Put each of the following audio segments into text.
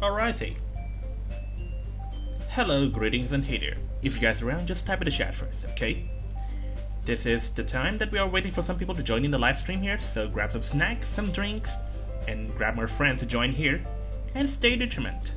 Alrighty. Hello, greetings, and hey there. If you guys are around, just type in the chat first, okay? This is the time that we are waiting for some people to join in the live stream here, so grab some snacks, some drinks, and grab more friends to join here, and stay determined.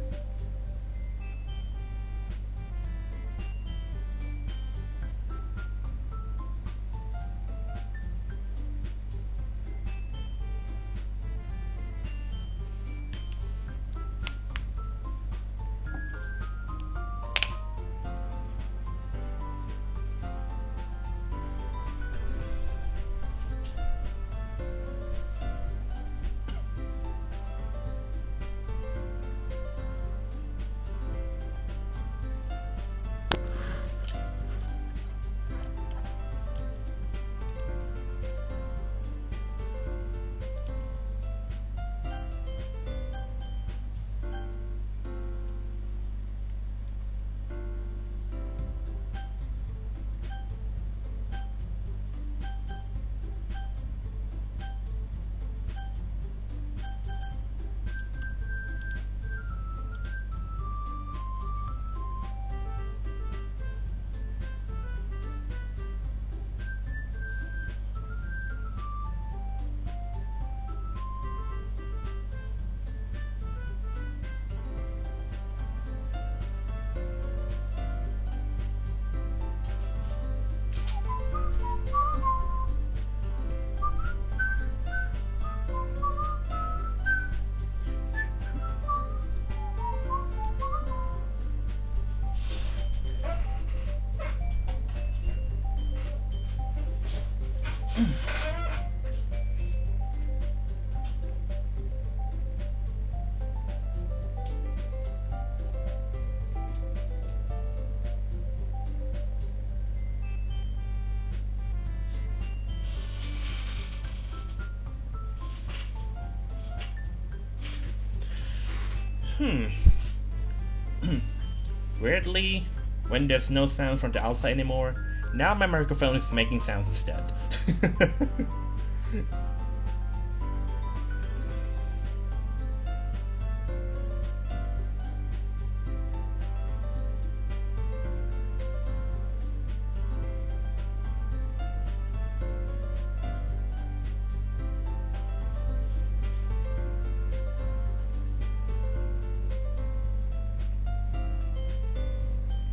Weirdly, when there's no sound from the outside anymore, now my microphone is making sounds instead.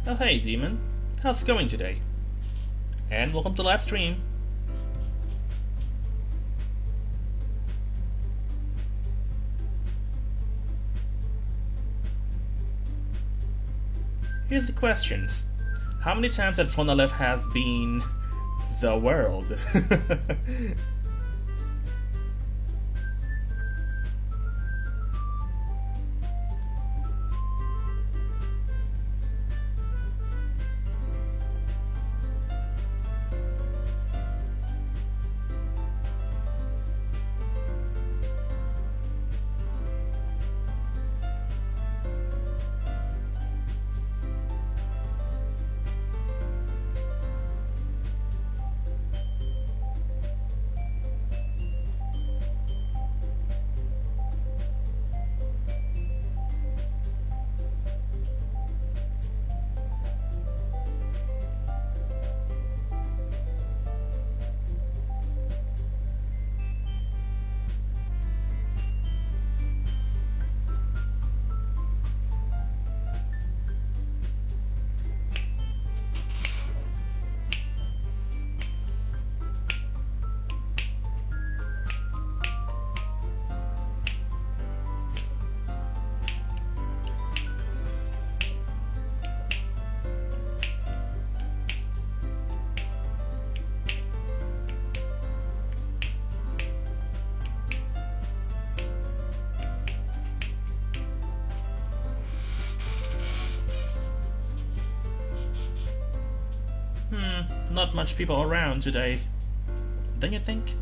Oh hey, Demon. How's it going today? And welcome to the live stream. Here's the questions. How many times that Fonalef has been the world? Not much people around today, don't you think?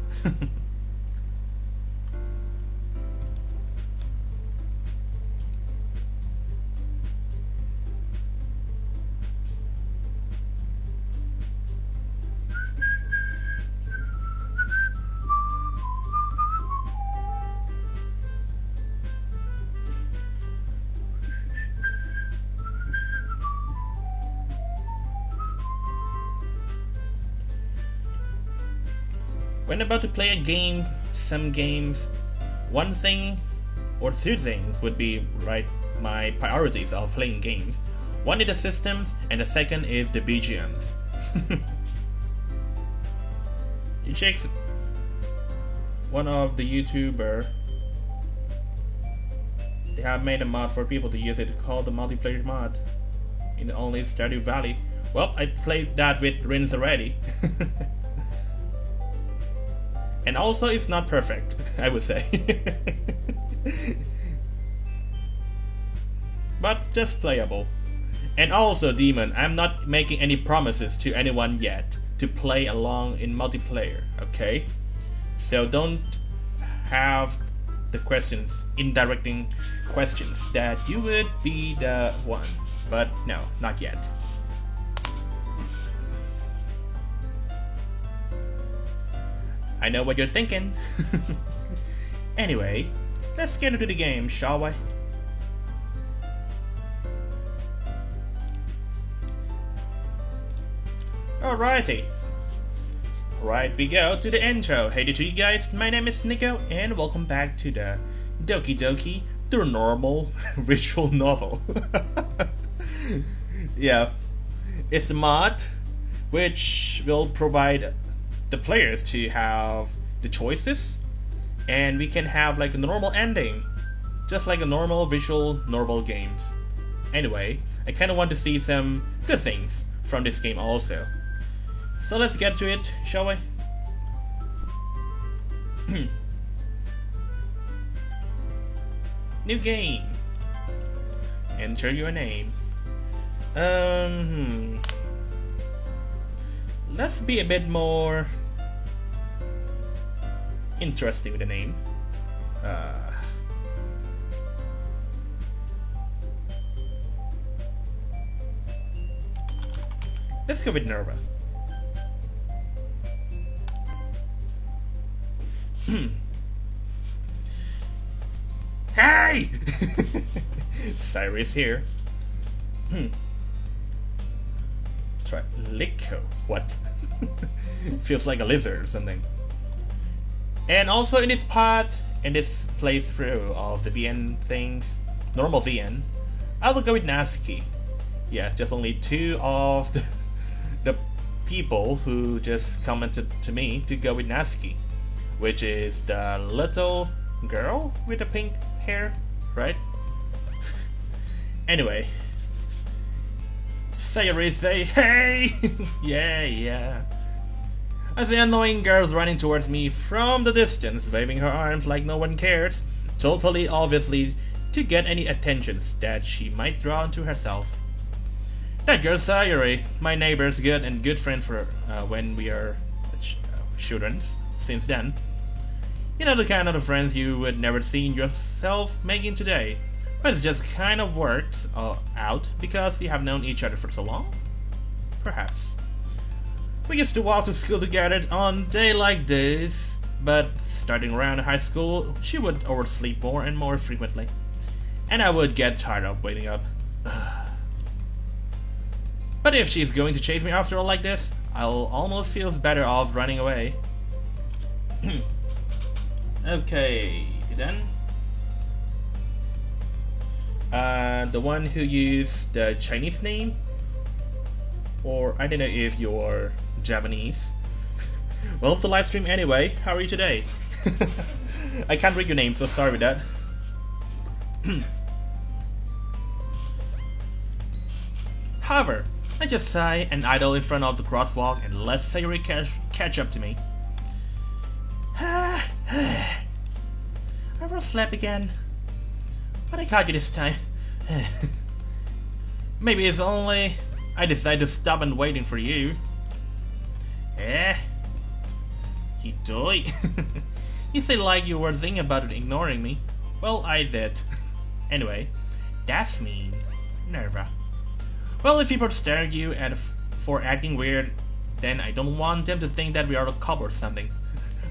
when about to play a game, some games, one thing or two things would be right my priorities of playing games. One is the systems, and the second is the BGMs. You check one of the YouTuber. They have made a mod for people to use it called the multiplayer mod in the only Stardew Valley. Well, I played that with Rins already. And also it's not perfect, I would say. But just playable. And also, Demon, I'm not making any promises to anyone yet to play along in multiplayer, okay? So don't have the questions, indirecting questions that you would be the one. But no, not yet. I know what you're thinking. Anyway, let's get into the game, shall we? Alrighty. Right, we go to the intro. Hey to you guys, my name is Nico, and welcome back to the Doki Doki, the normal visual novel. Yeah, it's a mod which will provide the players to have the choices, and we can have like a normal ending, just like a normal visual novel games. Anyway, I kind of want to see some good things from this game also. So let's get to it, shall we? New game. Enter your name. Let's be a bit more interesting with the name. Let's go with Nerva. Hey! Cyrus here. Try Liko. What? Feels like a lizard or something. And also in this part, in this playthrough of the VN things, normal VN, I will go with Natsuki. Yeah, just only two of the people who just commented to me to go with Natsuki, which is the little girl with the pink hair, right? Anyway, Sayori say, hey! Yeah. I see annoying girls running towards me from the distance, waving her arms like no one cares, totally obviously to get any attentions that she might draw to herself. That girl Sayori, my neighbor's good friend for when we are children. Since then, you know, the kind of friends you would never see yourself making today, but it just kind of works out because you have known each other for so long? Perhaps. We used to walk to school together on day like this, but starting around high school, she would oversleep more and more frequently, and I would get tired of waiting up. But if she's going to chase me after all like this, I'll almost feel better off running away. Okay, then. The one who used the Chinese name, or I don't know if you're Japanese. Welcome to live stream anyway. How are you today? I can't read your name, so sorry with that. However, I just sigh and idle in front of the crosswalk and let Sayori catch up to me. I will sleep again, but I caught you this time. Maybe it's only I decided to stop and waiting for you. Hidoi. You say like you were thinking about it ignoring me. Well, I did. Anyway, that's mean. Nerva. Well, if people stare at you for acting weird, then I don't want them to think that we are a couple or something.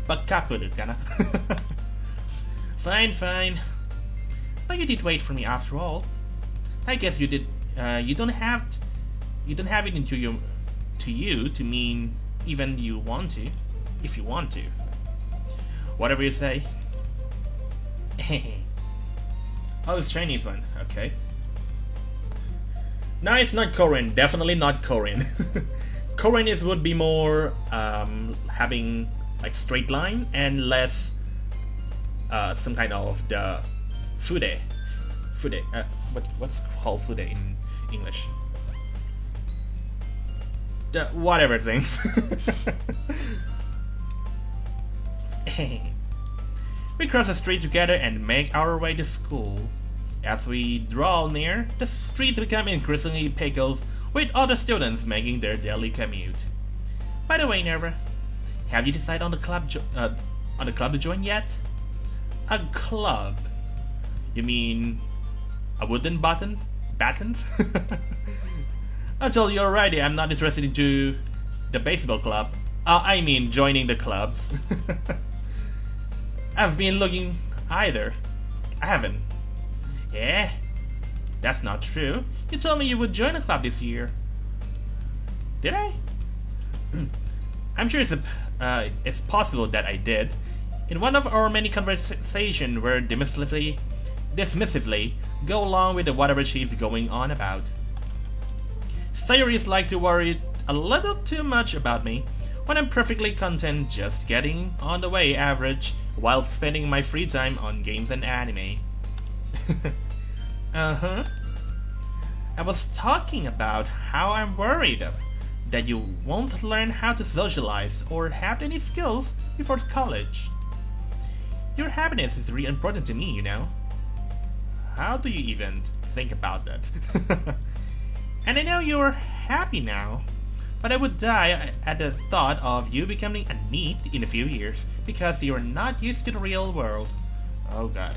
Bakapuru, kana. Fine. But you did wait for me after all. I guess you did. You don't have it into you to mean even you want to, if you want to. Whatever you say. Oh, it's Chinese one. Okay. No, it's not Korean. Definitely not Korean. Korean would be more having like straight line and less some kind of the fude. What's called fude in English? The whatever things. We cross the street together and make our way to school. As we draw near, the streets become increasingly pickled with other students making their daily commute. By the way, Nerva, have you decided on the club to join yet? A club? You mean a wooden battens? I told you already, I'm not interested into the baseball club. I mean joining the clubs. I've been looking either. I haven't. Yeah? That's not true. You told me you would join a club this year. Did I? I'm sure it's possible that I did. In one of our many conversations where dismissively go along with whatever she's going on about. Sayori's like to worry a little too much about me when I'm perfectly content just getting on the way average while spending my free time on games and anime. Uh-huh. I was talking about how I'm worried that you won't learn how to socialize or have any skills before college. Your happiness is really important to me, you know. How do you even think about that? And I know you're happy now, but I would die at the thought of you becoming a NEET in a few years because you're not used to the real world. Oh god.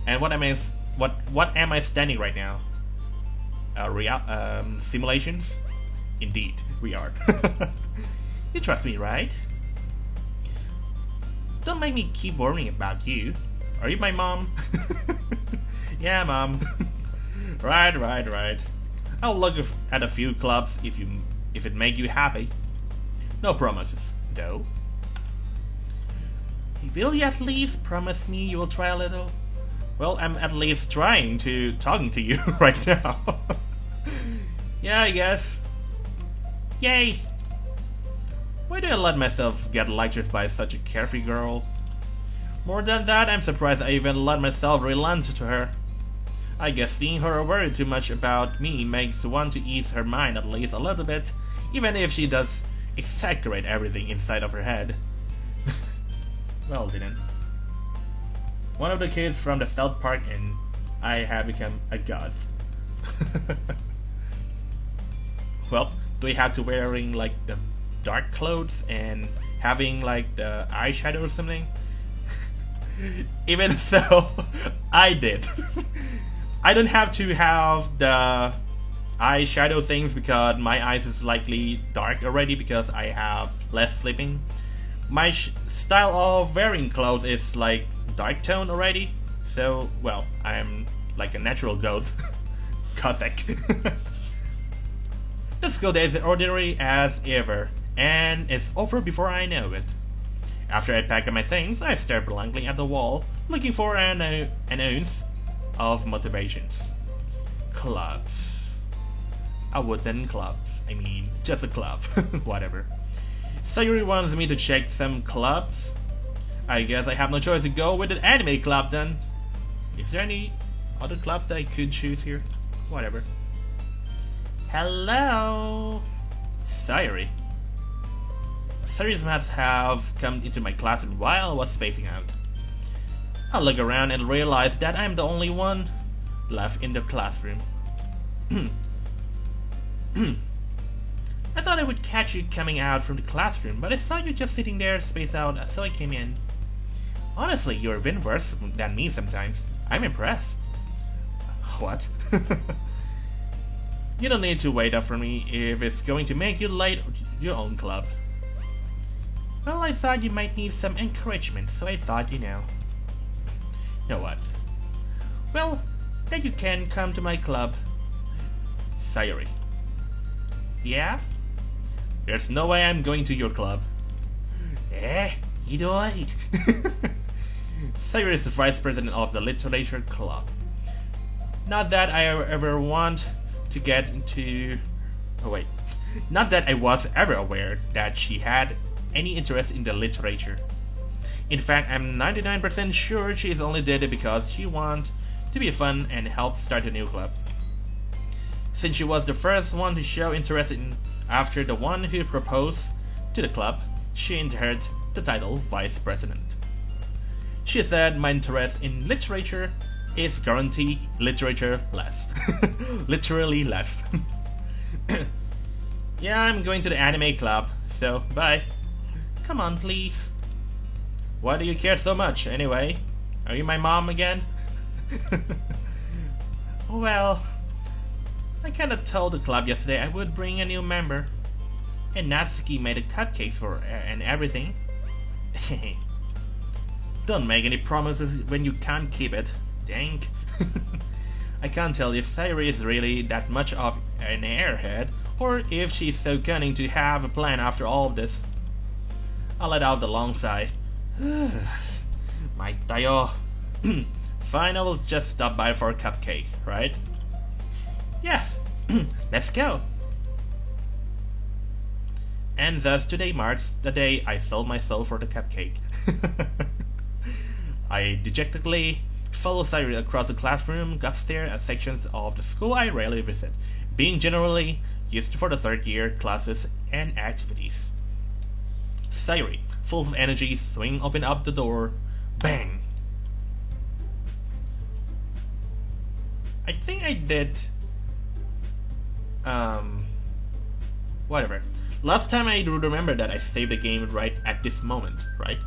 And what am I standing right now? Simulations? Indeed, we are. You trust me, right? Don't make me keep worrying about you. Are you my mom? Yeah, mom. Right. I'll look at a few clubs if it make you happy. No promises, though. Will you at least promise me you will try a little? Well, I'm at least talking to you right now. Yeah, I guess. Yay! Why do I let myself get lectured by such a carefree girl? More than that, I'm surprised I even let myself relent to her. I guess seeing her worry too much about me makes one to ease her mind at least a little bit, even if she does exaggerate everything inside of her head. Well, didn't. One of the kids from the South Park and I have become a god. Well, do we have to wearing like the dark clothes and having like the eyeshadow or something? Even so, I did. I don't have to have the eyeshadow things because my eyes is likely dark already because I have less sleeping. My style of wearing clothes is like dark tone already, so well, I'm like a natural goat. Gothic. The school day is ordinary as ever, and it's over before I know it. After I pack up my things, I stare blankly at the wall, looking for an ounce of motivations. Clubs. A wooden clubs. I mean, just a club. Whatever. Sayori wants me to check some clubs. I guess I have no choice to go with an anime club then. Is there any other clubs that I could choose here? Whatever. Hello? Sayori. Sayori must have come into my classroom while I was spacing out. I look around and realize that I'm the only one left in the classroom. I thought I would catch you coming out from the classroom, but I saw you just sitting there spaced out, so I came in. Honestly, you're even worse than me sometimes. I'm impressed. What? You don't need to wait up for me if it's going to make you late your own club. Well, I thought you might need some encouragement, so I thought, you know. You know what? Well, then you can come to my club. Sayori. Yeah? There's no way I'm going to your club. Either way. Sayuri is the vice president of the literature club. Not that I ever want to get into... Oh wait. Not that I was ever aware that she had any interest in the literature. In fact, I'm 99% sure she is only did it because she wanted to be fun and help start a new club. Since she was the first one to show interest in after the one who proposed to the club, she inherited the title Vice President. She said my interest in literature is guaranteed literature less. Literally less. Yeah, I'm going to the anime club, so bye. Come on, please. Why do you care so much, anyway? Are you my mom again? Well, I kinda told the club yesterday I would bring a new member. And Natsuki made a cupcakes for her and everything. Don't make any promises when you can't keep it. Dang. I can't tell if Sayuri is really that much of an airhead, or if she's so cunning to have a plan after all of this. I let out the long sigh. My tayo. Fine, I will just stop by for a cupcake, right? Yeah, let's go. And thus today marks the day I sold my soul for the cupcake. I dejectedly followed Sayuri across the classroom, upstairs at sections of the school I rarely visit, being generally used for the third year classes and activities. Sayuri, full of energy, swing open up the door. Bang! I think I did... whatever. Last time I remember that I saved the game right at this moment, right?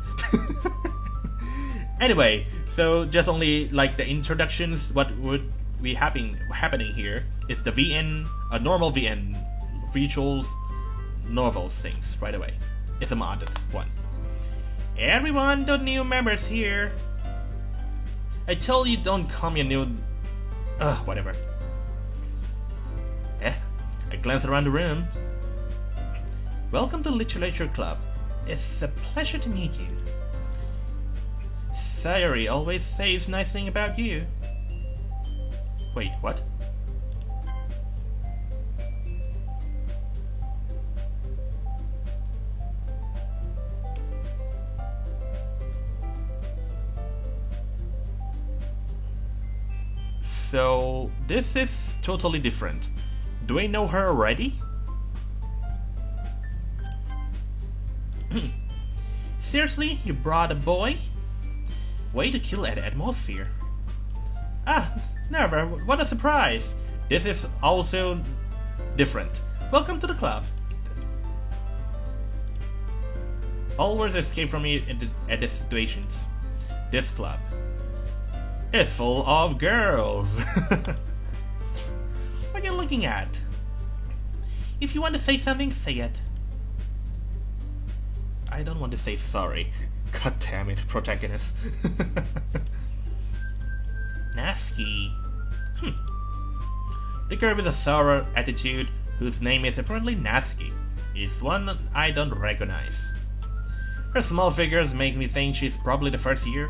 Anyway, so just only like the introductions, what would be happening here is the VN, a normal VN, virtual novels things right away. It's a mod one. Everyone, the new members here. I told you don't call me a new... whatever. I glanced around the room. Welcome to Literature Club. It's a pleasure to meet you. Sayuri always says nice thing about you. Wait, what? So, this is totally different. Do I know her already? Seriously, you brought a boy? Way to kill an atmosphere. Ah, never. What a surprise. This is also different. Welcome to the club. Always escape from me at these situations. This club is full of girls. What are you looking at? If you want to say something, say it. I don't want to say sorry. God damn it, protagonist. Natsuki. The girl with a sour attitude, whose name is apparently Natsuki, is one I don't recognize. Her small figures make me think she's probably the first year.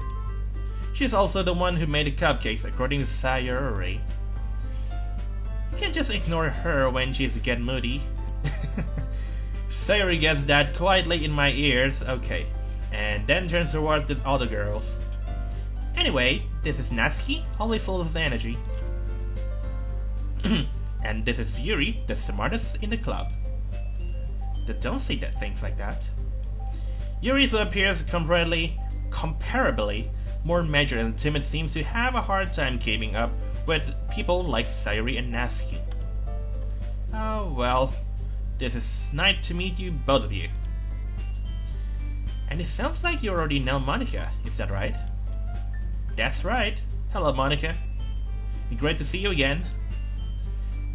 She's also the one who made the cupcakes, according to Sayuri. You can't just ignore her when she's getting moody. Sayuri gets that quietly in my ears, okay, and then turns towards the other girls. Anyway, this is Natsuki, always full of energy. And this is Yuri, the smartest in the club. Don't say that things like that. Yuri, who appears comparably more measured and timid, seems to have a hard time keeping up with people like Sayuri and Natsuki. Oh well, this is nice to meet you, both of you. And it sounds like you already know Monika, is that right? That's right. Hello, Monika. Great to see you again.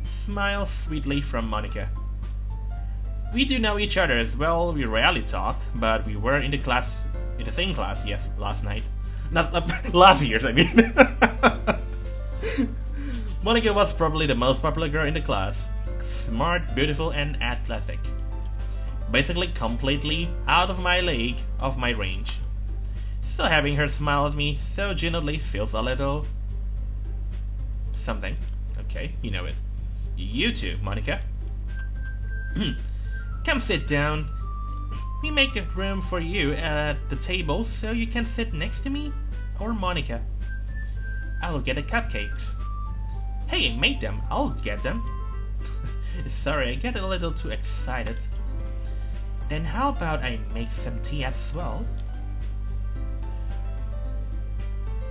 Smile sweetly from Monika. We do know each other as well. We rarely talk, but we were in the same class, yes, last night. Not last year, I mean. Monika was probably the most popular girl in the class. Smart, beautiful, and athletic. basically completely out of my league, of my range. So having her smile at me so genuinely feels a little... something. Okay, you know it. You too, Monica. Come sit down. We make a room for you at the table so you can sit next to me or Monica. I'll get the cupcakes. Hey, I made them. I'll get them. Sorry, I get a little too excited. Then how about I make some tea as well?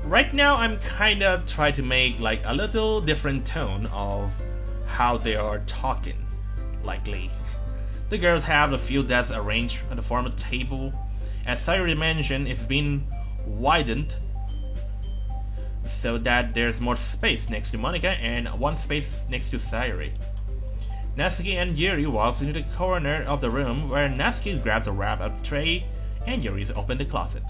Right now, I'm kinda trying to make like a little different tone of how they are talking. Likely. The girls have a few desks arranged on the form of table. As Sayuri mentioned, it's been widened so that there's more space next to Monica and one space next to Sayuri. Natsuki and Yuri walks into the corner of the room where Natsuki grabs a wrap-up tray and Yuri opens the closet.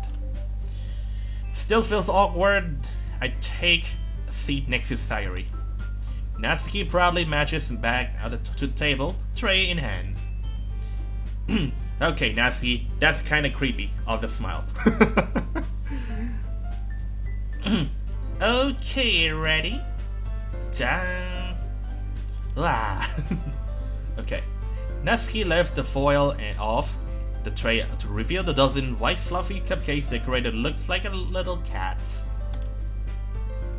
Still feels awkward. I take a seat next to Sayuri. Natsuki proudly marches back to the table, tray in hand. Okay, Natsuki, that's kinda creepy, of the smile. Okay, ready? Down. Okay. Natsuki left the foil and off the tray to reveal the dozen white fluffy cupcakes decorated looks like a little cats.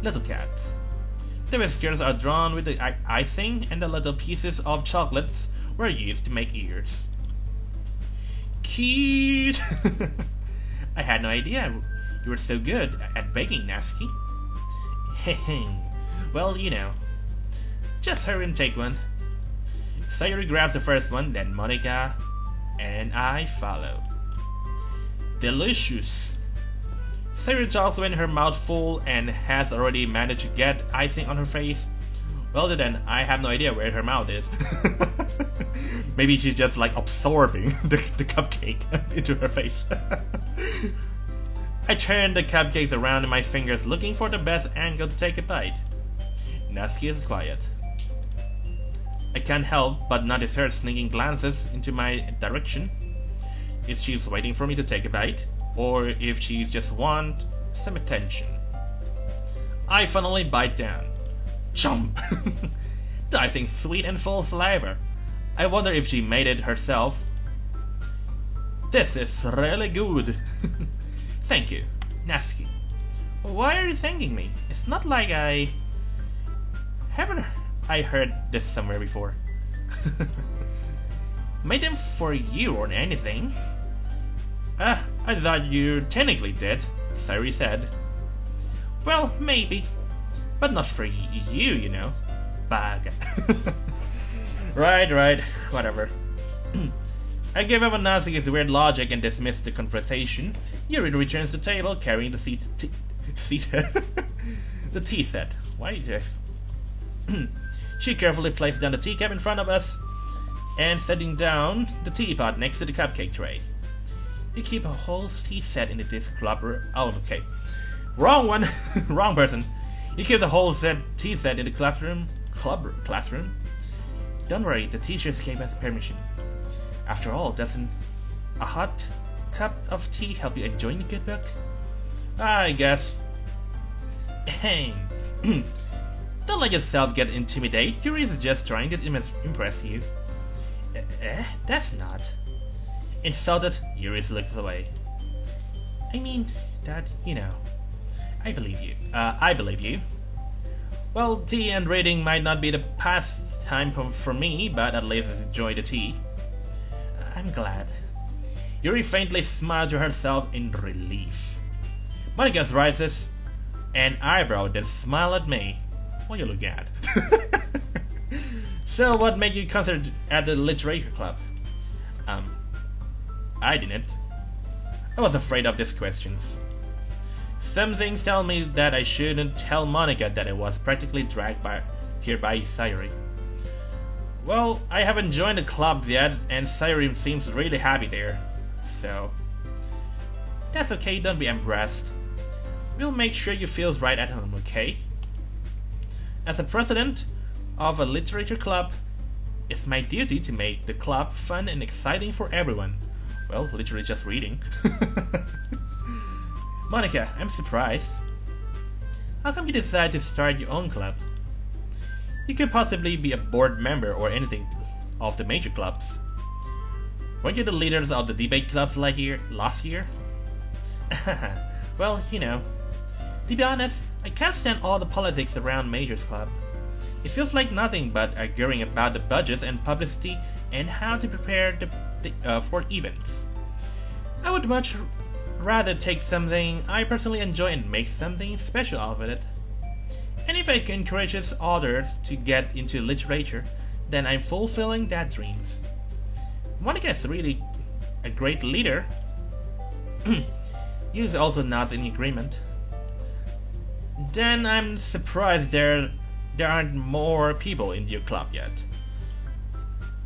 Little cats. The whiskers are drawn with the icing and the little pieces of chocolates were used to make ears. Cute! I had no idea you were so good at baking, Natsuki. Well, you know. Just hurry and take one. Sayuri grabs the first one, then Monica and I follow. Delicious! Sayuri talks with her mouth full and has already managed to get icing on her face. Well then, I have no idea where her mouth is. Maybe she's just like absorbing the cupcake into her face. I turn the cupcakes around in my fingers looking for the best angle to take a bite. Natsuki is quiet. I can't help but notice her sneaking glances into my direction. If she's waiting for me to take a bite, or if she just wants some attention. I finally bite down. Chomp! The icing's sweet and full of flavor. I wonder if she made it herself. This is really good. Thank you, Natsuki. Why are you thanking me? It's not like haven't I heard this somewhere before? Made them for you or anything? I thought you technically did, Sayuri said. Well, maybe. But not for you, you know. Bug. Right, whatever. I give up on Natsuki's weird logic and dismiss the conversation. Yuri returns to the table carrying the the tea set. Why this? She carefully places down the teacup in front of us and setting down the teapot next to the cupcake tray. You keep a whole tea set in this club. Oh, okay. Wrong one. Wrong person. You keep the whole tea set in the classroom. Don't worry, the teachers gave us permission. After all, doesn't a hot cup of tea help you enjoy the good book? I guess. Don't let yourself get intimidated. Yuri is just trying to impress you. That's not. Insulted, Yuri looks away. I mean, that, you know. I believe you. Well, tea and reading might not be the pastime for me, but at least I enjoy the tea. I'm glad. Yuri faintly smiled to herself in relief. Monica rises an eyebrow, then smile at me. What you look at? So, what made you consider at the literature club? I didn't. I was afraid of these questions. Some things tell me that I shouldn't tell Monica that I was practically dragged here by Sayuri. Well, I haven't joined the clubs yet, and Sayuri seems really happy there. So, that's okay, don't be embarrassed. We'll make sure you feel right at home, okay? As a president of a literature club, It's my duty to make the club fun and exciting for everyone. Well, literally just reading. Monica, I'm surprised. How come you decided to start your own club? You could possibly be a board member or anything of the major clubs. Weren't you the leaders of the debate clubs last year? Well, you know. To be honest, I can't stand all the politics around Major's Club. It feels like nothing but arguing about the budgets and publicity and how to prepare for events. I would much rather take something I personally enjoy and make something special out of it. And if I can encourage others to get into literature, then I'm fulfilling that dreams. Monica is really a great leader. Yuz also nods in agreement. Then I'm surprised there aren't more people in your club yet.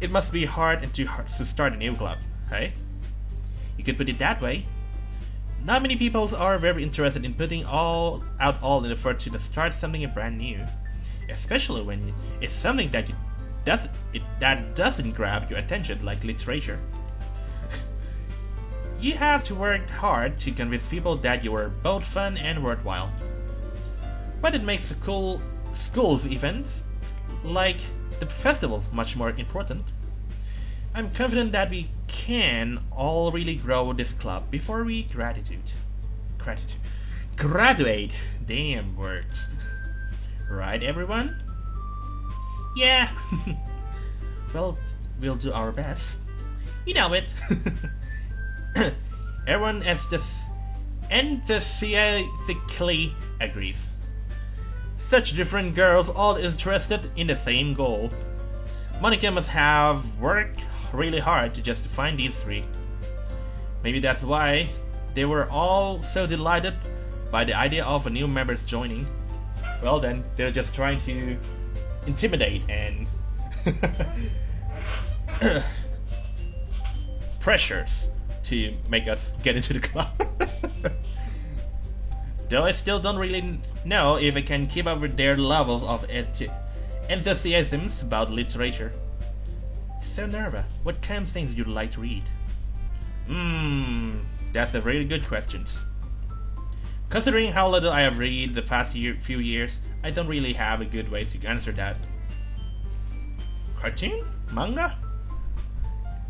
It must be hard to start a new club, hey? You could put it that way. Not many people are very interested in putting all in effort to start something brand new, especially when it's something that doesn't grab your attention like literature. You have to work hard to convince people that you are both fun and worthwhile. But it makes the cool schools events, like the festival, much more important. I'm confident that we can all really grow this club before we graduate. Damn words. Right, everyone? Yeah. Well, we'll do our best. You know it. Everyone enthusiastically agrees. Such different girls, all interested in the same goal. Monica must have worked really hard to just find these three. Maybe that's why they were all so delighted by the idea of a new members joining. Well then, they're just trying to intimidate and pressures to make us get into the club. Though I still don't really know if I can keep up with their levels of enthusiasm about literature. So Nerva, what kind of things you'd like to read? That's a really good question. Considering how little I have read the past few years, I don't really have a good way to answer that. Cartoon? Manga?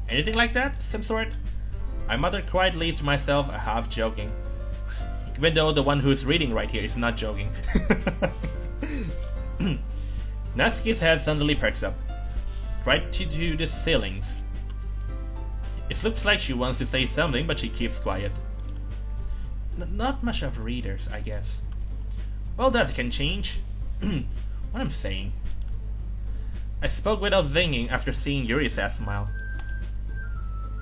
Anything like that? Some sort? I muttered quietly to myself, half joking. Even though the one who's reading right here is not joking. Natsuki's head suddenly perks up, right to the ceilings. It looks like she wants to say something, but she keeps quiet. Not much of readers, I guess. Well, that can change. What I'm saying. I spoke without thinking after seeing Yuri's sad smile.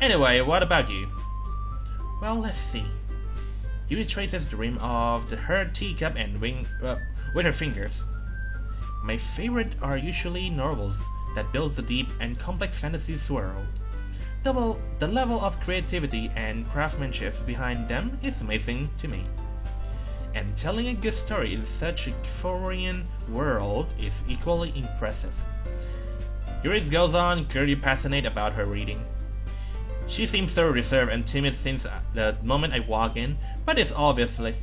Anyway, what about you? Well, let's see. Yuri traces the rim of her teacup and with her fingers. My favorite are usually novels that builds a deep and complex fantasy world. The level of creativity and craftsmanship behind them is amazing to me. And telling a good story in such a foreign world is equally impressive. Yuri goes on, clearly passionate about her reading. She seems so reserved and timid since the moment I walk in, but it's obviously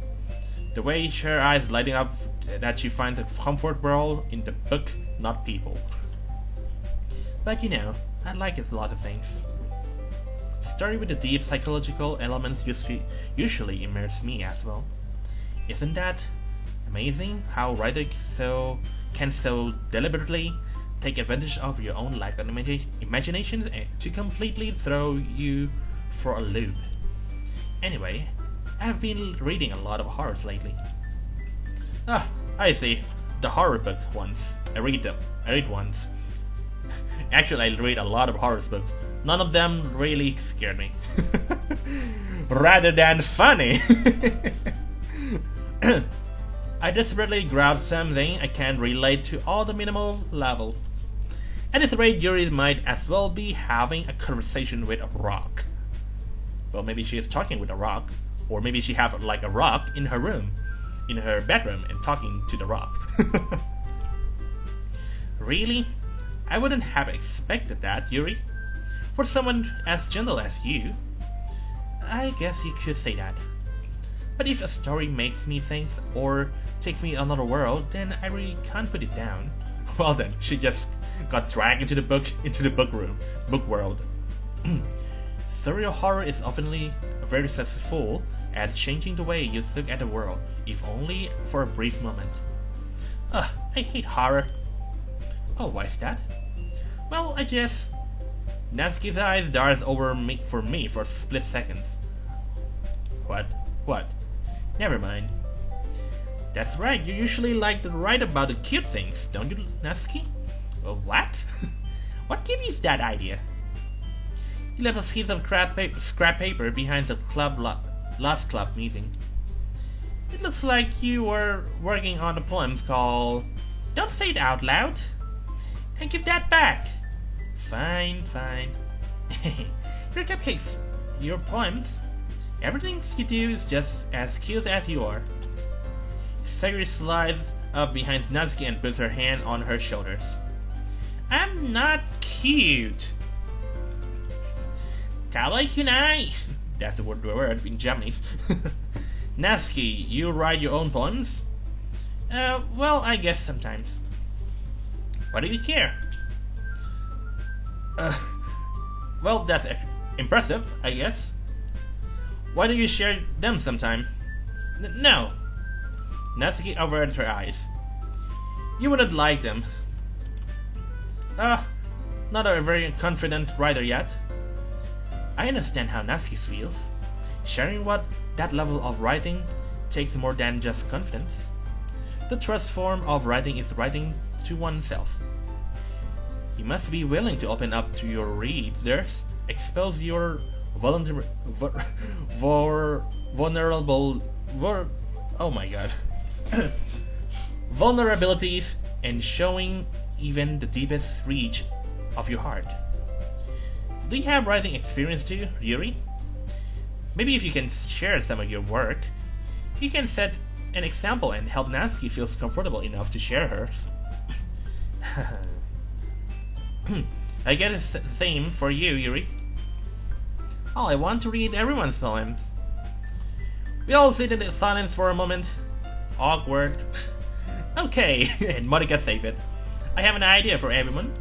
the way her eyes lighting up that she finds a comfort world in the book, not people. But you know, I like a lot of things. Story with the deep psychological elements usually immerse me as well. Isn't that amazing how writers can so deliberately take advantage of your own lack of imagination to completely throw you for a loop? Anyway, I've been reading a lot of horrors lately. Ah, I see. The horror book ones. I read once. Actually, I read a lot of horror books. None of them really scared me. Rather than funny. I desperately grabbed something I can relate to all the minimal level. At this rate, Yuri might as well be having a conversation with a rock. Well, maybe she is talking with a rock, or maybe she have like a rock in her room, in her bedroom, and talking to the rock. Really? I wouldn't have expected that, Yuri. For someone as gentle as you. I guess you could say that. But if a story makes me think or takes me another world, then I really can't put it down. Well then, she just got dragged into the book world. Surreal horror is often very successful at changing the way you look at the world, if only for a brief moment. Ugh, I hate horror. Oh, why is that? Well, I just... Natsuki's eyes darts over me for a split second. What? Never mind. That's right, you usually like to write about the cute things, don't you, Natsuki? Well, what? What gave you that idea? You left a piece of scrap paper behind the last club meeting. It looks like you were working on a poem called Don't Say It Out Loud. And give that back. Fine. Your cupcakes, your poems, everything you do is just as cute as you are. Sayuri slides up behind Natsuki and puts her hand on her shoulders. I'm not cute. Kawaii kunai. That's the word in Japanese. Natsuki, you write your own poems? Well, I guess sometimes. Why do you care? Well, that's impressive, I guess. Why don't you share them sometime? No. Natsuki averted her eyes. You wouldn't like them. Not a very confident writer yet. I understand how Natsuki feels. Sharing that level of writing takes more than just confidence. The truest form of writing is writing to oneself. You must be willing to open up to your readers, expose your vulnerabilities, and showing even the deepest reach of your heart. Do you have writing experience too, Yuri? Maybe if you can share some of your work, you can set an example and help Natsuki feel comfortable enough to share hers. I guess it's the same for you, Yuri. Oh, I want to read everyone's poems. We all sit in silence for a moment. Awkward. Okay, and Monika saved it. I have an idea for everyone.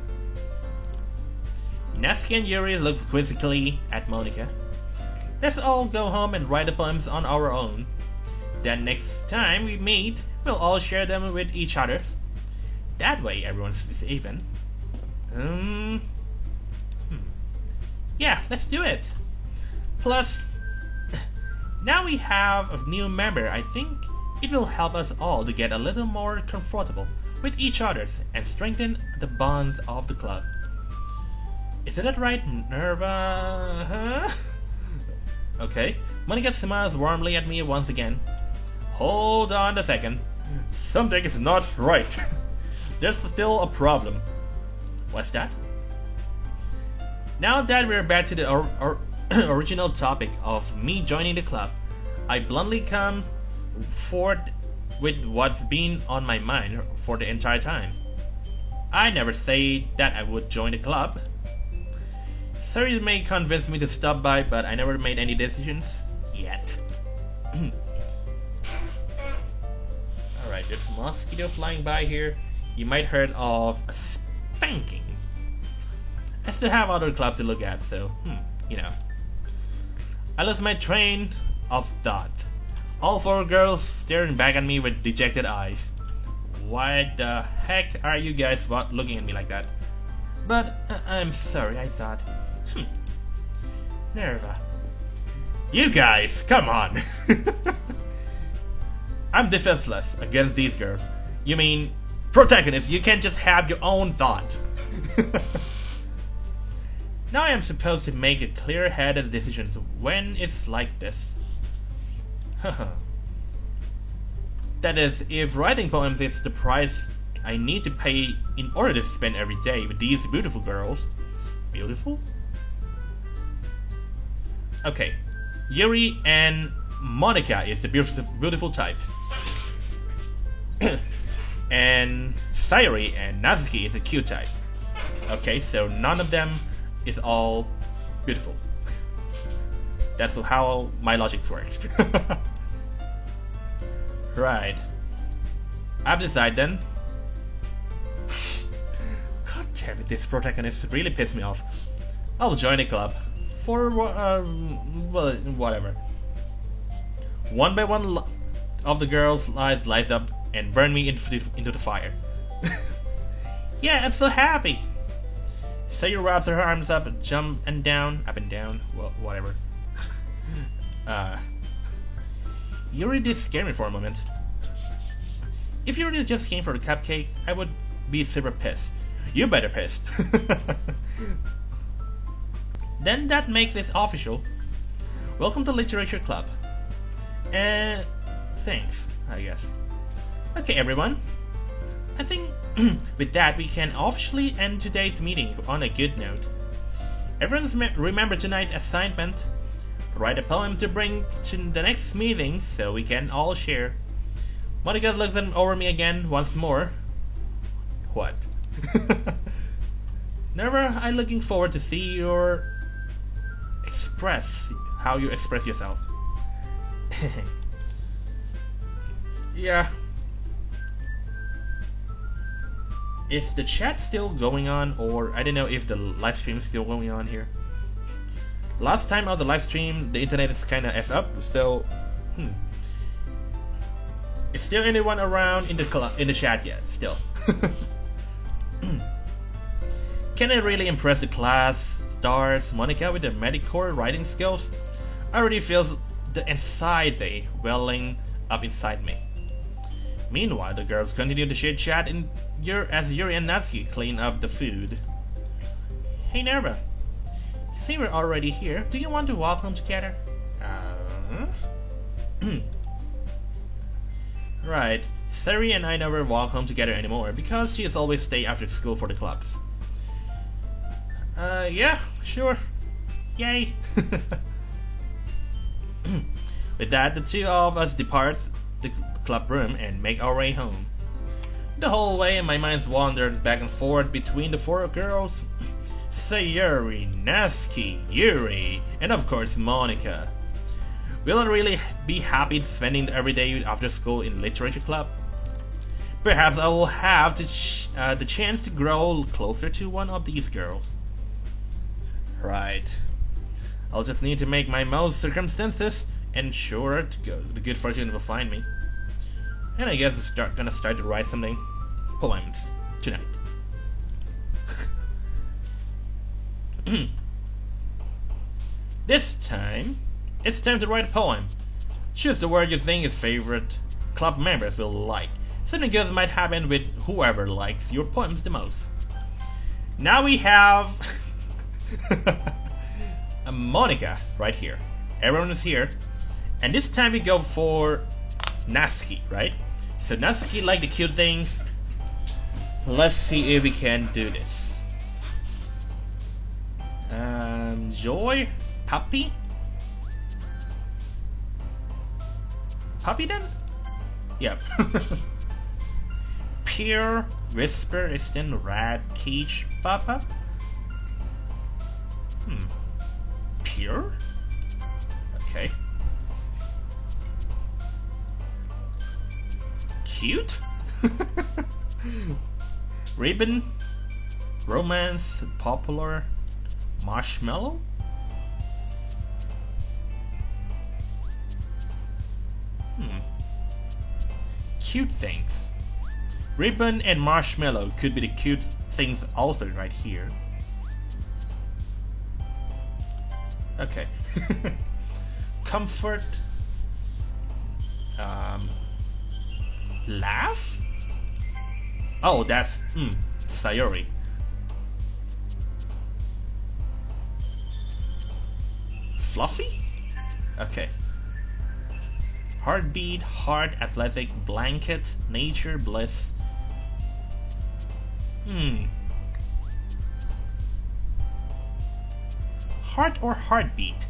Natsuki and Yuri look quizzically at Monika. Let's all go home and write the poems on our own. Then next time we meet, we'll all share them with each other. That way everyone's even. Yeah, let's do it. Plus, now we have a new member, I think it will help us all to get a little more comfortable with each other and strengthen the bonds of the club. Isn't that right, Nerva? Huh? Okay, Monika smiles warmly at me once again. Hold on a second. Something is not right. There's still a problem. What's that? Now that we're back to the original topic of me joining the club, I bluntly come forward with what's been on my mind for the entire time. I never say that I would join the club. Sorry, may convince me to stop by, but I never made any decisions yet. Alright, there's a mosquito flying by here. You might heard of a spanking. I still have other clubs to look at, so, you know. I lost my train of thought. All four girls staring back at me with dejected eyes. Why the heck are you guys looking at me like that? But I'm sorry, I thought. Nerva. You guys, come on! I'm defenseless against these girls. You mean, protagonist, you can't just have your own thought. Now I am supposed to make a clear-headed decision when it's like this. That is, if writing poems is the price I need to pay in order to spend every day with these beautiful girls. Beautiful? Okay, Yuri and Monika is the beautiful type. And Sayuri and Natsuki is a cute type. Okay, so none of them is all beautiful. That's how my logic works. Right. I've decided then. God damn it, this protagonist really pissed me off. I'll join a club. For, well, whatever. One by one of the girls lights up and burn me into the fire. Yeah, I'm so happy. Sayuri wraps her arms up, jump and down, up and down, well, whatever. Yuri did scare me for a moment. If Yuri just came for the cupcakes, I would be super pissed. You better pissed. Then that makes it official. Welcome to Literature Club. And thanks, I guess. Okay, everyone. I think with that we can officially end today's meeting on a good note. Everyone's remember tonight's assignment. Write a poem to bring to the next meeting so we can all share. Monica looks over me again once more. What? Never. I'm looking forward to see your how you express yourself. Yeah. Is the chat still going on, or I don't know if the live stream is still going on here. Last time on the live stream, the internet is kinda F up, so is there anyone around in the chat yet? Still. Can I really impress the class stars Monica with her medicore writing skills? I already feel the anxiety welling up inside me. Meanwhile, the girls continue to chit chat as Yuri and Natsuki clean up the food. Hey Nerva, see we're already here. Do you want to walk home together? Right. Sari and I never walk home together anymore because she is always stay after school for the clubs. Yeah, sure. Yay. With that, the two of us depart the club room and make our way home. The whole way, my mind's wandered back and forth between the four girls. Sayuri, Natsuki, Yuri, and of course Monica. Will I really be happy spending every day after school in literature club? Perhaps I will have the chance to grow closer to one of these girls. Right. I'll just need to make my most circumstances, and sure, the good fortune will find me. And I guess I'm gonna start to write something poems tonight. This time, it's time to write a poem. Choose the word you think your favorite club members will like. Something good might happen with whoever likes your poems the most. Now we have a Monica right here. Everyone is here. And this time we go for Natsuki, right? So Natsuki like the cute things. Let's see if we can do this. Joy? Puppy? Puppy then? Yep. Pure Whisper is then Rat Cage Papa? Pure? Okay. Cute? Ribbon? Romance? Popular? Marshmallow? Cute things. Ribbon and marshmallow could be the cute things also right here. Okay. Comfort. Laugh? Oh, that's Sayuri. Fluffy? Okay. Heartbeat, heart, athletic, blanket, nature, bliss. Heart or heartbeat?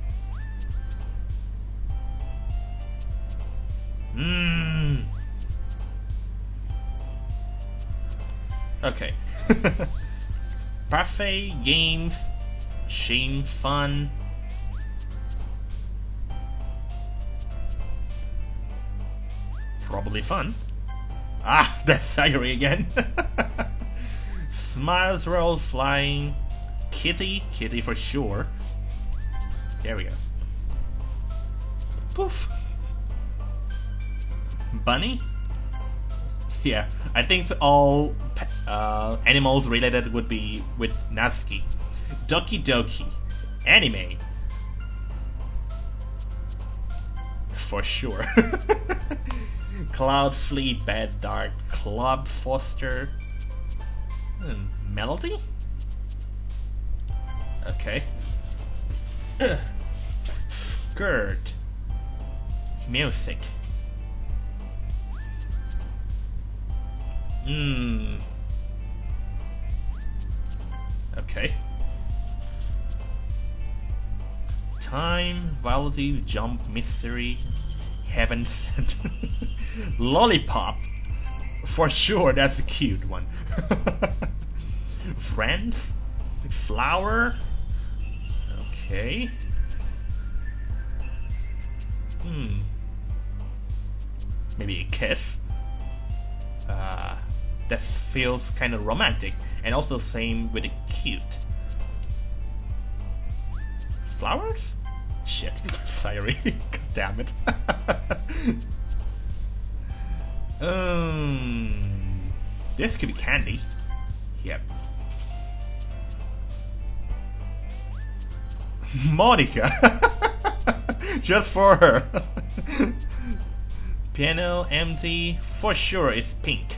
Okay. Parfait, games, shame, fun. Probably fun. Ah, that's Sayuri again. Smiles roll flying. Kitty for sure. There we go. Poof. Bunny? Yeah, I think all animals related would be with Natsuki. Doki Doki. Anime. For sure. Cloud Fleet, Bad Dark, Club Foster. Melody? Okay. Skirt. Music. Okay. Time, Volatility, Jump, Mystery, Heaven Sent. Lollipop. For sure, that's a cute one. Friends? Flower? Okay. Maybe a kiss? That feels kind of romantic, and also same with the cute. Flowers? Shit, sorry. God damn it. This could be candy. Yep. Monica. Just for her. Piano, empty. For sure it's pink.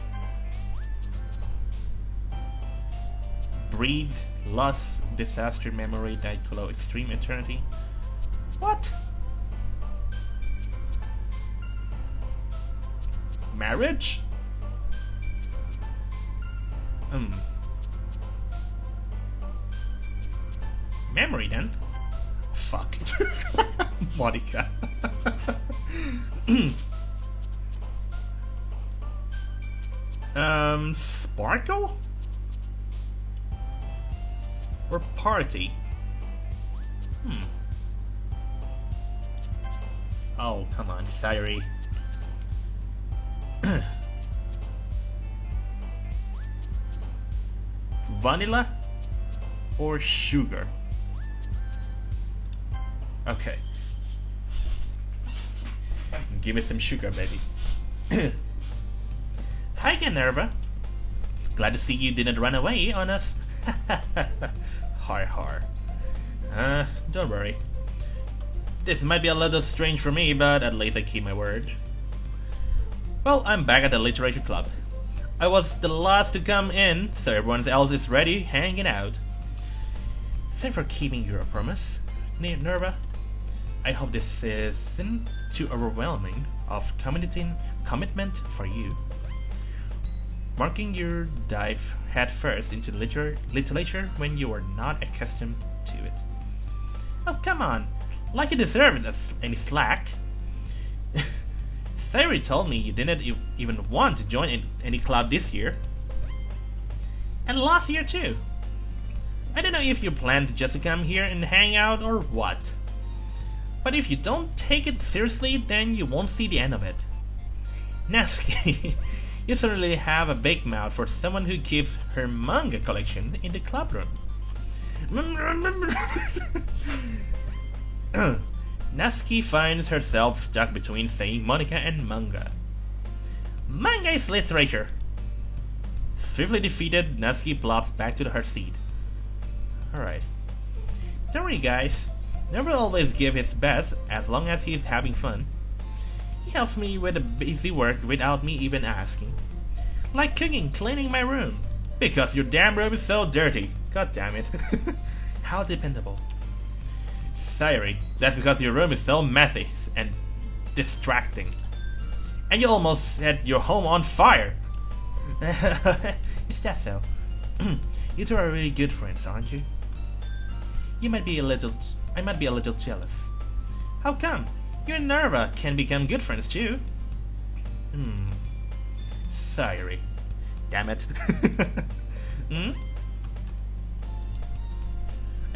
Breathe, loss, disaster, memory, died to low, extreme eternity. What? Marriage? Memory then? Fuck. Monica. Sparkle? Or party? Oh, come on, Sayuri. Vanilla or sugar? Okay. Give me some sugar, baby. Hi, Minerva. Glad to see you didn't run away on us. Har har. Don't worry. This might be a little strange for me, but at least I keep my word. Well, I'm back at the literature club. I was the last to come in, so everyone else is ready, hanging out. Thanks for keeping your promise, Minerva. I hope this isn't too overwhelming of commitment for you. Marking your dive headfirst into literature when you are not accustomed to it. Oh, come on. Like you deserve any slack. Sayuri told me you didn't even want to join any club this year. And last year too. I don't know if you plan to just come here and hang out or what. But if you don't take it seriously, then you won't see the end of it. Natsuki, you certainly have a big mouth for someone who keeps her manga collection in the club room. Natsuki finds herself stuck between saying Monica and manga. Manga is literature. Swiftly defeated, Natsuki plops back to her seat. Alright. Don't worry, guys. Never always give his best as long as he's having fun. He helps me with the busy work without me even asking. Like cooking, cleaning my room. Because your damn room is so dirty. God damn it. How dependable. Sayuri, that's because your room is so messy and distracting. And you almost set your home on fire. Is that so? You two are really good friends, aren't you? I might be a little jealous. How come? You and Nerva can become good friends too. Sayuri. Damn it.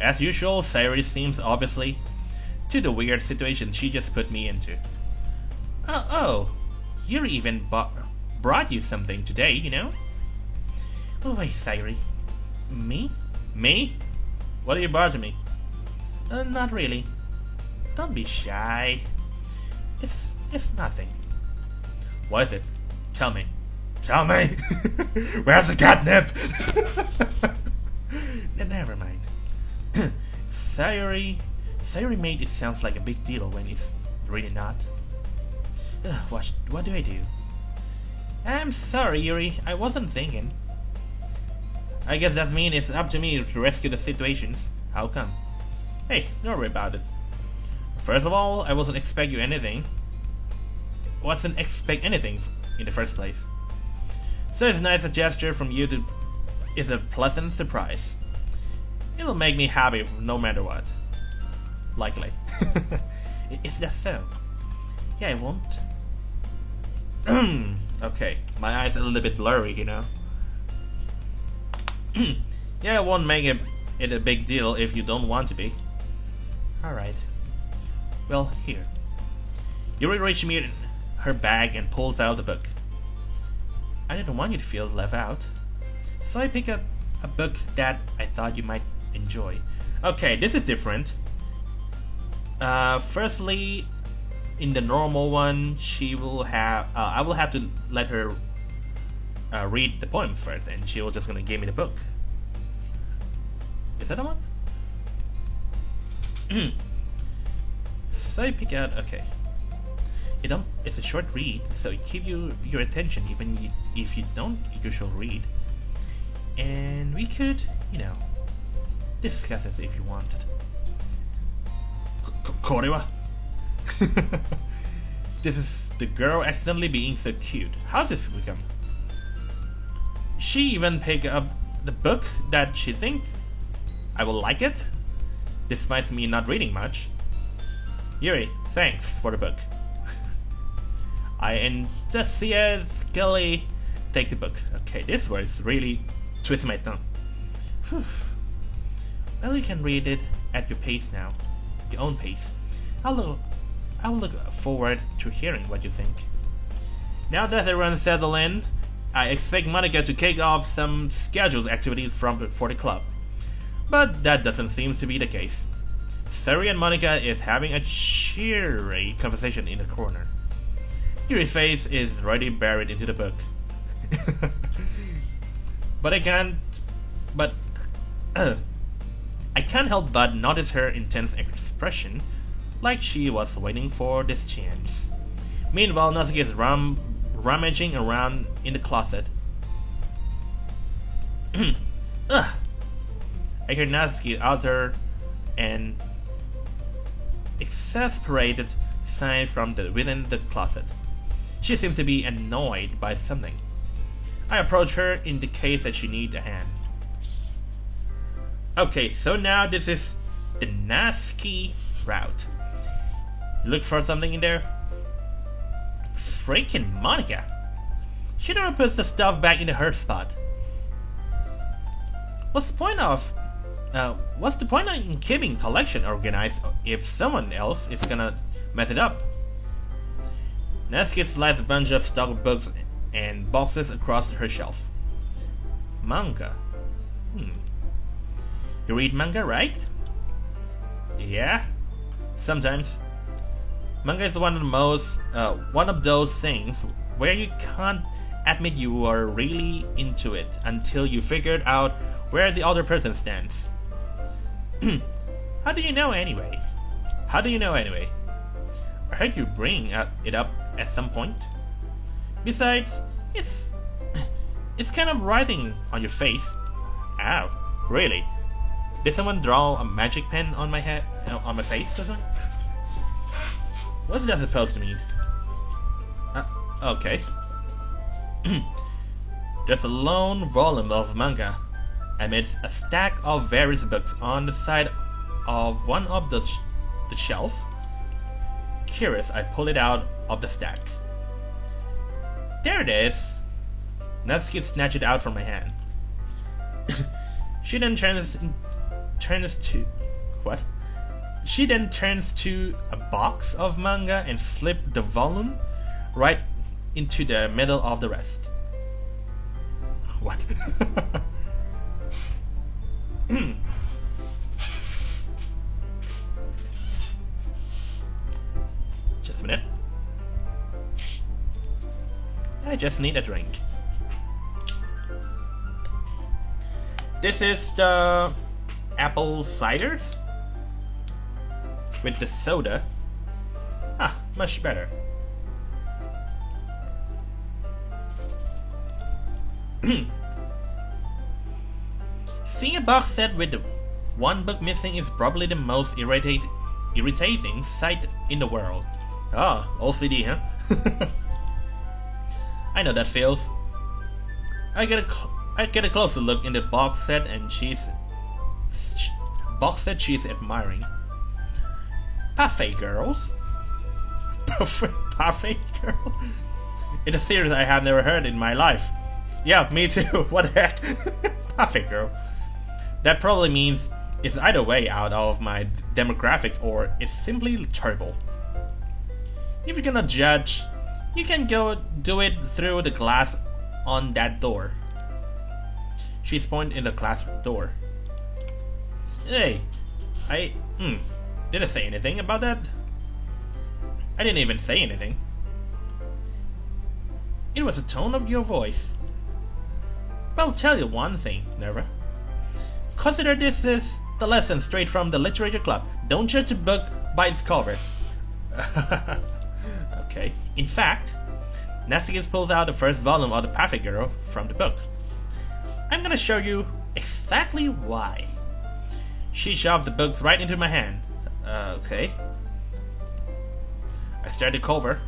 As usual, Sayuri seems obviously to the weird situation she just put me into. Oh, Yuri even brought you something today, you know? Oh wait, Sayuri. Me? Me? What did you brought to me? Not really. Don't be shy. It's nothing. What is it? Tell me. Tell me! Where's the catnip? Never mind. Sayuri made it sounds like a big deal when it's really not. What do I do? I'm sorry, Yuri. I wasn't thinking. I guess that means it's up to me to rescue the situations. How come? Hey, don't worry about it. First of all, I wasn't expect anything in the first place. So it's nice a gesture from you to is a pleasant surprise. It'll make me happy no matter what. Likely. Is that so? Yeah, I won't. Okay, my eyes are a little bit blurry, you know. Yeah, I won't make it a big deal if you don't want to be. Alright. Well, here. Yuri reaches me in her bag and pulls out the book. I didn't want you to feel left out, so I picked up a book that I thought you might enjoy. Okay, this is different. Firstly, in the normal one, she will have. I will have to let her read the poems first, and she was just gonna give me the book. Is that the one? So I pick out. Okay. It's a short read, so it keeps your attention even if you don't usually read. And we could, discuss this if you wanted. Korewa? This is the girl accidentally being so cute. How's this become? She even picked up the book that she thinks I will like it, despite me not reading much. Yuri, thanks for the book. I enthusiastically take the book. Okay, this was really twisting my thumb. Whew. Well, you can read it at your pace now, your own pace. I'll look forward to hearing what you think. Now that everyone settled in, I expect Monika to kick off some scheduled activities for the club. But that doesn't seem to be the case. Sayuri and Monika is having a cheery conversation in the corner. Yuri's face is already buried into the book. But I can't help but notice her intense expression, like she was waiting for this chance. Meanwhile, Natsuki is rummaging around in the closet. Ugh. I hear Natsuki utter an exasperated sigh from within the closet. She seems to be annoyed by something. I approach her in the case that she needs a hand. Okay, so now this is the Natsuki route. Look for something in there? Freaking Monika! She never puts the stuff back in her spot. What's the point in keeping collection organized if someone else is gonna mess it up? Natsuki slides a bunch of stock books and boxes across her shelf. Manga. You read manga, right? Yeah, sometimes. Manga is one of those things where you can't admit you are really into it until you figured out where the other person stands. How do you know anyway? I heard you bring it up at some point. Besides, it's kind of writing on your face. Ow, really? Did someone draw a magic pen on my head, on my face or something? What's that supposed to mean? Okay. There's a lone volume of manga amidst a stack of various books on the side of one of the shelf. Curious, I pull it out of the stack. There it is. Natsuki snatched it out from my hand. She then turns turns to... What? She then turns to a box of manga and slips the volume right into the middle of the rest. What? Just a minute. I just need a drink. This is the apple ciders with the soda. Ah, much better. Seeing a box set with the one book missing is probably the most irritating sight in the world. Ah, OCD, huh? I know that feels. I get a closer look in the box set, and she's admiring. Parfait Girls? Parfait Girl? In a series I have never heard in my life. Yeah, me too. What the heck? Parfait Girl. That probably means it's either way out of my demographic or it's simply terrible. If you're gonna judge, you can go do it through the glass on that door. She's pointing in the glass door. Hey, I didn't say anything about that. I didn't even say anything. It was the tone of your voice. But I'll tell you one thing, Nerva. Consider this is the lesson straight from the literature club. Don't judge a book by its covers. Okay. In fact, Natsuki pulls out the first volume of The Parfait Girl from the book. I'm gonna show you exactly why. She shoved the books right into my hand. Okay. I stare at the cover.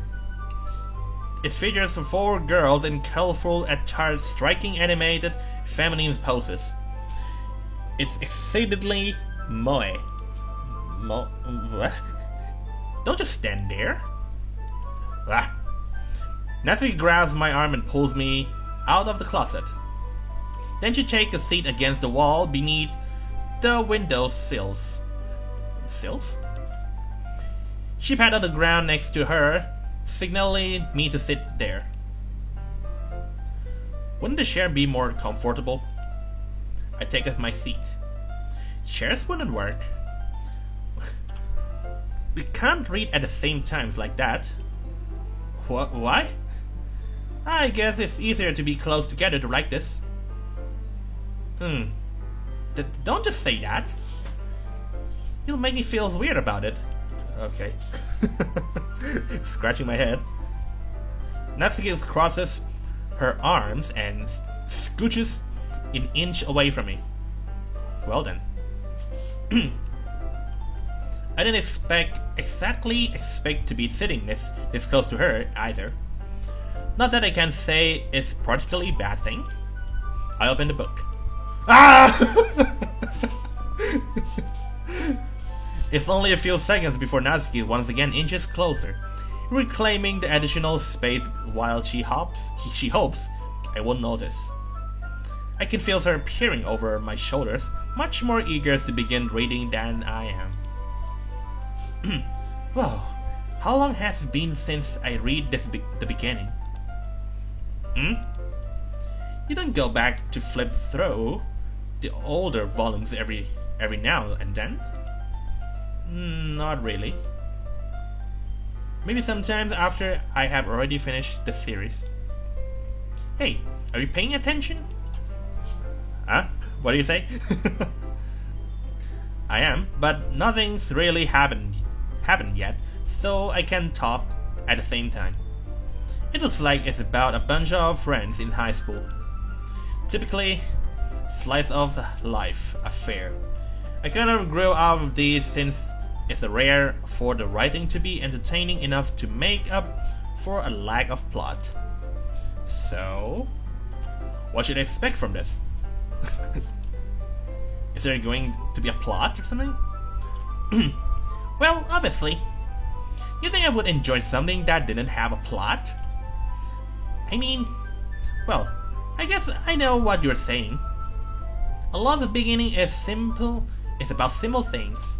It features 4 girls in colorful attires, striking animated feminine poses. It's exceedingly moe. What? Don't just stand there. Ah. Natsuki grabs my arm and pulls me out of the closet. Then she takes a seat against the wall beneath the window sills. Sills? She patted the ground next to her, signaling me to sit there. Wouldn't the chair be more comfortable? I take up my seat. Chairs wouldn't work. We can't read at the same times like that. Why? I guess it's easier to be close together to like this. Don't just say that. You'll make me feel weird about it. Okay. Scratching my head. Natsuki crosses her arms and scooches an inch away from me. Well then. I didn't exactly expect to be sitting this close to her either. Not that I can say it's particularly bad thing. I open the book. Ah! It's only a few seconds before Natsuki once again inches closer, reclaiming the additional space while she hopes I won't notice. I can feel her peering over my shoulders, much more eager to begin reading than I am. Whoa, how long has it been since I read the beginning? You don't go back to flip through the older volumes every now and then? Not really. Maybe sometimes after I have already finished the series. Hey, are you paying attention? Huh? What do you say? I am, but nothing's really happened yet, so I can talk at the same time. It looks like it's about a bunch of friends in high school. Typically, slice of life affair. I kind of grew out of these since it's rare for the writing to be entertaining enough to make up for a lack of plot. So, what should I expect from this? Is there going to be a plot or something? Well, obviously. You think I would enjoy something that didn't have a plot? I mean, well, I guess I know what you're saying. A lot of the beginning is simple it's about simple things.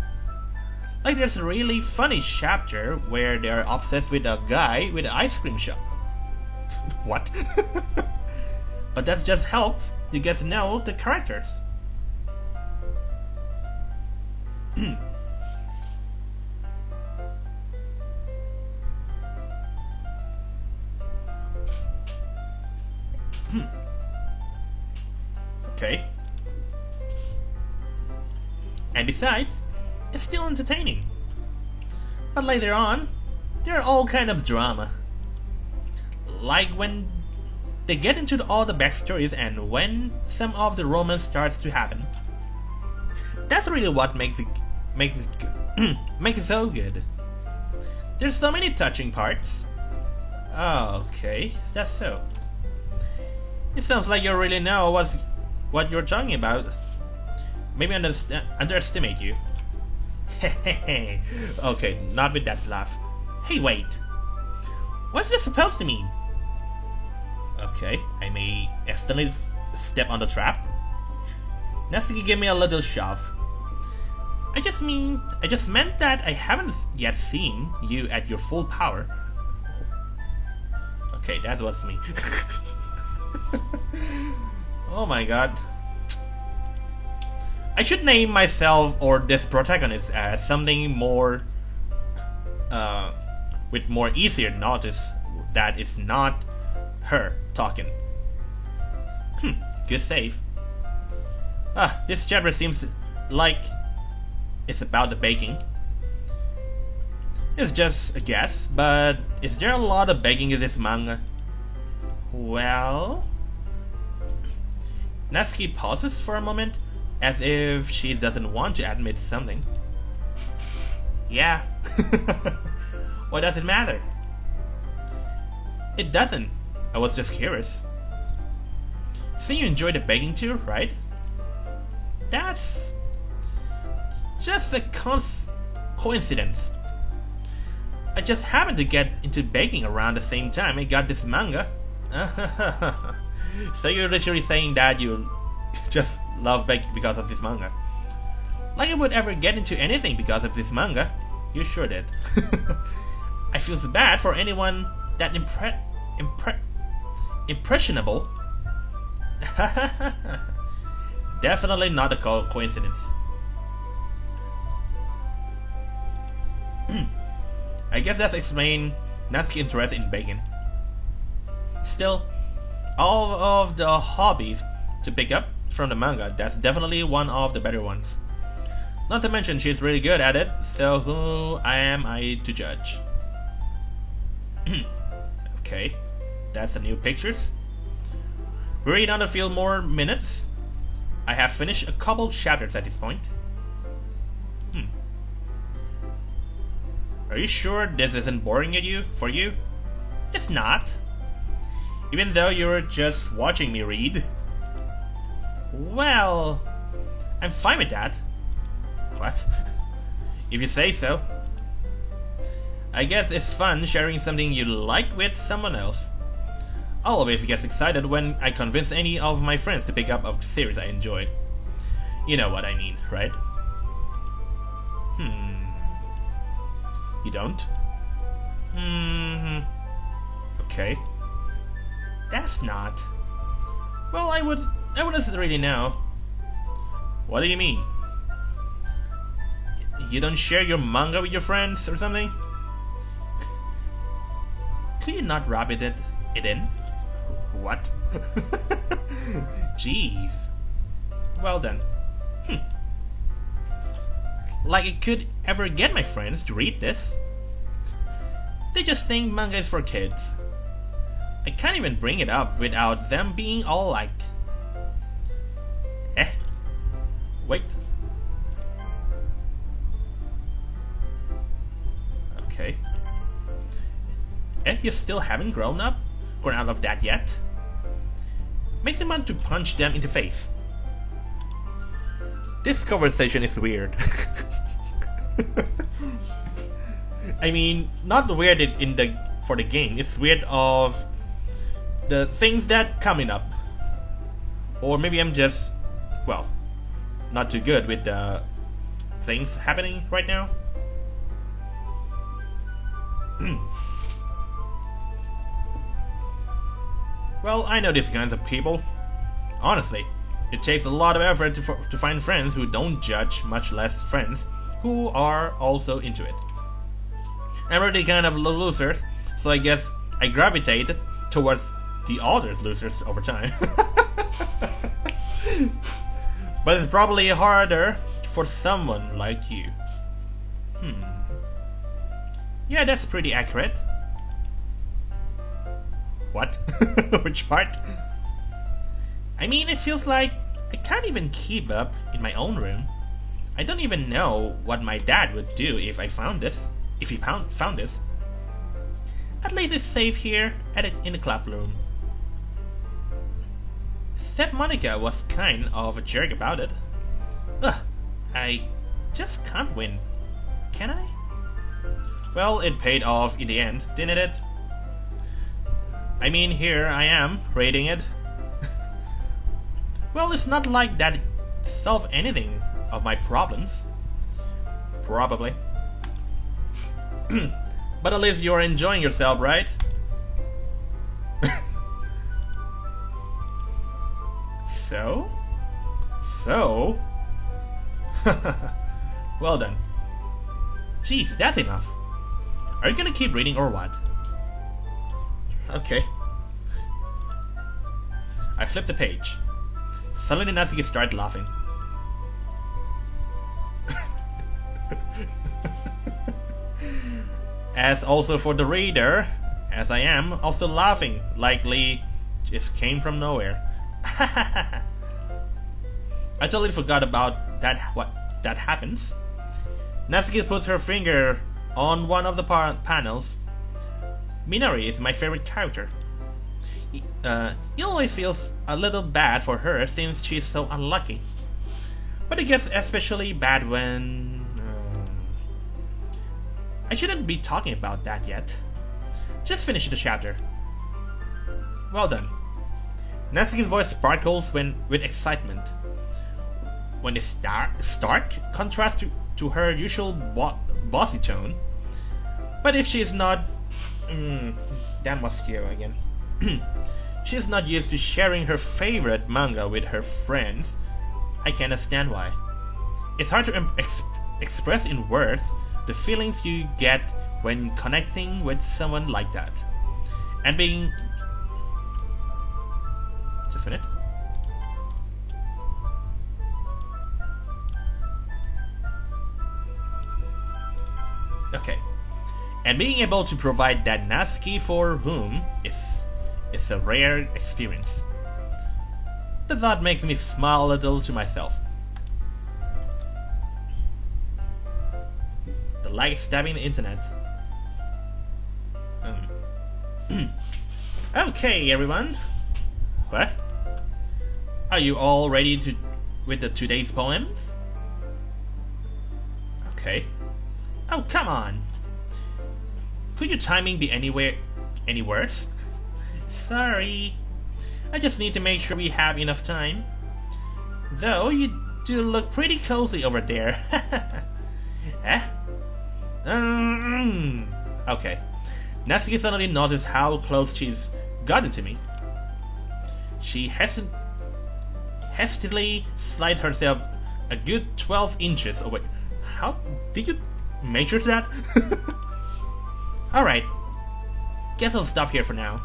Like there's a really funny chapter where they're obsessed with a guy with an ice cream shop. What? But that just helps you get to know the characters. Okay. And besides, it's still entertaining. But later on, there are all kind of drama. Like when they get into all the backstories and when some of the romance starts to happen. That's really what makes it make it so good. There's so many touching parts. Oh, okay, that's so. It sounds like you really know what you're talking about. Maybe I underestimate you. Okay, not with that laugh. Hey, wait. What's this supposed to mean? Okay, I may accidentally step on the trap. Natsuki gave me a little shove. I just meant that I haven't yet seen you at your full power. Okay, that's what's me. Oh my god. I should name myself or this protagonist as something more with more easier notice that it's not her talking. Good save. This chapter seems like it's about the baking. It's just a guess, but is there a lot of baking in this manga? Well... Natsuki pauses for a moment, as if she doesn't want to admit something. Yeah. Why does it matter? It doesn't. I was just curious. So you enjoy the baking too, right? That's just a coincidence. I just happened to get into baking around the same time I got this manga. So you're literally saying that you just love baking because of this manga? Like I would ever get into anything because of this manga. You sure did. I feel so bad for anyone that impressionable. Definitely not a coincidence. I guess that's explain Natsuki's interest in baking. Still, all of the hobbies to pick up from the manga, that's definitely one of the better ones. Not to mention she's really good at it, so who am I to judge? Okay, that's the new pictures. We read on a few more minutes. I have finished a couple chapters at this point. Are you sure this isn't boring for you? It's not. Even though you're just watching me read. Well, I'm fine with that. What? If you say so. I guess it's fun sharing something you like with someone else. I always get excited when I convince any of my friends to pick up a series I enjoy. You know what I mean, right? You don't? Okay. That's not. Well, I wouldn't really know. What do you mean? You don't share your manga with your friends or something? Could you not rub it in? What? Jeez. Well then. Like I could ever get my friends to read this. They just think manga is for kids. I can't even bring it up without them being all like... Wait. Okay. You still haven't grown out of that yet? Makes me want to punch them in the face. This conversation is weird. I mean, not weird for the game. It's weird of the things that coming up. Or maybe I'm just, well, not too good with the things happening right now. Well, I know these kinds of people. Honestly, it takes a lot of effort to find friends who don't judge, much less friends who are also into it. I'm already kind of losers, so I guess I gravitated towards the other losers over time. But it's probably harder for someone like you. Yeah, that's pretty accurate. What? Which part? I mean, it feels like I can't even keep up in my own room. I don't even know what my dad would do if I found this. If he found this. At least it's safe here in the club room. Except Monica was kind of a jerk about it. Ugh, I just can't win. Can I? Well, it paid off in the end, didn't it? I mean, here I am, rating it. Well, it's not like that solved anything of my problems. Probably. But at least you're enjoying yourself, right? So? Well done. Jeez, that's enough. Are you gonna keep reading or what? Okay. I flipped the page. Suddenly Natsuki started laughing. As also for the reader, as I am also laughing, likely just came from nowhere. I totally forgot about that. What that happens. Natsuki puts her finger on one of the panels. Minori is my favorite character. He always feels a little bad for her since she's so unlucky. But it gets especially bad when... I shouldn't be talking about that yet. Just finish the chapter. Well done. Natsuki's voice sparkles with excitement. When it's stark contrast to her usual bossy tone. But if she is not... damn Mosquito again. She is not used to sharing her favorite manga with her friends. I can understand why. It's hard to express in words the feelings you get when connecting with someone like that. And being... Just a minute. Okay. And being able to provide that Natsuki for whom is a rare experience. The thought makes me smile a little to myself. The light stabbing the internet. Okay, everyone. What? Are you all ready with today's poems? Okay. Oh, come on. Could your timing be any worse? Sorry. I just need to make sure we have enough time. Though you do look pretty cozy over there. Eh? Okay. Natsuki suddenly noticed how close she's gotten to me. She hastily slid herself a good 12 inches away. How did you measure that? Alright. Guess I'll stop here for now.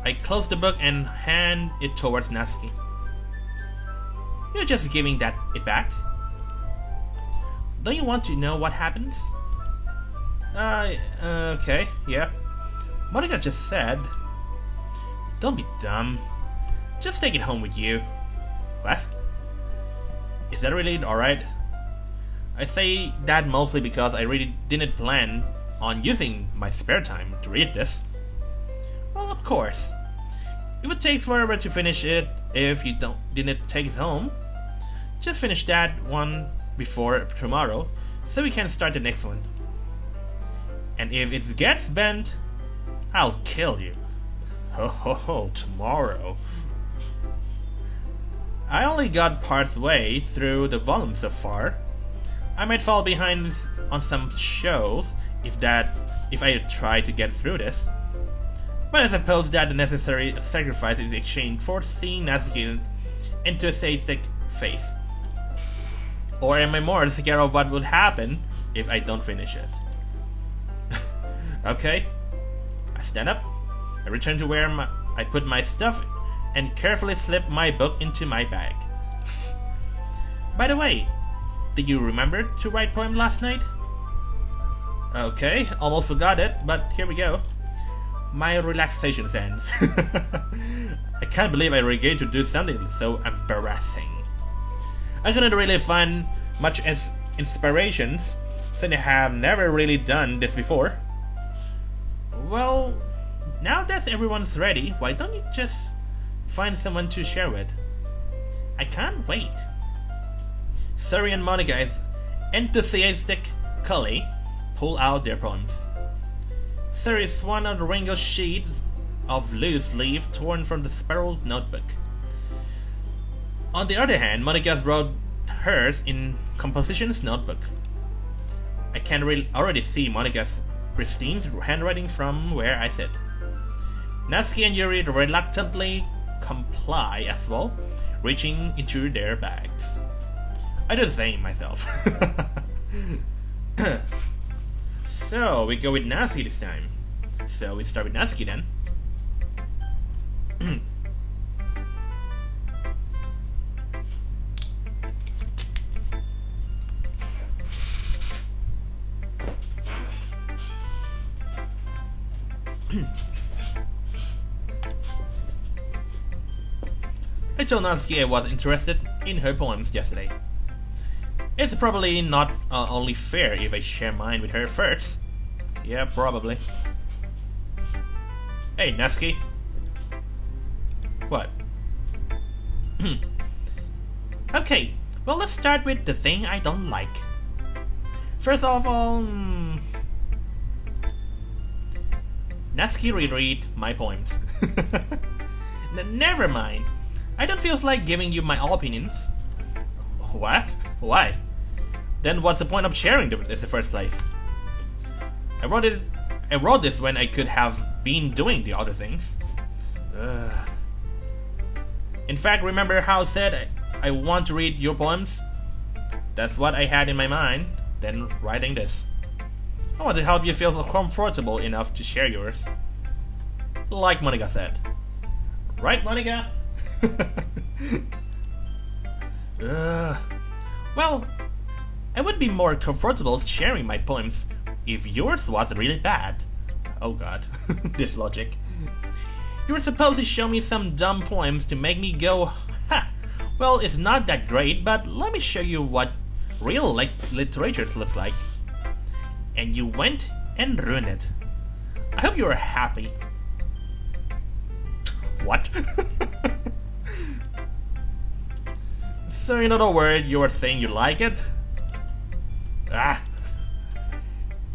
I close the book and hand it towards Natsuki. You're just giving it back? Don't you want to know what happens? Okay, yeah. Monica just said. Don't be dumb. Just take it home with you. What? Is that really alright? I say that mostly because I really didn't plan on using my spare time to read this. Well, of course. If it takes forever to finish it, if you didn't take it home, just finish that one before tomorrow, so we can start the next one. And if it gets bent, I'll kill you. Ho ho ho, tomorrow. I only got part way through the volume so far. I might fall behind on some shows if I try to get through this. But I suppose that the necessary sacrifice is exchanged for seeing Natsuki into a sadistic face. Or am I more scared of what would happen if I don't finish it? Okay, I stand up, I return to where I put my stuff and carefully slip my book into my bag. By the way, did you remember to write poem last night? Okay, almost forgot it, but here we go. My relaxation ends. I can't believe I regained to do something so embarrassing. I couldn't really find much inspirations since I have never really done this before. Well, now that everyone's ready, why don't you just find someone to share with? I can't wait. Suri and Monica's enthusiastically pull out their poems. Suri swung on the wrinkled sheet of loose leaf torn from the spiral notebook. On the other hand, Monica's wrote hers in compositions notebook. I can already see Monica's pristine handwriting from where I sit. Natsuki and Yuri reluctantly comply as well, reaching into their bags. I do the same myself. So we go with Natsuki this time. So we start with Natsuki then. I told Natsuki I was interested in her poems yesterday. It's probably not only fair if I share mine with her first. Yeah, probably. Hey, Natsuki. What? Okay, well, let's start with the thing I don't like. First of all, Natsuki reread my poems. Never mind. I don't feel like giving you my opinions. What? Why? Then what's the point of sharing them in the first place? I wrote this when I could have been doing the other things. In fact, remember how I said I want to read your poems? That's what I had in my mind, then writing this. I want to help you feel so comfortable enough to share yours. Like Monica said. Right, Monica? Well, I would be more comfortable sharing my poems if yours was really bad. Oh god, this logic. You were supposed to show me some dumb poems to make me go, ha! Well, it's not that great, but let me show you what real literature looks like. And you went and ruined it. I hope you are happy. What? So in other words, you are saying you like it? Ah!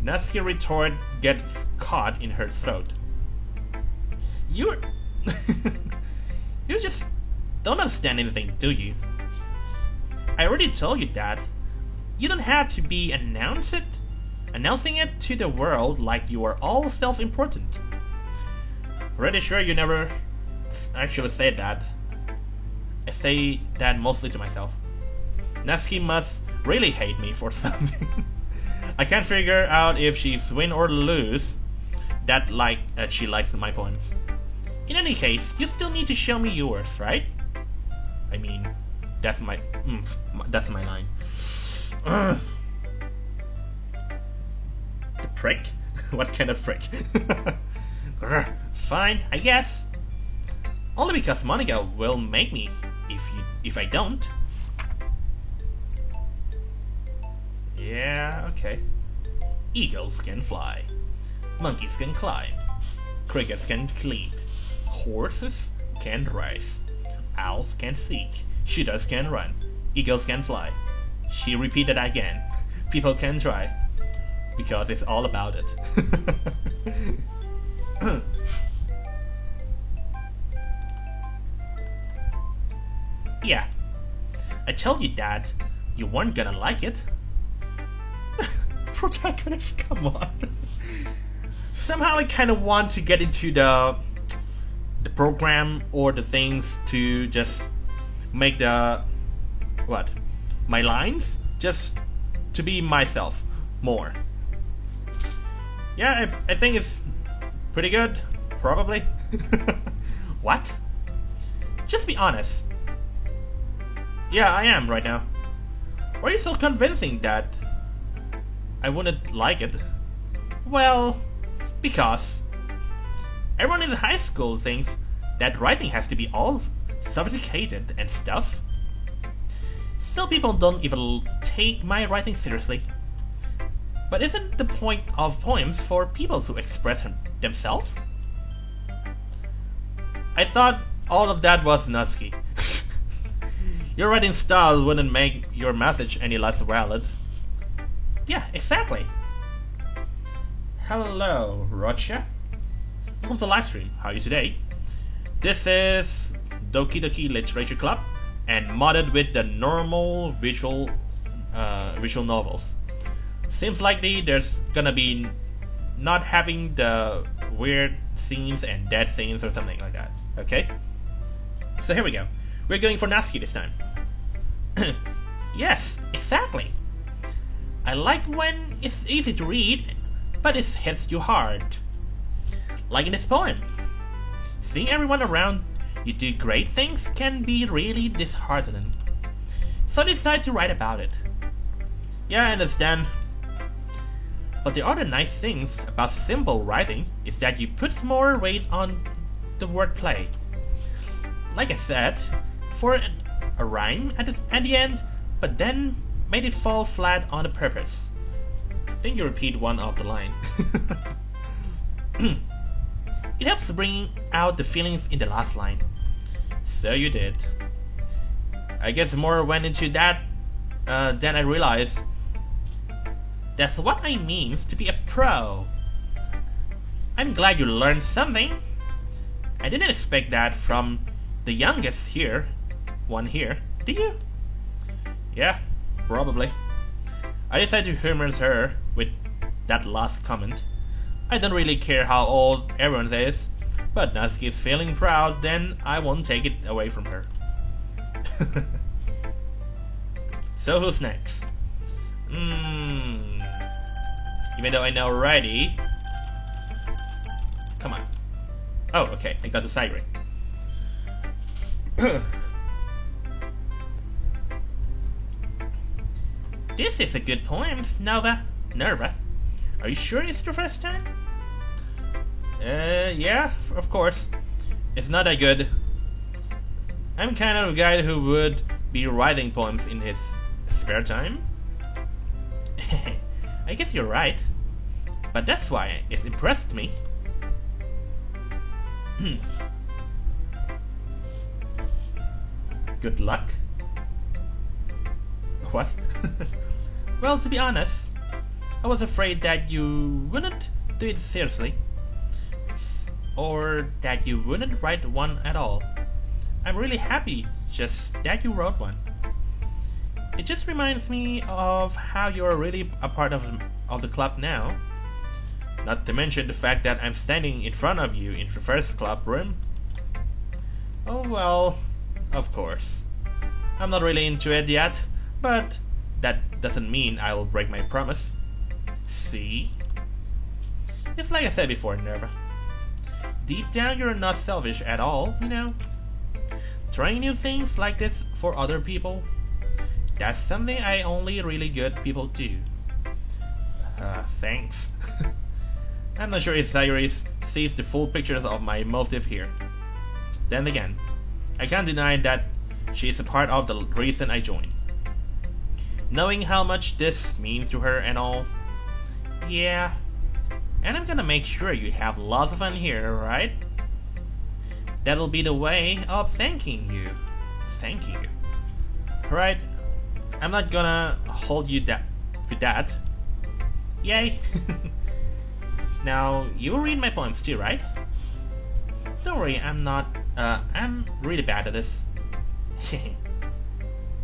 Natsuki retort gets caught in her throat. You just don't understand anything, do you? I already told you that. You don't have to be announcing it to the world like you are all self-important. Pretty sure you never actually said that. I say that mostly to myself. Natsuki must really hate me for something. I can't figure out if she's win or lose that she likes my poems. In any case, you still need to show me yours, right? I mean, that's my line. The prick? What kind of prick? Fine, I guess. Only because Monica will make me if I don't. Yeah, okay. Eagles can fly. Monkeys can climb. Crickets can sleep. Horses can race. Owls can seek. Cheetahs can run. Eagles can fly. She repeated again. People can try. Because it's all about it. Yeah. I told you that you weren't gonna like it. protagonist. Come on. Somehow I kind of want to get into the program or the things to just make my lines just to be myself more. Yeah, I think it's pretty good, probably. What? Just be honest. Yeah, I am right now. Why are you so convincing that I wouldn't like it? Well, because everyone in high school thinks that writing has to be all sophisticated and stuff. Still, people don't even take my writing seriously. But isn't the point of poems for people to express themselves? I thought all of that was Natsuki. Your writing style wouldn't make your message any less valid. Yeah, exactly. Hello, Rocha. Welcome to the live stream. How are you today? This is Doki Doki Literature Club and modded with the normal visual novels. Seems likely there's gonna be not having the weird scenes and dead scenes or something like that. Okay? So here we go. We're going for Natsuki this time. Yes, exactly. I like when it's easy to read, but it hits you hard. Like in this poem. Seeing everyone around you do great things can be really disheartening. So I decided to write about it. Yeah, I understand. But the other nice things about simple writing is that you put more weight on the wordplay. Like I said, for a rhyme at the end, but then made it fall flat on the purpose. I think you repeat one of the line. It helps bring out the feelings in the last line. So you did. I guess more went into that than I realized. That's what I means to be a pro. I'm glad you learned something. I didn't expect that from the youngest one here. Did you? Yeah, probably. I decided to humor her with that last comment. I don't really care how old everyone is, but Natsuki is feeling proud, then I won't take it away from her. So who's next? Even though I know already. Come on. Oh, okay, I got the side ring. This is a good poem, Nerva. Are you sure it's the first time? Yeah, of course. It's not that good. I'm kind of a guy who would be writing poems in his spare time. I guess you're right. But that's why it's impressed me. Good luck? What? Well, to be honest, I was afraid that you wouldn't do it seriously. Or that you wouldn't write one at all. I'm really happy just that you wrote one. It just reminds me of how you're really a part of the club now. Not to mention the fact that I'm standing in front of you in the first club room. Oh well, of course. I'm not really into it yet, but that doesn't mean I will break my promise. See? It's like I said before, Nerva. Deep down you're not selfish at all, you know? Trying new things like this for other people, that's something I only really good people do. Thanks. I'm not sure if Sayuri sees the full pictures of my motive here. Then again, I can't deny that she is a part of the reason I joined. Knowing how much this means to her and all. Yeah. And I'm gonna make sure you have lots of fun here, right? That'll be the way of thanking you. Thank you. Right? I'm not gonna hold you with that. Yay! Now, you will read my poems too, right? Don't worry, I'm really bad at this.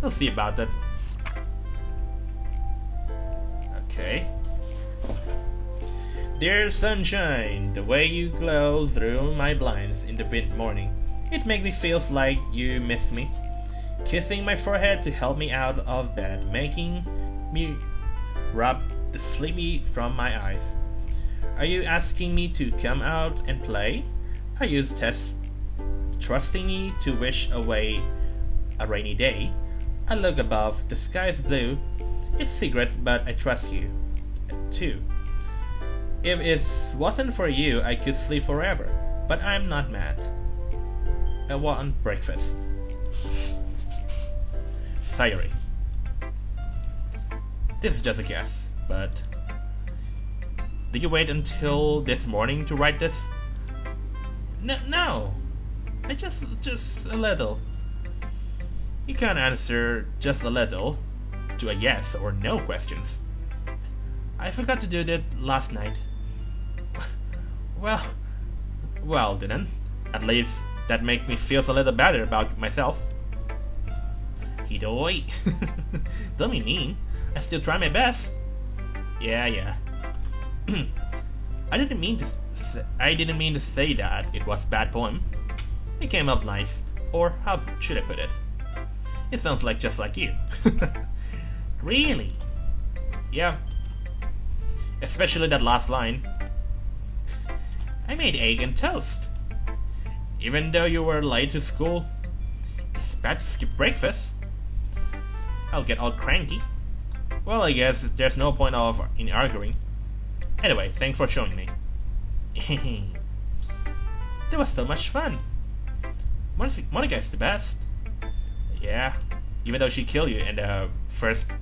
We'll see about that. Okay. Dear sunshine, the way you glow through my blinds in the morning, it makes me feel like you miss me. Kissing my forehead to help me out of bed, making me rub the sleepy from my eyes. Are you asking me to come out and play? Are you trusting me to wish away a rainy day? I look above, the sky is blue. It's secret, but I trust you, too. If it wasn't for you, I could sleep forever, but I'm not mad. I want breakfast. Sayuri. This is just a guess, but did you wait until this morning to write this? No. I just a little. You can't answer just a little to a yes or no questions. I forgot to do that last night. Well, didn't. At least that makes me feel a little better about myself. Hidoi. Don't be mean. I still try my best. Yeah. I didn't mean to say that it was a bad poem. It came up nice, or how should I put it? It sounds just like you. Really? Yeah. Especially that last line. I made egg and toast. Even though you were late to school, it's bad to skip breakfast. I'll get all cranky. Well, I guess there's no point in arguing. Anyway, thanks for showing me. That was so much fun. Monika is the best. Yeah, even though she killed you in the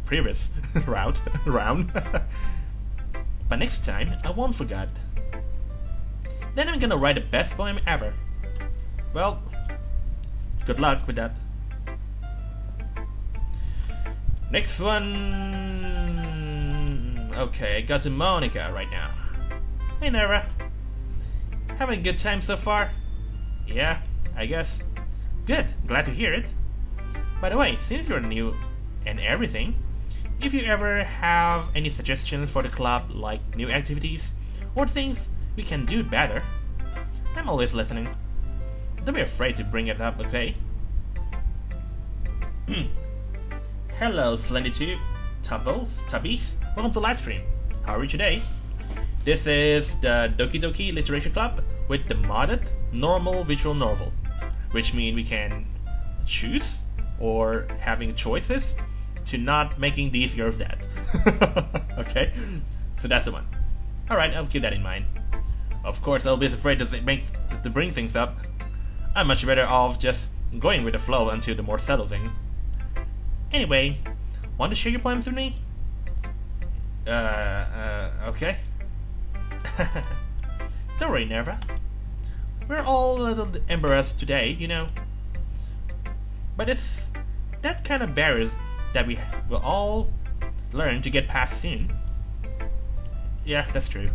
previous round. But next time, I won't forget. Then I'm gonna write the best poem ever. Well, good luck with that. Next one. Okay, I got to Monika right now. Hey Nara. Having a good time so far? Yeah, I guess. Good, glad to hear it. By the way, since you're new and everything, if you ever have any suggestions for the club, like new activities or things we can do better, I'm always listening. Don't be afraid to bring it up, okay? Hello, Slendy2 Tubbies. Welcome to Livestream. How are you today? This is the Doki Doki Literature Club with the modded normal visual novel, which means we can choose or having choices to not making these girls dead. Okay? So that's the one. Alright, I'll keep that in mind. Of course, I'll be afraid to bring things up. I'm much better off just going with the flow until the more settled thing. Anyway, want to share your poems with me? Okay. Don't worry, Nerva. We're all a little embarrassed today, you know. But it's that kind of barriers that we will all learn to get past soon. Yeah, that's true.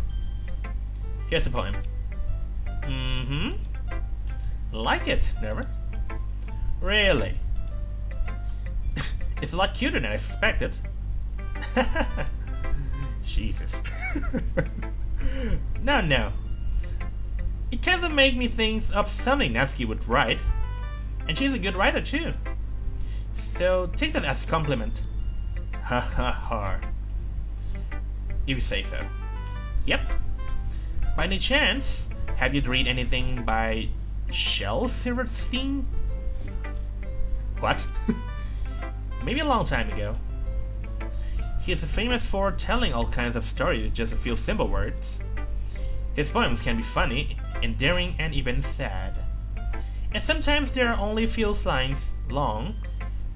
Here's a poem. Like it, Nerva? Really? It's a lot cuter than I expected. Jesus. No. It kind of made me think of something Natsuki would write. And she's a good writer too. So take that as a compliment. Ha ha ha. If you say so. Yep. By any chance, have you read anything by Shel Silverstein? What? Maybe a long time ago. He is famous for telling all kinds of stories with just a few simple words. His poems can be funny, endearing, and even sad. And sometimes they are only few lines long.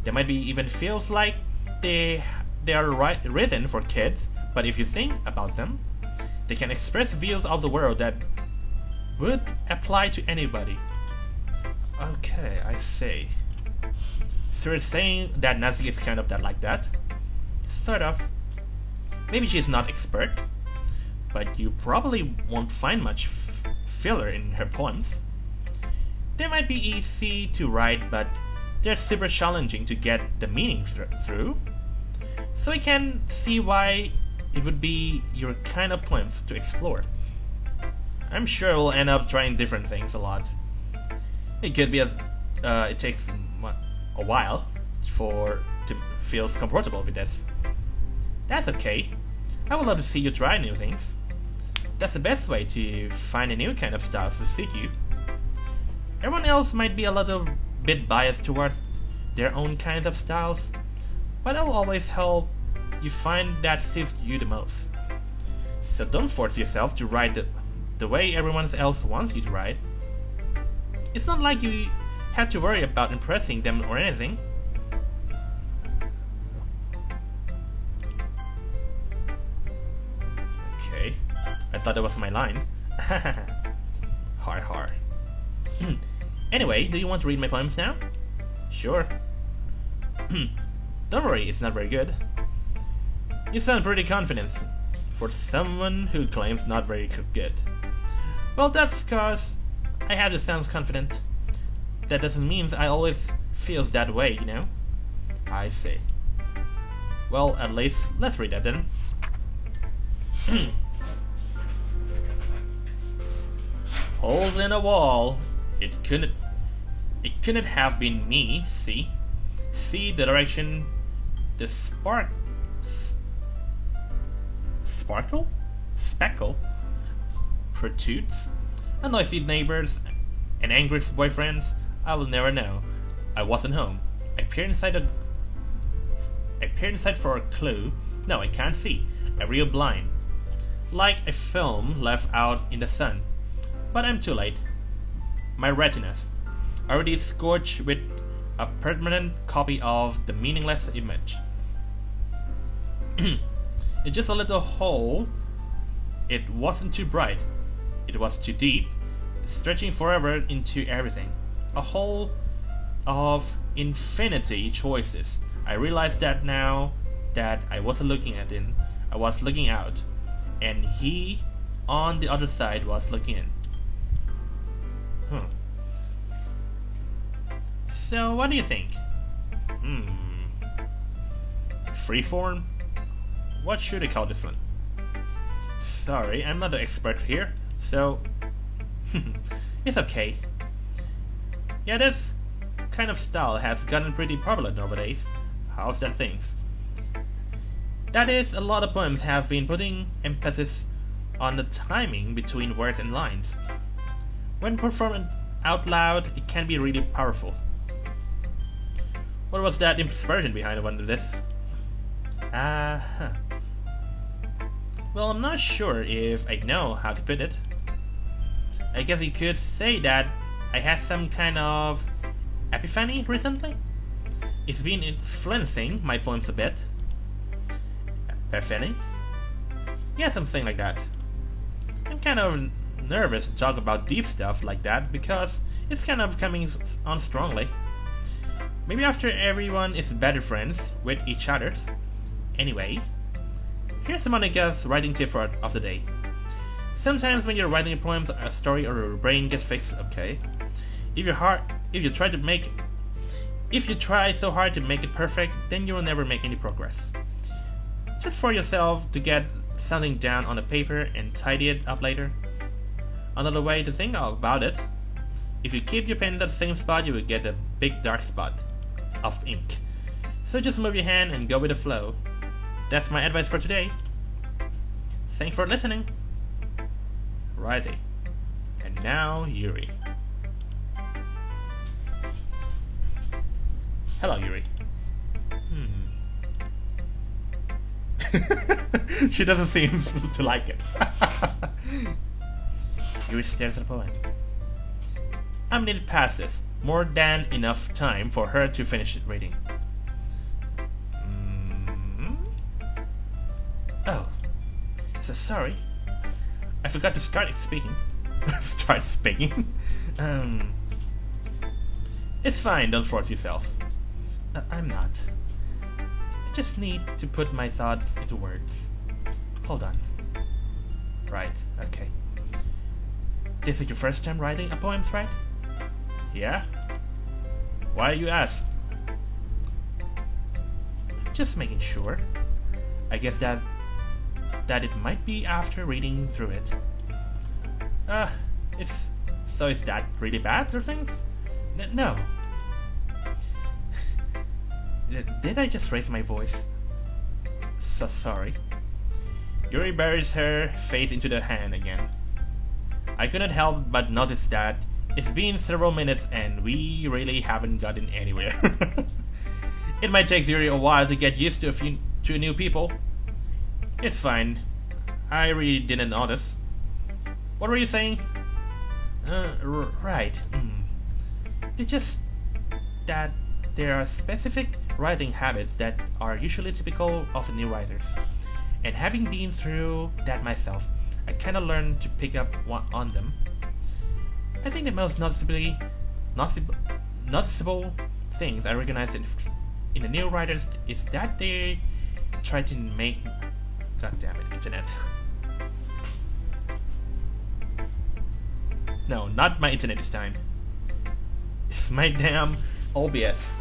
They might be even feels like they are written for kids, but if you think about them, they can express views of the world that would apply to anybody. Okay, I see. So you're saying that Natsuki is kind of like that? Sort of. Maybe she's not expert, but you probably won't find much filler in her poems. They might be easy to write, but they're super challenging to get the meaning through. So I can see why it would be your kind of poem to explore. I'm sure we'll end up trying different things a lot. It could be it takes a while to feel comfortable with this. That's okay. I would love to see you try new things. That's the best way to find a new kind of stuff to suit you. Everyone else might be a little bit biased towards their own kinds of styles, but I will always help you find that suits you the most. So don't force yourself to write the way everyone else wants you to write. It's not like you have to worry about impressing them or anything. Okay, I thought that was my line. Har har. Anyway, do you want to read my poems now? Sure. Don't worry, it's not very good. You sound pretty confident for someone who claims not very good. Well, that's cause I have to sound confident. That doesn't mean I always feels that way, you know? I see. Well, at least let's read that then. Holes in a wall. It couldn't have been me. See the direction the speckle protrudes. A noisy neighbors and angry boyfriends. I will never know. I wasn't home. I peered inside for a clue. No, I can't see. I'm real blind. Like a film left out in the sun. But I'm too late. My retinas already scorched with a permanent copy of the meaningless image. It's just a little hole. It wasn't too bright. It was too deep, stretching forever into everything. A hole of infinity choices. I realized that now that I wasn't looking at it, I was looking out, and he on the other side was looking in. So, what do you think? Freeform? What should I call this one? Sorry, I'm not the expert here, so it's okay. Yeah, this kind of style has gotten pretty popular nowadays. How's that things? That is, a lot of poems have been putting emphasis on the timing between words and lines. When performed out loud, it can be really powerful. What was that inspiration behind one of this? Well, I'm not sure if I know how to put it. I guess you could say that I had some kind of epiphany recently. It's been influencing my poems a bit. Epiphany? Yeah, something like that. I'm kind of nervous to talk about deep stuff like that because it's kind of coming on strongly. Maybe after everyone is better friends with each other. Anyway, here's some Monica's writing tip of the day. Sometimes when you're writing a poem, a story, or your brain gets fixed, okay? If you try so hard to make it perfect, then you will never make any progress. Just for yourself to get something down on a paper and tidy it up later. Another way to think about it, if you keep your pen at the same spot, you will get a big dark spot of ink. So just move your hand and go with the flow. That's my advice for today. Thanks for listening. Righty. And now, Yuri. Hello, Yuri. She doesn't seem to like it. Yuri stares at the poem. I'm nearly past this. More than enough time for her to finish reading. Oh. So sorry. I forgot to start speaking. Start speaking? It's fine, don't force yourself. I'm not. I just need to put my thoughts into words. Hold on. Right, okay. This is your first time writing a poem, right? Yeah? Why you ask? Just making sure. I guess that it might be after reading through it. Uh, is that really bad or things? No. Did I just raise my voice? So sorry. Yuri buries her face into the hand again. I couldn't help but notice that it's been several minutes and we really haven't gotten anywhere. It might take Yuri a while to get used to new people. It's fine. I really didn't notice. What were you saying? Right. It's just that there are specific writing habits that are usually typical of new writers. And having been through that myself, I kinda learned to pick up on them. I think the most noticeable things I recognize in the new writers is that they try to make... God damn it, internet. No, not my internet this time. It's my damn OBS.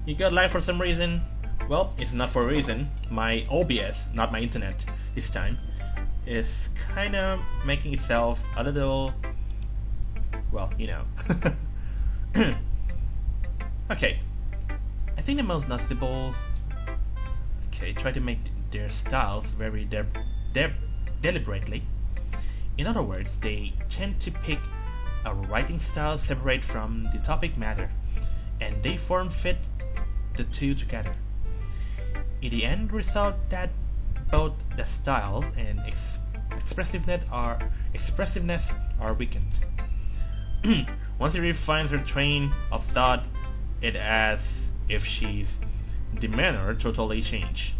You got live for some reason? Well, it's not for a reason. My OBS, not my internet this time, is kinda making itself a little... well, you know. Okay. I think the most noticeable... Okay, try to make their styles very deliberately. In other words, they tend to pick a writing style separate from the topic matter, and they form fit the two together. In the end result that both the styles and expressiveness are weakened. Once she refines her train of thought, it as if she's demeanor totally changed.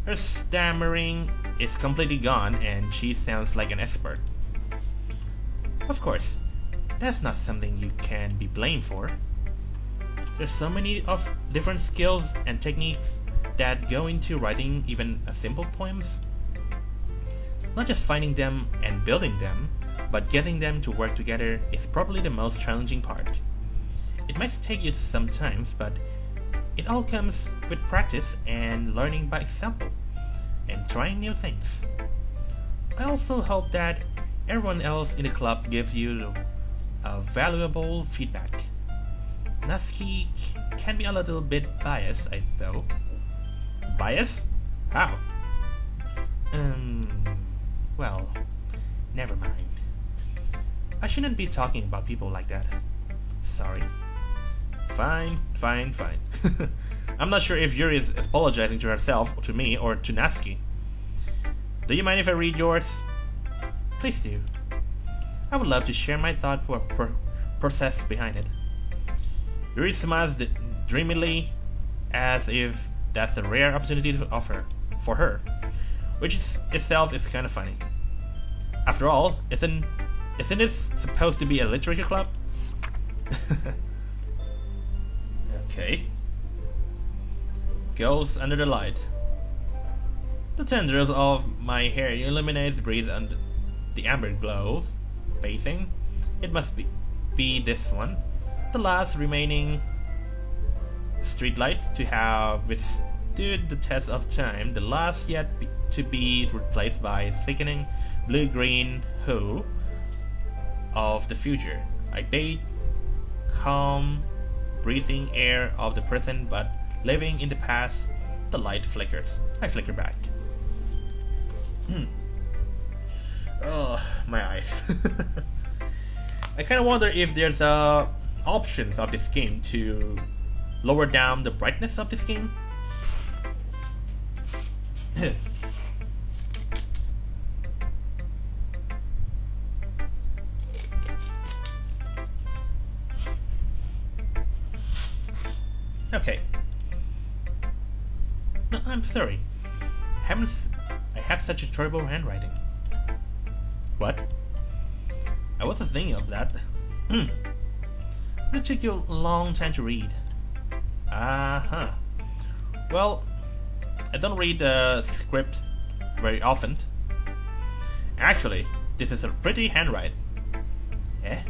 Her stammering is completely gone and she sounds like an expert. Of course, that's not something you can be blamed for. There's so many of different skills and techniques that go into writing even a simple poems. Not just finding them and building them, but getting them to work together is probably the most challenging part. It might take you some time, but it all comes with practice and learning by example, and trying new things. I also hope that everyone else in the club gives you valuable feedback. Natsuki can be a little bit biased, I thought. Bias? How? Well, never mind. I shouldn't be talking about people like that. Sorry. Fine. I'm not sure if Yuri is apologizing to herself, to me, or to Natsuki. Do you mind if I read yours? Please do. I would love to share my thought process behind it. Yuri smiles dreamily, as if that's a rare opportunity to offer for her, which itself is kind of funny. After all, isn't it supposed to be a literature club? Okay. Goes under the light. The tendrils of my hair illuminates breathe under the amber glow. Bathing. It must be this one. The last remaining streetlights to have withstood the test of time, the last yet to be replaced by sickening blue-green hue of the future. I bathe calm, breathing air of the present, but living in the past. The light flickers. I flicker back. Oh, my eyes. I kind of wonder if there's options of this game to lower down the brightness of this game. Okay. No, I'm sorry. I have such a terrible handwriting. What? I wasn't thinking of that. It took you a long time to read. Uh-huh. Well, I don't read the script very often. Actually, this is a pretty handwrite. Eh?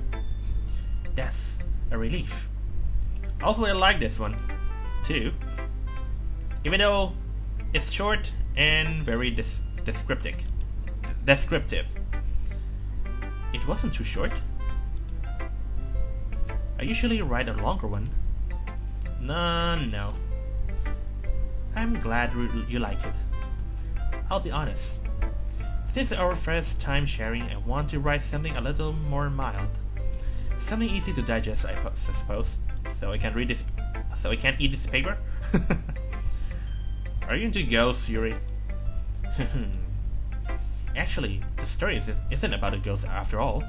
That's a relief. Also, I like this one, too. Even though it's short and very descriptive. It wasn't too short. I usually write a longer one. No. I'm glad you like it. I'll be honest. Since our first time sharing, I want to write something a little more mild. Something easy to digest, I suppose. So I can read this. So I can't eat this paper. Are you into ghosts, Yuri? Actually, the story isn't about a ghost after all.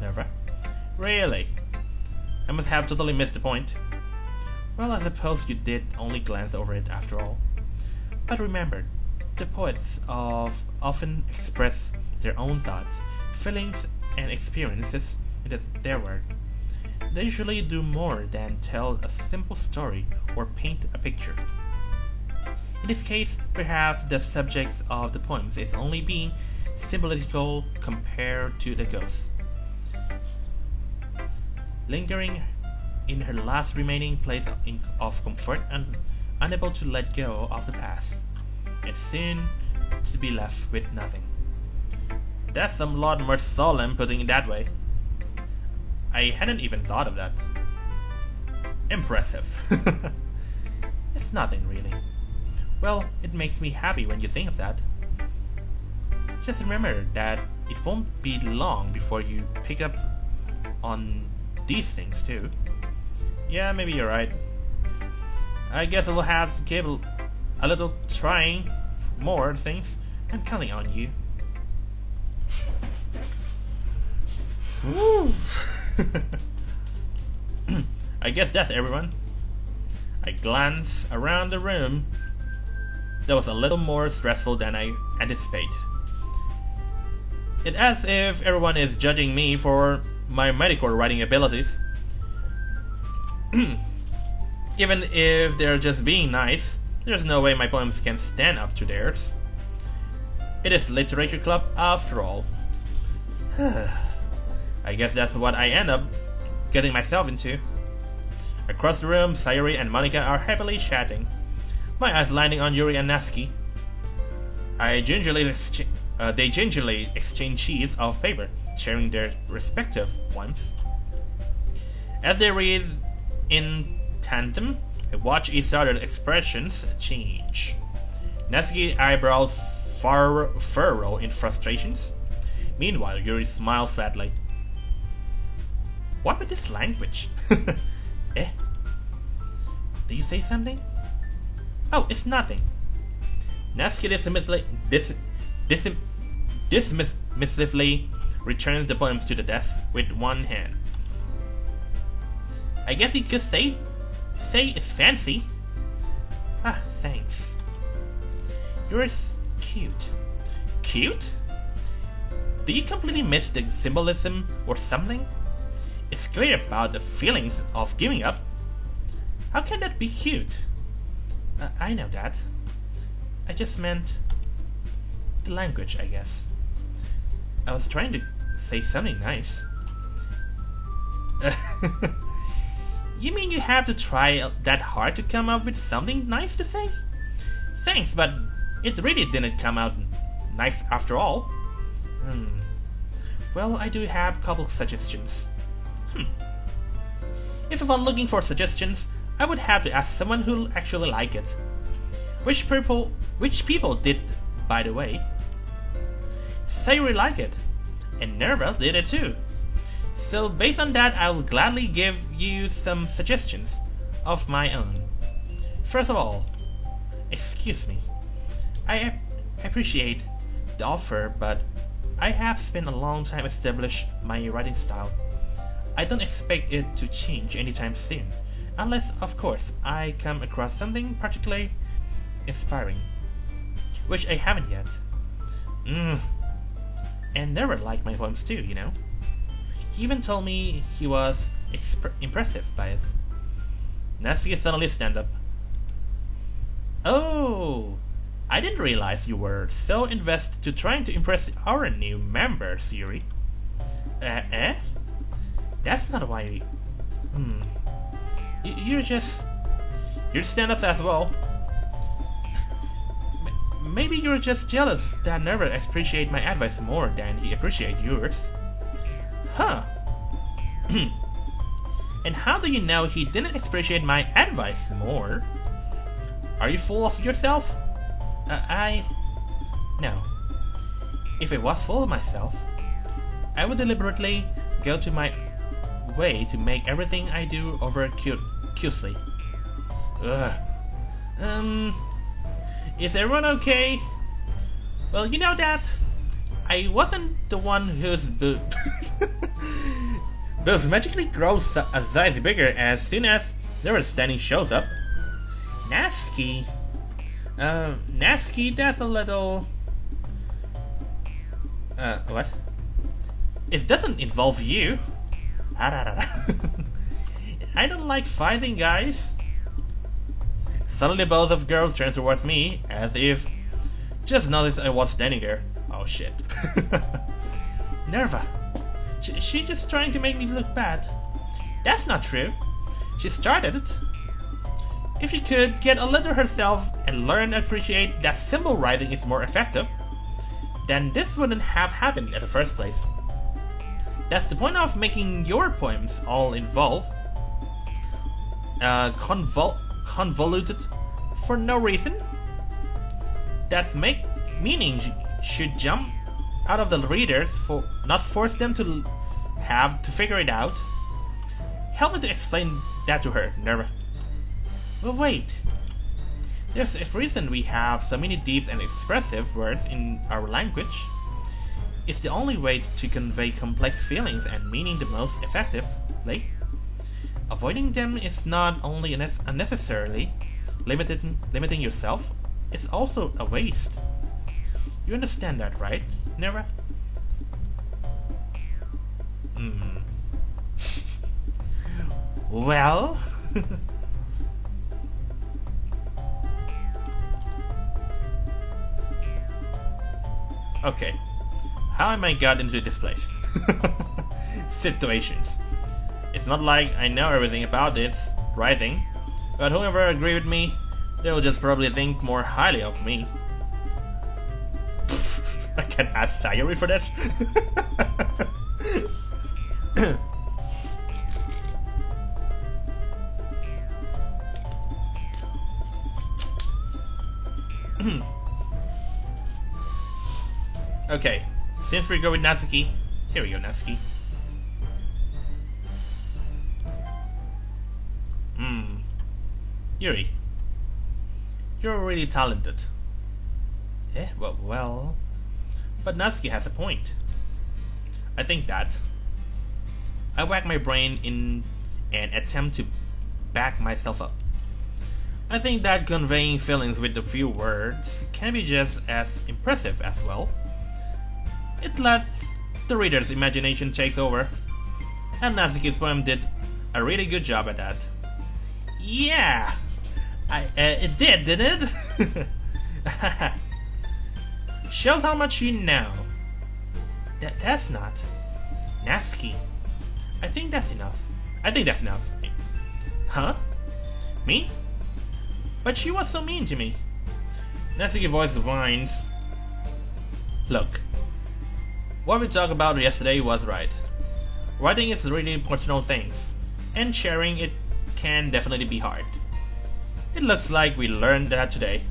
Never. Really? I must have totally missed the point. Well, I suppose you did only glance over it after all. But remember, the poets often express their own thoughts, feelings, and experiences in their work. They usually do more than tell a simple story or paint a picture. In this case, perhaps the subject of the poems is only being symbolical compared to the ghost. Lingering in her last remaining place of comfort and unable to let go of the past, and soon to be left with nothing. That's a lot more solemn putting it that way. I hadn't even thought of that. Impressive. It's nothing really. Well, it makes me happy when you think of that. Just remember that it won't be long before you pick up on these things too. Yeah, maybe you're right. I guess I will have to give a little trying more things and counting on you. Woo. I guess that's everyone. I glanced around the room. That was a little more stressful than I anticipated. It's as if everyone is judging me for my medical writing abilities. Even if they're just being nice, there's no way my poems can stand up to theirs. It is literature club after all. I guess that's what I end up getting myself into. Across the room, Sayuri and Monika are happily chatting, my eyes landing on Yuri and Natsuki. They gingerly exchange sheets of paper, sharing their respective ones. As they read in tandem, I watch each other's expressions change. Natsuki's eyebrows furrow in frustrations. Meanwhile, Yuri smiles sadly. What with this language? Eh? Did you say something? Oh, it's nothing. Natsuki dismissively returns the poems to the desk with one hand. I guess you could say it's fancy. Ah, thanks. You're cute. Cute? Do you completely miss the symbolism or something? It's clear about the feelings of giving up. How can that be cute? I know that. I just meant the language, I guess. I was trying to say something nice. You mean you have to try that hard to come up with something nice to say? Thanks, but it really didn't come out nice after all. Well, I do have a couple suggestions. If I were looking for suggestions, I would have to ask someone who'll actually like it. Which people did, by the way? Sayuri liked it, and Nerva did it too. So based on that, I will gladly give you some suggestions of my own. First of all, excuse me. I appreciate the offer, but I have spent a long time establish my writing style. I don't expect it to change anytime soon, unless, of course, I come across something particularly inspiring. Which I haven't yet. And Never liked my poems too, you know. He even told me he was impressive by it. Natsuki suddenly stand up. Oh, I didn't realize you were so invested to trying to impress our new members, Yuri. That's not why. You're stand-ups as well. Maybe you're just jealous that Never appreciate my advice more than he appreciate yours. Huh. And how do you know he didn't appreciate my advice more? Are you full of yourself? No. If I was full of myself, I would deliberately go to my way to make everything I do over cutesy. Is everyone okay? Well, you know that I wasn't the one whose those magically grows a size bigger as soon as Never Standing shows up. Natsuki, that's a little. What? It doesn't involve you. I don't like fighting, guys. Suddenly, both of girls turn towards me as if just noticed I was standing there. Oh shit. Nerva. She's just trying to make me look bad. That's not true. She started it. If she could get a little herself and learn to appreciate that symbol writing is more effective, then this wouldn't have happened in the first place. That's the point of making your poems all convoluted for no reason. That meaning should jump out of the readers, for not force them to have to figure it out. Help me to explain that to her, Nerva. Well, wait. There's a reason we have so many deep and expressive words in our language. It's the only way to convey complex feelings and meaning the most effectively. Avoiding them is not only unnecessarily limiting yourself, it's also a waste. You understand that, right, Nera? Well... Okay, how am I got into this place? Situations. It's not like I know everything about this writing, but whoever agree with me, they'll just probably think more highly of me. I can ask Sayuri for this. Okay, since we go with Natsuki, here we go, Natsuki. Yuri, you're really talented. Well, but Natsuki has a point. I think that. I whack my brain in an attempt to back myself up. I think that conveying feelings with a few words can be just as impressive as well. It lets the reader's imagination take over, and Natsuki's poem did a really good job at that. Yeah, it did, didn't it? Shows how much you know. That's not. Natsuki, I think that's enough. Huh? Me? But she was so mean to me. Natsuki's voice whines. Look, what we talked about yesterday was right. Writing is really personal things, and sharing it can definitely be hard. It looks like we learned that today.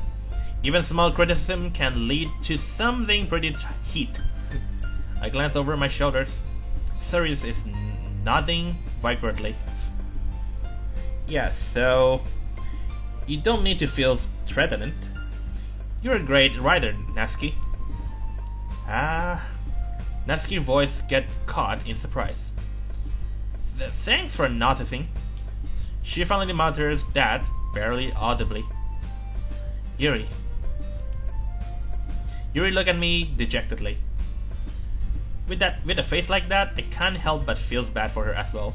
Even small criticism can lead to something pretty heat. I glance over my shoulders. Sirius is nodding vigorously. Yeah, so you don't need to feel threatened. You're a great writer, Natsuki. Natsuki's voice get caught in surprise. Thanks for noticing. She finally mutters that, barely audibly. Yuri. Yuri looked at me dejectedly. With a face like that, I can't help but feels bad for her as well.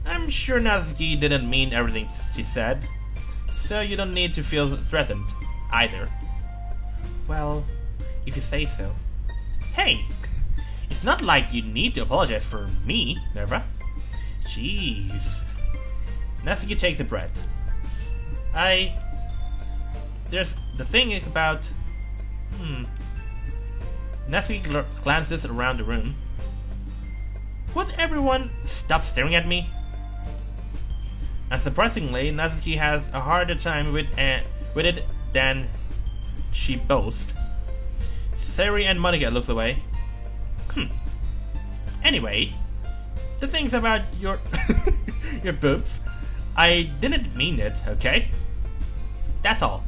I'm sure Natsuki didn't mean everything she said, so you don't need to feel threatened, either. Well, if you say so. Hey! It's not like you need to apologize for me, Nerva. Jeez. Natsuki takes a breath. There's the thing about... Natsuki glances around the room. Would everyone stop staring at me? Unsurprisingly, Natsuki has a harder time with it than she boasts. Sayori and Monika looks away. Anyway, the things about your your boobs, I didn't mean it, okay? That's all.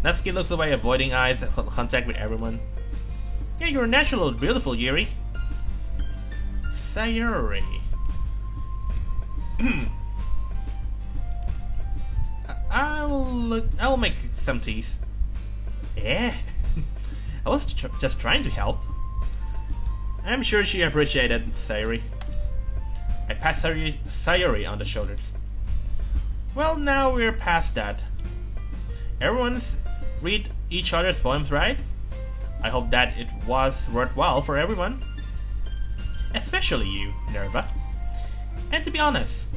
Natsuki looks away, avoiding eyes contact with everyone. Yeah, you're naturally beautiful, Yuri. Sayori. I'll make some teas. Yeah, I was just trying to help. I'm sure she appreciated Sayori. I pat Sayori on the shoulders. Well, now we're past that. Everyone's read each other's poems, right? I hope that it was worthwhile for everyone. Especially you, Nerva. And to be honest,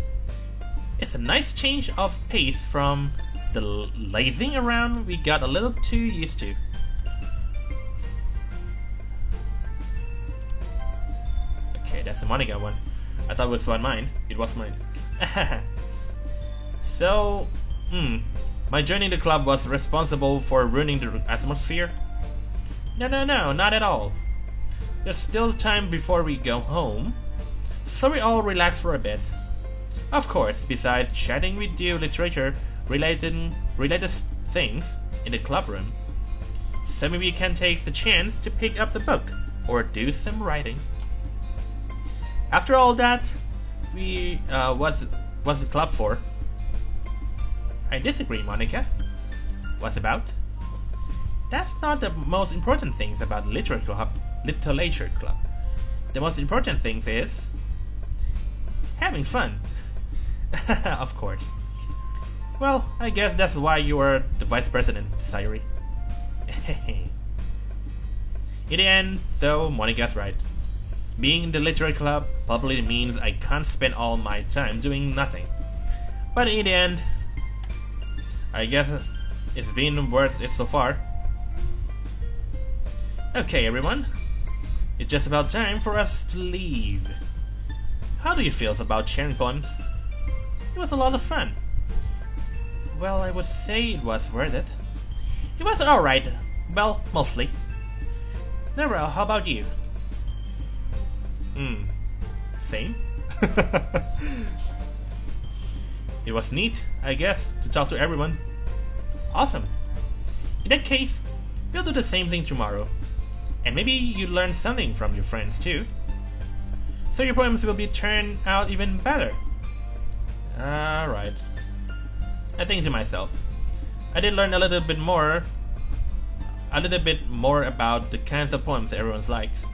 it's a nice change of pace from the lazing around we got a little too used to. Okay, that's the Monika one. I thought it was mine. It was mine. So, my joining the club was responsible for ruining the atmosphere? No, not at all. There's still time before we go home, so we all relax for a bit. Of course, besides chatting with you literature-related things in the club room, so maybe you can take the chance to pick up the book or do some writing. After all that, what's the club for? I disagree, Monika. What's about? That's not the most important things about literature club. The most important things is having fun. Of course. Well, I guess that's why you are the vice president, Sayori. In the end, though, Monika's right. Being in the literary club probably means I can't spend all my time doing nothing. But in the end, I guess it's been worth it so far. Okay, everyone. It's just about time for us to leave. How do you feel about sharing poems? It was a lot of fun. Well, I would say it was worth it. It was alright. Well, mostly. Nerva, how about you? Same? It was neat, I guess, to talk to everyone. Awesome. In that case, we'll do the same thing tomorrow. And maybe you learn something from your friends too. So your poems will be turned out even better. Alright. I think to myself, I did learn a little bit more about the kinds of poems everyone likes.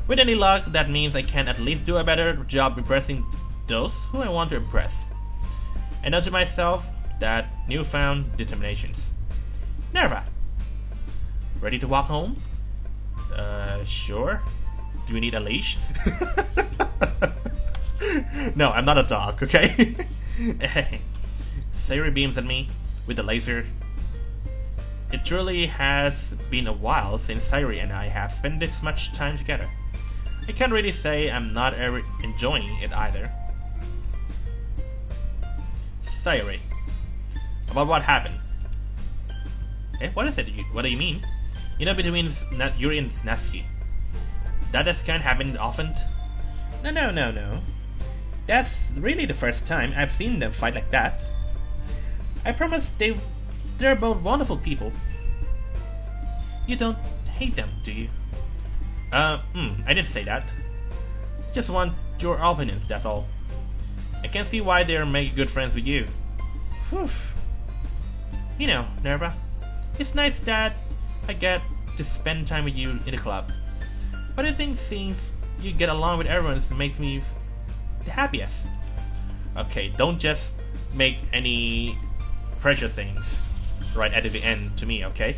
With any luck, that means I can at least do a better job impressing those who I want to impress. I know to myself that newfound determinations. Nerva, ready to walk home? Sure. Do we need a leash? No, I'm not a dog, okay? Sayori beams at me with the laser. It truly has been a while since Sayori and I have spent this much time together. I can't really say I'm not ever enjoying it either. Sayori, about what happened? What is it? What do you mean? You know, between Yuri and Natsuki. That just can't happen often. No. That's really the first time I've seen them fight like that. I promise they're both wonderful people. You don't hate them, do you? I didn't say that. Just want your opinions, that's all. I can see why they're making good friends with you. Whew. You know, Nerva, it's nice that I get to spend time with you in the club. But I think since you get along with everyone makes me the happiest. Okay, don't just make any pressure things right at the end to me, okay?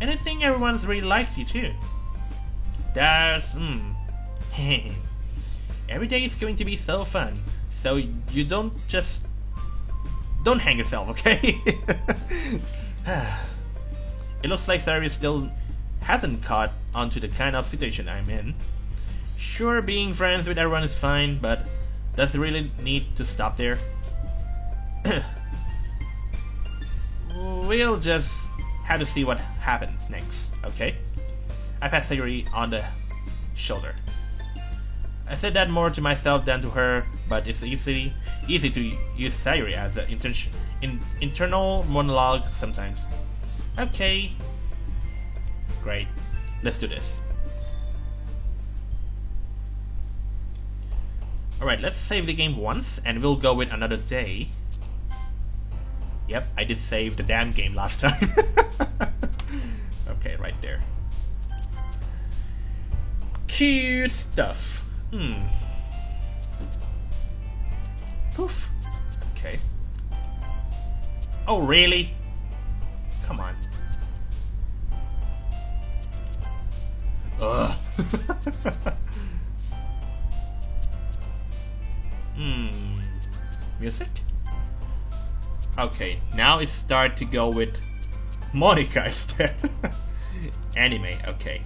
And I think everyone's really likes you too. That's every day is going to be so fun. So you don't hang yourself, okay? It looks like Sayuri still hasn't caught onto the kind of situation I'm in. Sure, being friends with everyone is fine, but does it really need to stop there? We'll just have to see what happens next, okay? I pat Sayuri on the shoulder. I said that more to myself than to her, but it's easy to use Sayuri as an internal monologue sometimes. Okay. Great. Let's do this. Alright, let's save the game once, and we'll go with another day. Yep, I did save the damn game last time. Okay, right there. Cute stuff. Poof. Okay. Oh, really? Come on. Ugh. Music? Okay, now it's start to go with Monica instead. Anime, okay.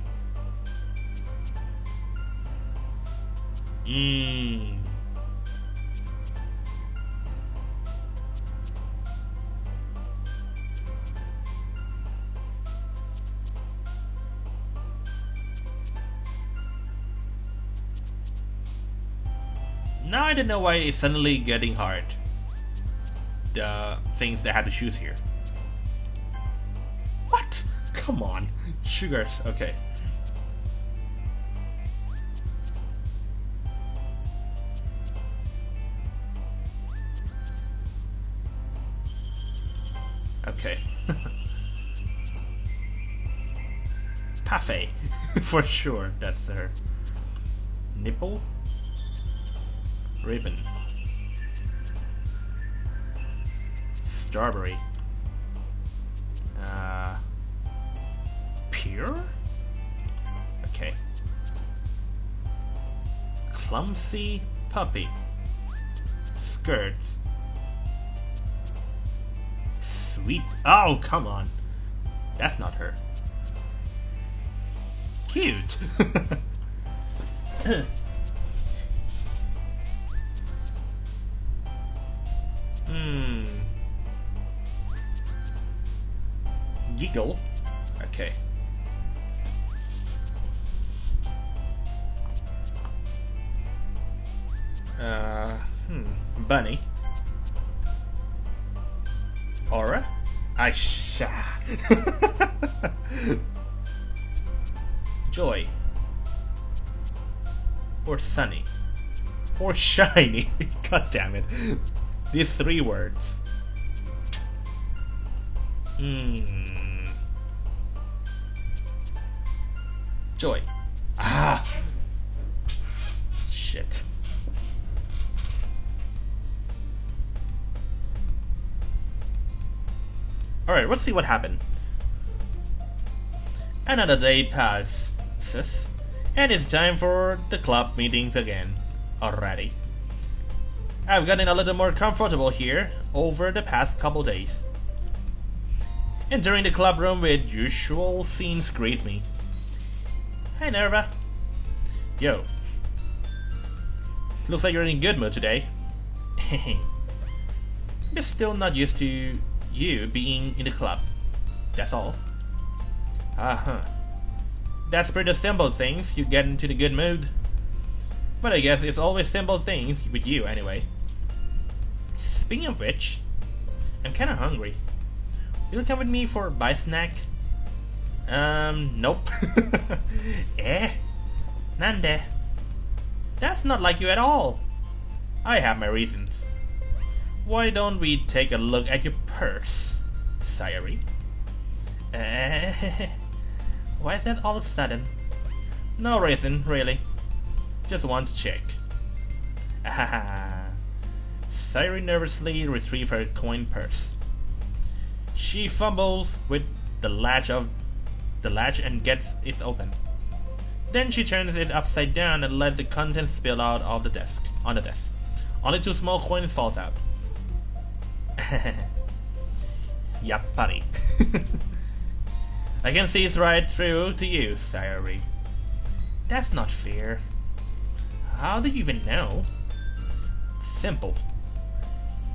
Now I don't know why it's suddenly getting hard. The things that I have to choose here. What? Come on. Sugars, okay. Okay. Parfait. For sure, that's her. Nipple? Ribbon. Strawberry. Pure? Okay. Clumsy puppy. Skirts. Sweet. Oh, come on. That's not her. Cute. Giggle. Okay. Bunny. Aura. Aisha. Joy. Or sunny. Or shiny. God damn it. These three words. Joy. Ah. Shit. Alright, let's see what happened. Another day passes, and it's time for the club meetings again. Already. I've gotten a little more comfortable here over the past couple days. Entering the club room with usual scenes greet me. Hi, Nerva. Yo. Looks like you're in a good mood today. I'm just still not used to you being in the club. That's all. That's pretty simple things you get into the good mood. But I guess it's always simple things with you anyway. Speaking of which, I'm kinda hungry. Will you come with me for a bite snack? Nope. Nande. That's not like you at all. I have my reasons. Why don't we take a look at your purse? Sayuri? Why is that all of a sudden? No reason, really. Just want to check. Sayuri nervously retrieves her coin purse. She fumbles with the latch and gets it open. Then she turns it upside down and lets the contents spill out of the desk. On the desk. Only 2 small coins falls out. Yappari. I can see it's right through to you, Sayuri. That's not fair. How do you even know? Simple.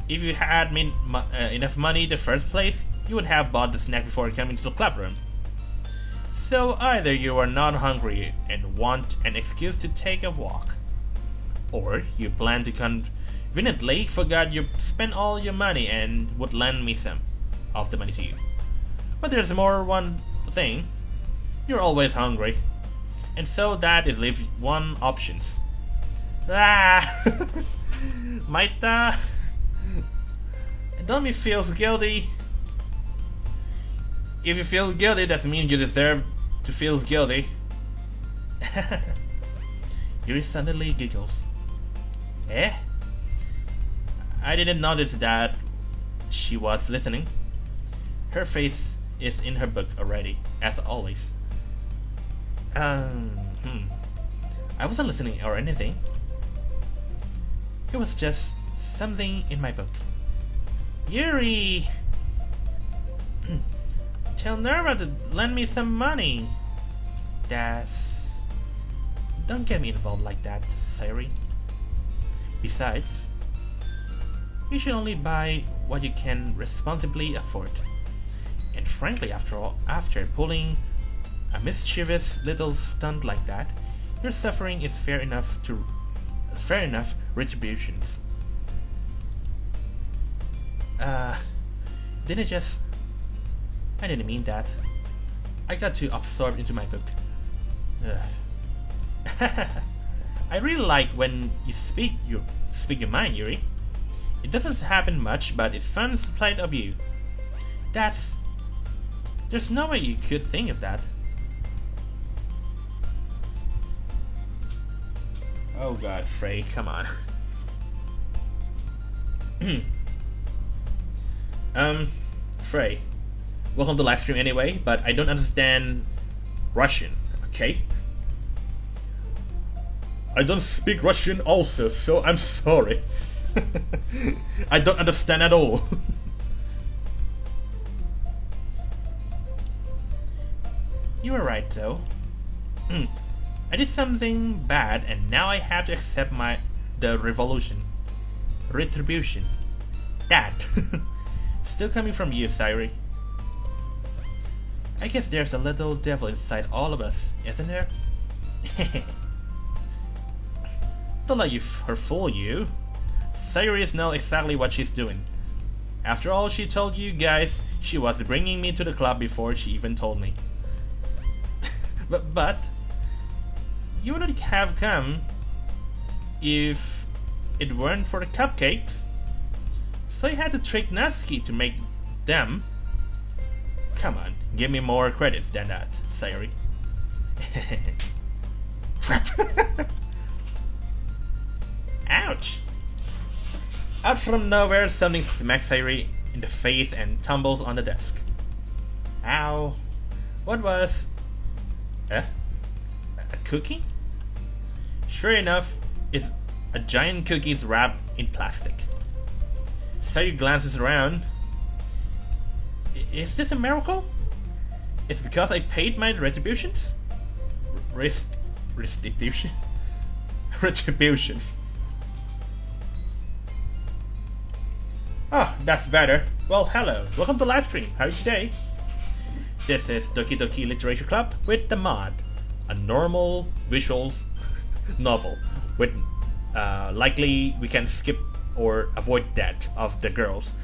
If you had enough money in the first place, you would have bought the snack before coming to the club room. So either you are not hungry and want an excuse to take a walk, or you plan to conveniently forgot you spent all your money and would lend me some of the money to you. But there's one thing. You're always hungry. And so that it leaves 1 option. Maita! Don't me feel guilty. If you feel guilty, that means you deserve to feel guilty. Yuri suddenly giggles. Eh? I didn't notice that she was listening. Her face is in her book already, as always. I wasn't listening or anything. It was just something in my book. Yuri! Tell Nerva to lend me some money. Don't get me involved like that, Sayuri. Besides, you should only buy what you can responsibly afford. And frankly, after pulling a mischievous little stunt like that, your suffering is fair enough retributions. I didn't mean that. I got too absorbed into my book. I really like when you speak your mind, Yuri. It doesn't happen much, but it's fun sight of you. There's no way you could think of that. Oh god, Frey, come on. Frey, welcome to live stream anyway, but I don't understand Russian, okay? I don't speak Russian also, so I'm sorry. I don't understand at all. You were right though. I did something bad and now I have to accept the retribution. That still coming from you, Sayuri. I guess there's a little devil inside all of us, isn't there? Don't let her fool you. Sayuri knows exactly what she's doing. After all, she told you guys she was bringing me to the club before she even told me. But you wouldn't have come if it weren't for the cupcakes. So you had to trick Natsuki to make them. Come on, give me more credits than that, Sayuri. Crap. Ouch! Out from nowhere, something smacks Sayuri in the face and tumbles on the desk. Ow. What was... a cookie? Sure enough, it's a giant cookie wrapped in plastic. Sayuri glances around. Is this a miracle? It's because I paid my retributions? Restitution? Retribution. Oh, that's better. Well, hello. Welcome to live stream. How are you today? This is Doki Doki Literature Club with the mod, a normal visuals novel with likely we can skip or avoid that of the girls.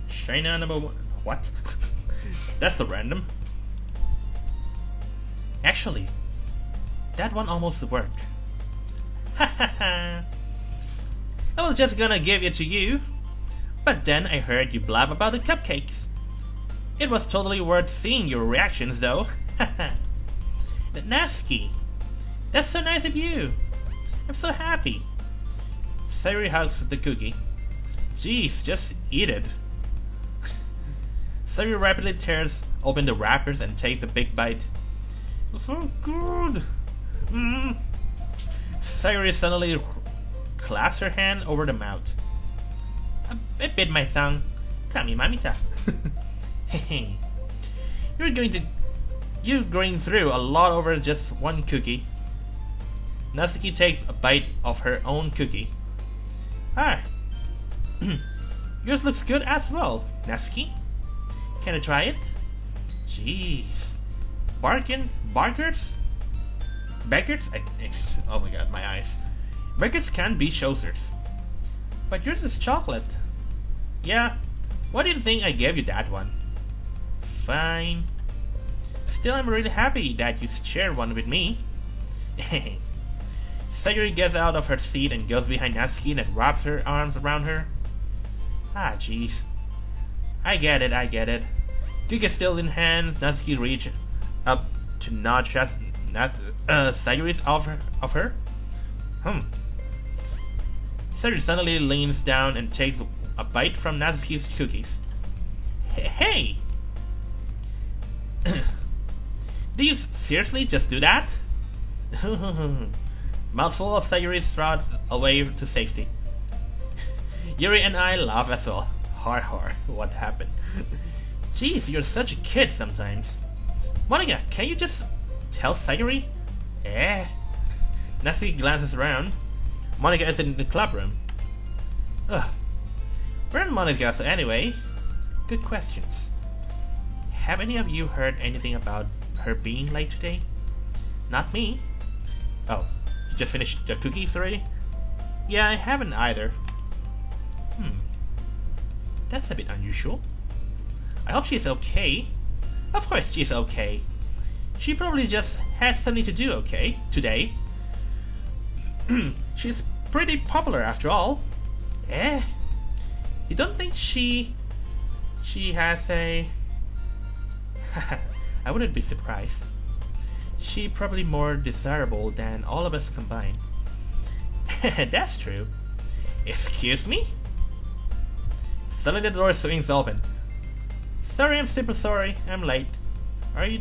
China number 1. What? That's so random. Actually, that one almost worked. I was just gonna give it to you, but then I heard you blab about the cupcakes. It was totally worth seeing your reactions, though. Natsuki, that's so nice of you. I'm so happy. Sayuri hugs the cookie. Jeez, just eat it. Sayuri rapidly tears open the wrappers and takes a big bite. So good. Sayuri suddenly clasps her hand over the mouth. I bit my tongue. Kami mamita. Hey, you're going through a lot over just one cookie. Natsuki takes a bite of her own cookie. Ah, yours looks good as well, Natsuki. Can I try it? Jeez. Beggars? Oh my god, my eyes. Beggars can be chosers. But yours is chocolate. Yeah, why do you think I gave you that one? Fine. Still, I'm really happy that you share one with me. Sayuri gets out of her seat and goes behind Natsuki and wraps her arms around her. Ah, jeez. I get it. Duke is still in hands. Natsuki reaches up to nudge Sayuri of her. Sayuri suddenly leans down and takes a bite from Natsuki's cookies. Hey! Do you seriously just do that? Mouthful of Sayuri's throat away to safety. Yuri and I laugh as well. Har, what happened? Jeez, you're such a kid sometimes. Monika, can you just tell Sayuri? Natsuki glances around. Monika is in the club room. Ugh. Where are Monika anyway? Good questions. Have any of you heard anything about her being late today? Not me. Oh, you just finished the cookies already? Yeah, I haven't either. That's a bit unusual. I hope she's okay. Of course she's okay. She probably just had something to do, okay, today. She's pretty popular after all. You don't think she has a... I wouldn't be surprised. She probably more desirable than all of us combined. That's true. Excuse me? Suddenly the door swings open. Sorry, I'm super sorry. I'm late. Are you...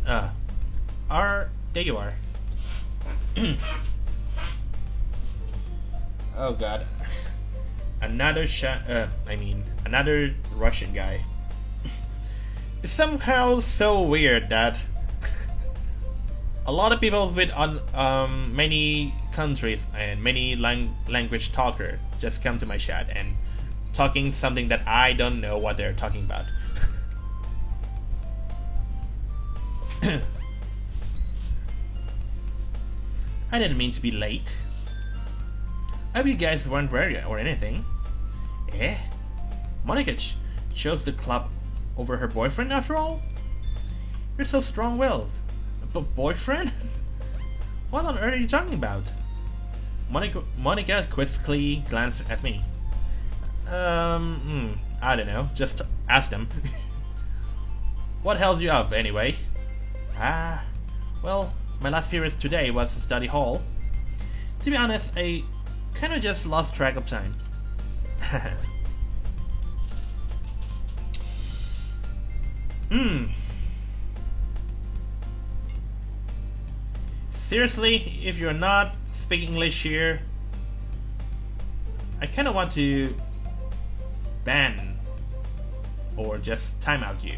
there you are. Oh god. Another another Russian guy. It's somehow so weird that a lot of people with many countries and many language talker just come to my chat and talking something that I don't know what they're talking about. I didn't mean to be late. I hope you guys weren't worried or anything. Monika chose the club over her boyfriend after all? You're so strong-willed. But boyfriend? What on earth are you talking about? Monika quizzically glanced at me. I don't know. Just ask them. What held you up, anyway? Well, my last period today was study hall. To be honest, I kinda just lost track of time. Seriously, if you're not speaking English here, I kinda want to ban or just time out you.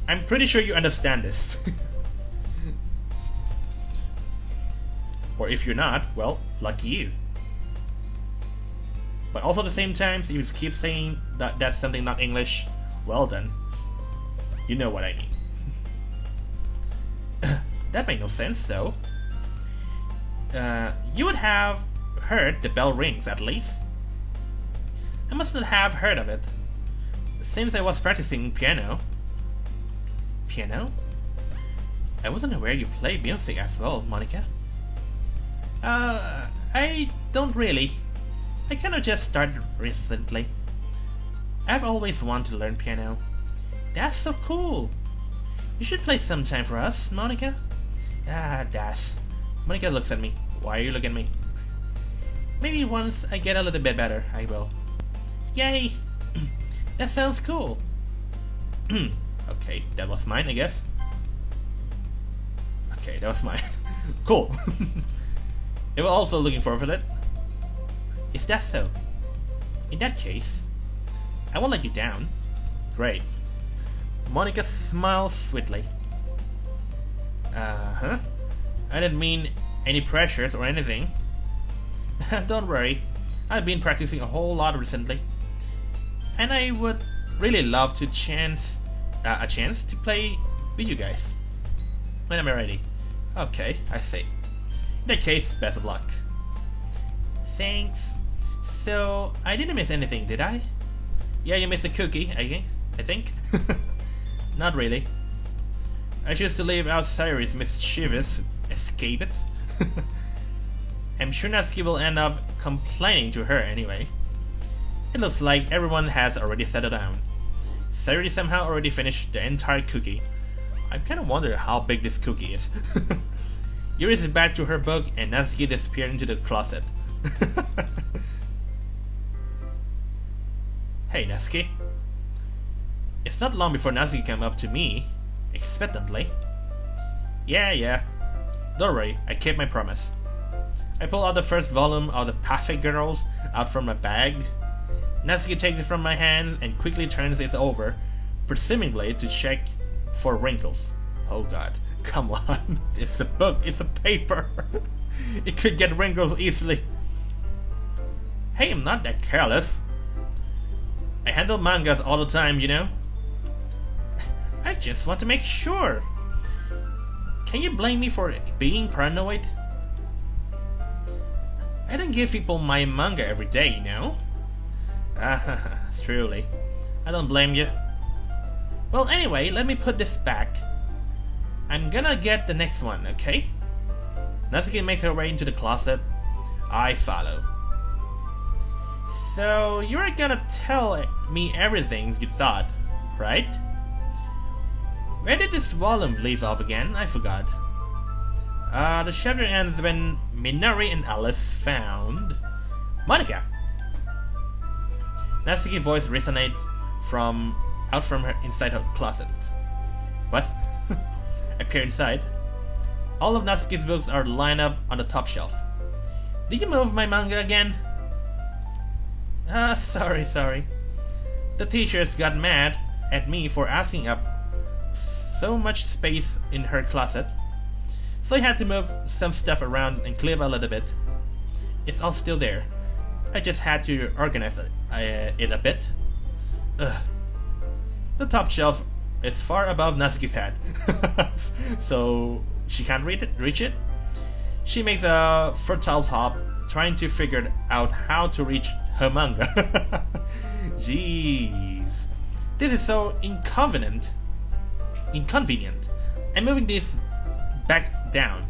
I'm pretty sure you understand this. Or if you're not, well, lucky you. But also at the same time, if you keep saying that that's something not English, well then, you know what I mean. That made no sense though. You would have heard the bell rings at least. I must not have heard of it, since I was practicing piano. Piano? I wasn't aware you played music as well, Monica. I don't really. I kinda just started recently. I've always wanted to learn piano. That's so cool. You should play sometime for us, Monica. Dash. Monica looks at me. Why are you looking at me? Maybe once I get a little bit better, I will. Yay! That sounds cool. Okay, that was mine, I guess. Okay, that was mine. Cool. They were also looking forward to it. Is that so? In that case, I won't let you down. Great. Monica smiles sweetly. I didn't mean any pressures or anything. Don't worry, I've been practicing a whole lot recently, and I would really love to a chance to play with you guys when I'm ready. Okay, I see. In that case, best of luck. Thanks. So, I didn't miss anything, did I? Yeah, you missed a cookie, I think. Not really. I choose to leave out Sayori's mischievous escapists. I'm sure Natsuki will end up complaining to her anyway. It looks like everyone has already settled down. Sayori somehow already finished the entire cookie. I kinda wonder how big this cookie is. Yuri is back to her book and Natsuki disappeared into the closet. Hey Natsuki. It's not long before Natsuki came up to me, expectantly. Yeah. Don't worry, I kept my promise. I pull out the first volume of the Perfect Girls out from my bag. Natsuki takes it from my hand and quickly turns it over, presumably to check for wrinkles. Oh god, come on. It's a book, it's a paper. It could get wrinkles easily. Hey, I'm not that careless. I handle mangas all the time, you know. I just want to make sure. Can you blame me for being paranoid? I don't give people my manga every day, you know. Truly. I don't blame you. Well, anyway, let me put this back. I'm gonna get the next one, okay? Natsuki makes her way into the closet. I follow. So, you're gonna tell me everything you thought, right? Where did this volume leave off again? I forgot. The chapter ends when Minori and Alice found Monica. Natsuki's voice resonates out from her inside her closet. What? I peer inside. All of Natsuki's books are lined up on the top shelf. Did you move my manga again? Sorry. The teachers got mad at me for asking up so much space in her closet, so I had to move some stuff around and clear a little bit. It's all still there. I just had to organize it a bit. The top shelf is far above Natsuki's head, so she can't reach it. She makes a fertile hop, trying to figure out how to reach her manga. Jeez. This is so inconvenient. I'm moving this back down.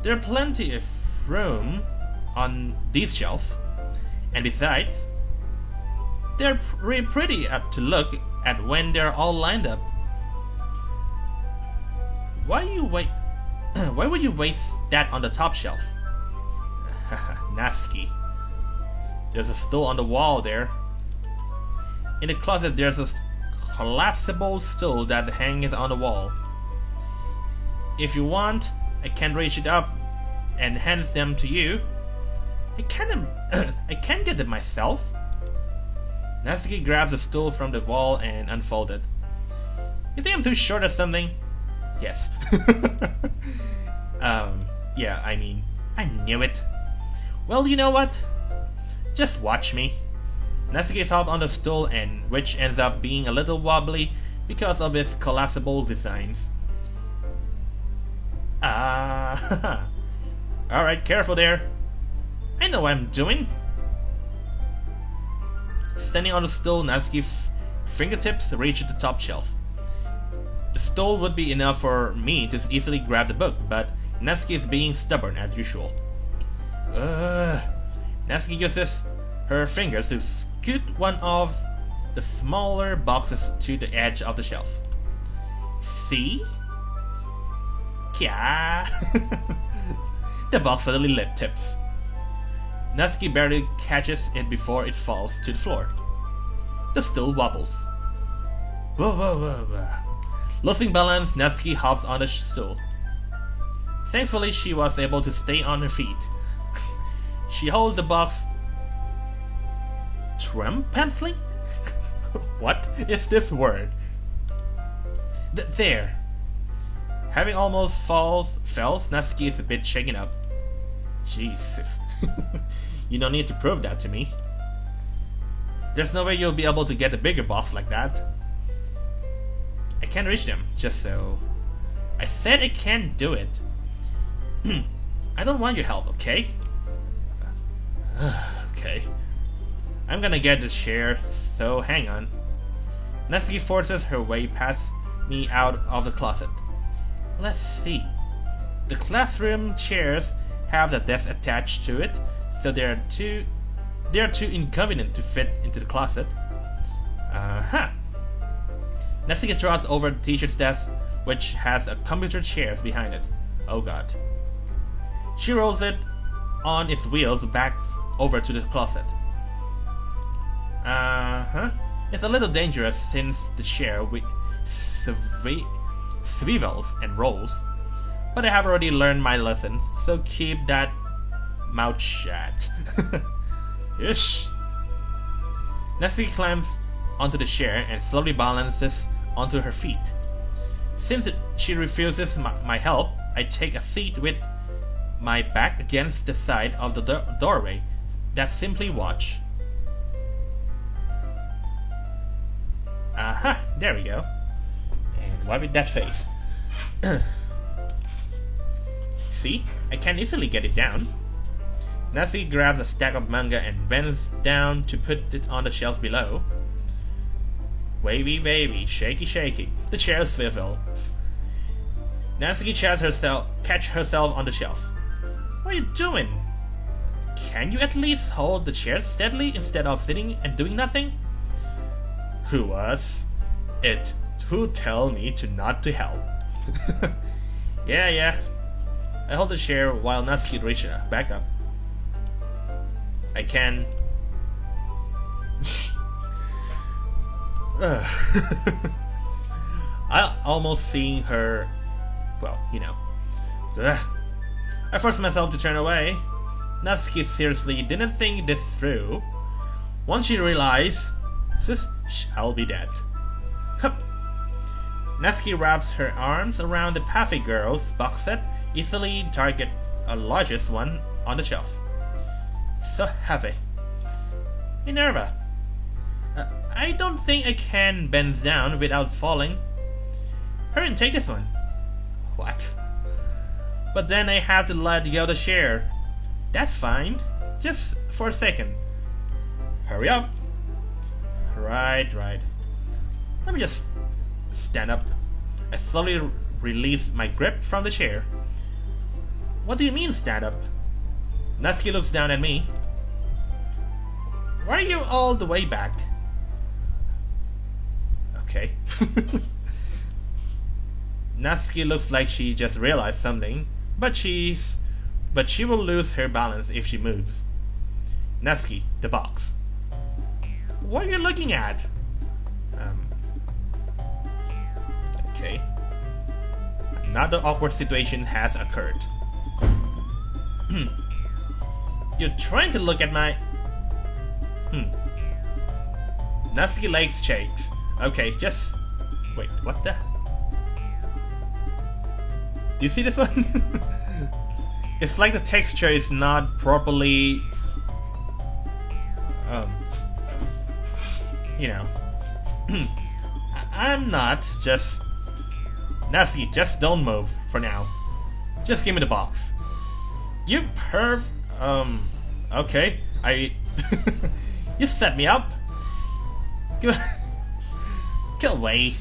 There are plenty of room on this shelf, and besides, they're really pretty to look at when they're all lined up. Why would you waste that on the top shelf? Natsuki. There's a stool on the wall there. In the closet there's a collapsible stool that hangs on the wall. If you want, I can reach it up and hand them to you. I can't get it myself. Natsuki grabs the stool from the wall and unfolds it. You think I'm too short or something? Yes. Yeah, I mean, I knew it. Well, you know what? Just watch me. Natsuki hops on the stool, and which ends up being a little wobbly because of its collapsible designs. Alright, careful there. I know what I'm doing. Standing on the stool, Natsuki's fingertips reach the top shelf. The stool would be enough for me to easily grab the book, but Natsuki is being stubborn as usual. Natsuki uses her fingers to scoot one of the smaller boxes to the edge of the shelf. See? Kya? The box suddenly lip tips. Natsuki barely catches it before it falls to the floor. The stool wobbles. Whoa, whoa, whoa, whoa. Losing balance, Natsuki hops on the stool. Thankfully, she was able to stay on her feet. She holds the box triumphantly? What is this word? There. Having almost falls, Natsuki is a bit shaken up. Jesus. You don't need to prove that to me. There's no way you'll be able to get a bigger box like that. I can't reach them, just so. I said I can't do it. I don't want your help, okay? Okay. I'm gonna get this chair, so hang on. Natsuki forces her way past me out of the closet. Let's see. The classroom chairs have the desk attached to it, so they are too inconvenient to fit into the closet. Natsuki draws over the teacher's desk, which has a computer chairs behind it. Oh god. She rolls it on its wheels back over to the closet. It's a little dangerous since the chair swivels and rolls. But I have already learned my lesson, so keep that mouth shut. Ish. Natsuki climbs onto the chair and slowly balances onto her feet. Since she refuses my help, I take a seat with my back against the side of the doorway. That's simply watch. Aha, there we go. And what with that face? See, I can easily get it down. Natsuki grabs a stack of manga and bends down to put it on the shelf below. Wavy, wavy, shaky, shaky. The chair swivels. Natsuki catch herself on the shelf. What are you doing? Can you at least hold the chair steadily instead of sitting and doing nothing? Who was it who tell me to not to help? Yeah. I hold the chair while Natsuki reaches back up. I can. I almost seeing her. Well, you know. I forced myself to turn away. Natsuki seriously didn't think this through. Once she realized, this shall be dead. Hup. Natsuki wraps her arms around the Puffy Girl's box set, easily target a largest one on the shelf. So heavy. Minerva. I don't think I can bend down without falling. Hurry and take this one. What? But then I have to let go of the chair. That's fine. Just for a second. Hurry up. Right. Let me just stand up. I slowly release my grip from the chair. What do you mean, stand up? Natsuki looks down at me. Why are you all the way back? Okay. Natsuki looks like she just realized something, but she will lose her balance if she moves. Natsuki, the box. What are you looking at? Okay. Another awkward situation has occurred. You're trying to look at my... Natsuki legs shakes. Okay, just... Wait, what the... Do you see this one? It's like the texture is not properly... you know... I'm not, just... Natsuki, just don't move, for now. Just give me the box. You perv... Okay, You set me up. Go away.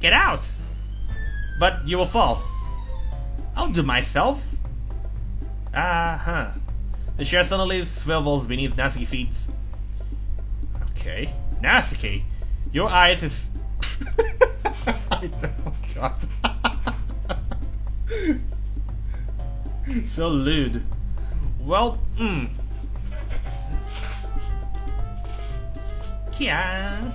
Get out. But you will fall. I'll do myself. Uh-huh. The chair suddenly swivels beneath Natsuki's feet. Okay. Natsuki, your eyes is... I know, God. So lewd. Well, Yeah.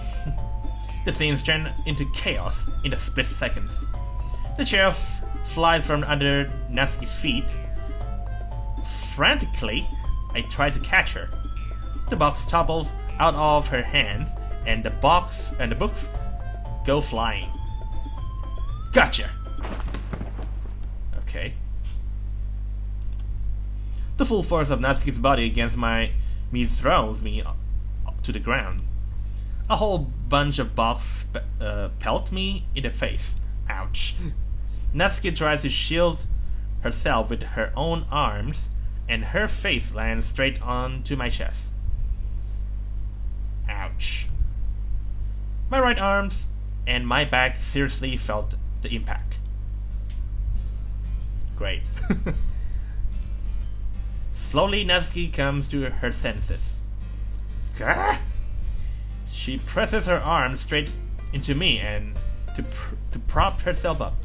The scenes turn into chaos in a split seconds. The chair flies from under Natsuki's feet. Frantically, I try to catch her. The box topples out of her hands, and the books go flying. Gotcha. Okay. The full force of Natsuki's body against me throws me to the ground. A whole bunch of box pelt me in the face. Ouch. Natsuki tries to shield herself with her own arms, and her face lands straight onto my chest. Ouch. My right arms and my back seriously felt the impact. Great. Slowly, Natsuki comes to her senses. Gah! She presses her arm straight into me and to prop herself up.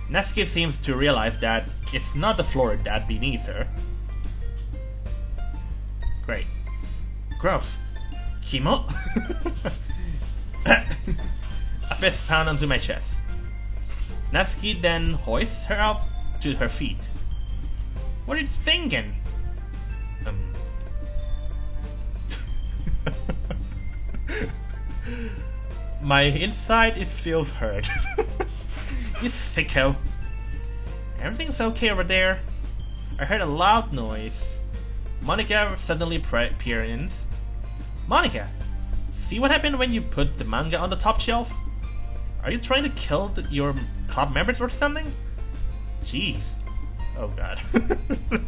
Natsuki seems to realize that it's not the floor that beneath her. Great. Gross. Kimo? A fist pound onto my chest. Natsuki then hoists her up to her feet. What are you thinking? My inside feels hurt. You sicko. Everything's okay over there? I heard a loud noise. Monika suddenly appears. Monika, see what happened when you put the manga on the top shelf? Are you trying to kill your club members or something? Jeez. Oh god.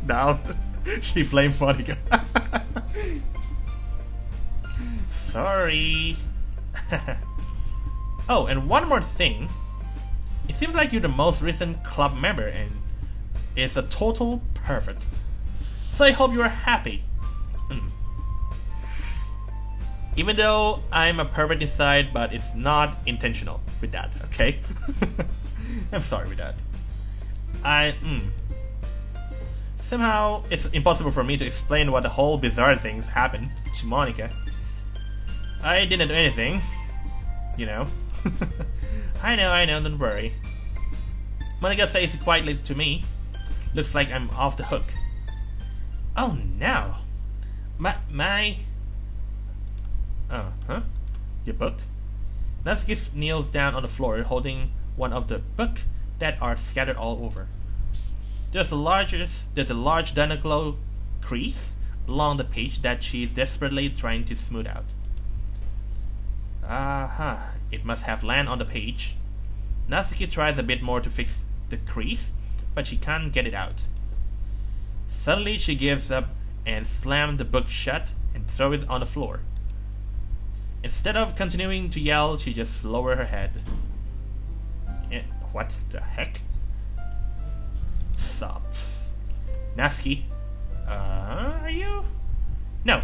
Now she blamed Monika. Sorry. Oh, and one more thing. It seems like you're the most recent club member and it's a total perfect. So I hope you're happy. Even though I'm a pervert inside, but it's not intentional with that, okay? I'm sorry with that. Somehow, it's impossible for me to explain what the whole bizarre things happened to Monika. I didn't do anything, you know. I know, don't worry. Monika says quietly to me, looks like I'm off the hook. Oh no! Your book? Natsuki kneels down on the floor holding one of the books that are scattered all over. There's a large Dinaclo crease along the page that she's desperately trying to smooth out. It must have landed on the page. Natsuki tries a bit more to fix the crease, but she can't get it out. Suddenly she gives up and slams the book shut and throws it on the floor. Instead of continuing to yell, she just lowers her head. What the heck? Sobs. Natsuki, are you? No.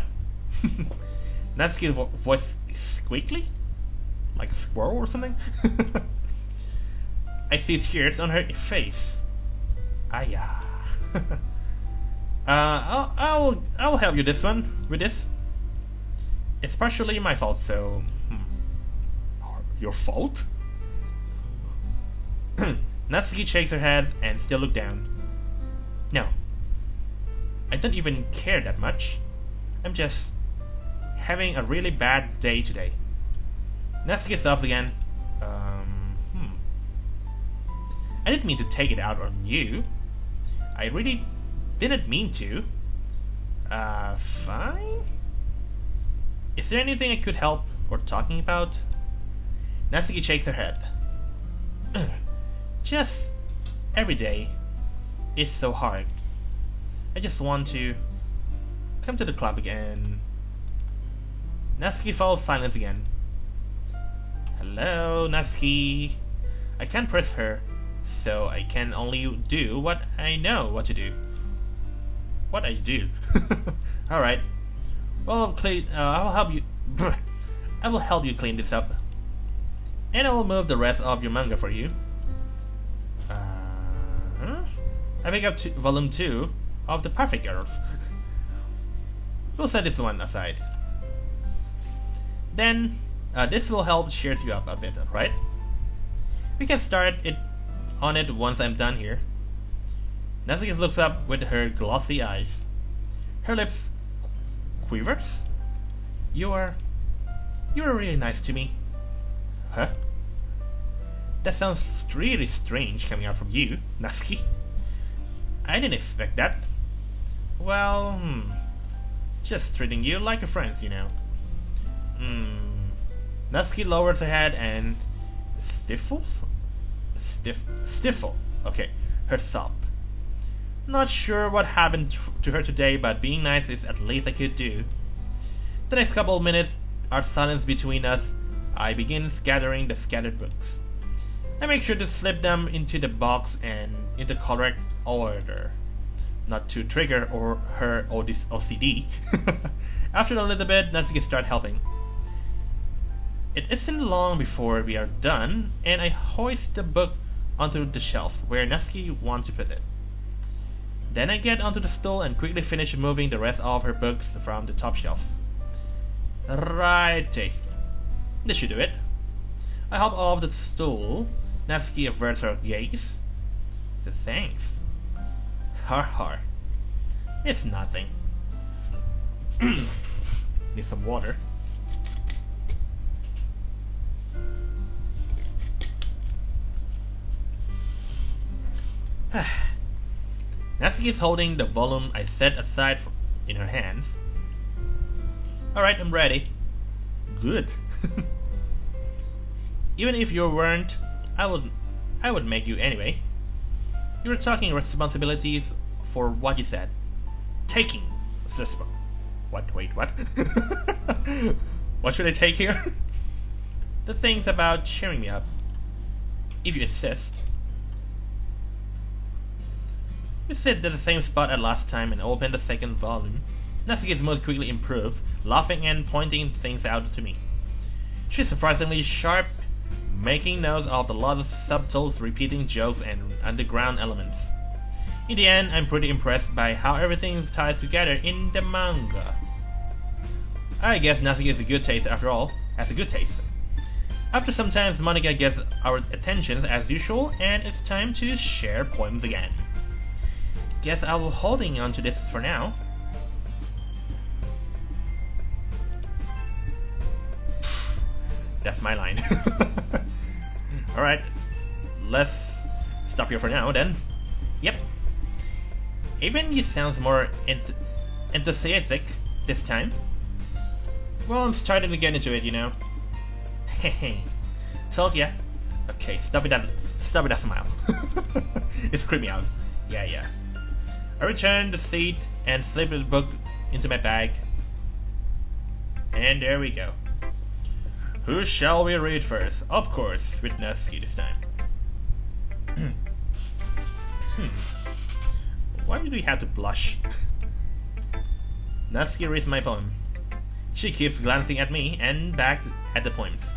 Natsuki's voice is squeaky? Like a squirrel or something? I see tears on her face. Aya. I'll help you with this. It's partially my fault, so... Your fault? Natsuki shakes her head and still looks down. No. I don't even care that much. I'm just having a really bad day today. Natsuki sobs again. I didn't mean to take it out on you. I really didn't mean to. Fine? Is there anything I could help or talking about? Natsuki shakes her head. Just every day. It's so hard. I just want to come to the club again. Natsuki falls silent again. Hello, Natsuki. I can't press her, so I can only do what I know what to do. What I do? Alright. Well, I will help you. I will help you clean this up. And I will move the rest of your manga for you. I pick up volume 2 of The Perfect Girls. We'll set this one aside. Then, this will help cheer you up a bit, right? We can start on it once I'm done here. Natsuki looks up with her glossy eyes. Her lips quivers. You are really nice to me. Huh? That sounds really strange coming out from you, Natsuki. I didn't expect that. Well, just treating you like a friend, you know. Natsuki lowers her head and stiffle. Okay, her sob. Not sure what happened to her today, but being nice is at least I could do. The next couple of minutes are silence between us. I begin gathering the scattered books. I make sure to slip them into the box and in the correct order, not to trigger her OCD. After a little bit, Natsuki starts helping. It isn't long before we are done, and I hoist the book onto the shelf where Natsuki wants to put it. Then I get onto the stool and quickly finish moving the rest of her books from the top shelf. Righty. This should do it. I hop off the stool. Natsuki averts her gaze. Says thanks. Har. It's nothing. Need some water. Natsuki is holding the volume I set aside in her hands. Alright, I'm ready. Good. Even if you weren't, I would make you anyway. You were taking responsibilities for what you said. Taking. What? Wait, what? What should I take here? The things about cheering me up. If you insist. We sit at the same spot as last time and open the second volume. Natsuki's mood quickly improved, laughing and pointing things out to me. She's surprisingly sharp, making notes of a lot of subtle repeating jokes and underground elements. In the end, I'm pretty impressed by how everything ties together in the manga. I guess Natsuki is a good taste after all, has a good taste. After some time, Monica gets our attentions as usual, and it's time to share poems again. Guess I'll be holding on to this for now. That's my line. Alright, let's stop here for now then. Yep. Even you sounds more enthusiastic this time. Well, I'm starting to get into it, you know. Hehe. Told ya. Okay, stop it that smile. It's creeping me out. Yeah. I return the seat and slip the book into my bag. And there we go. Who shall we read first? Of course, with Natsuki this time. Why do we have to blush? Natsuki reads my poem. She keeps glancing at me and back at the poems.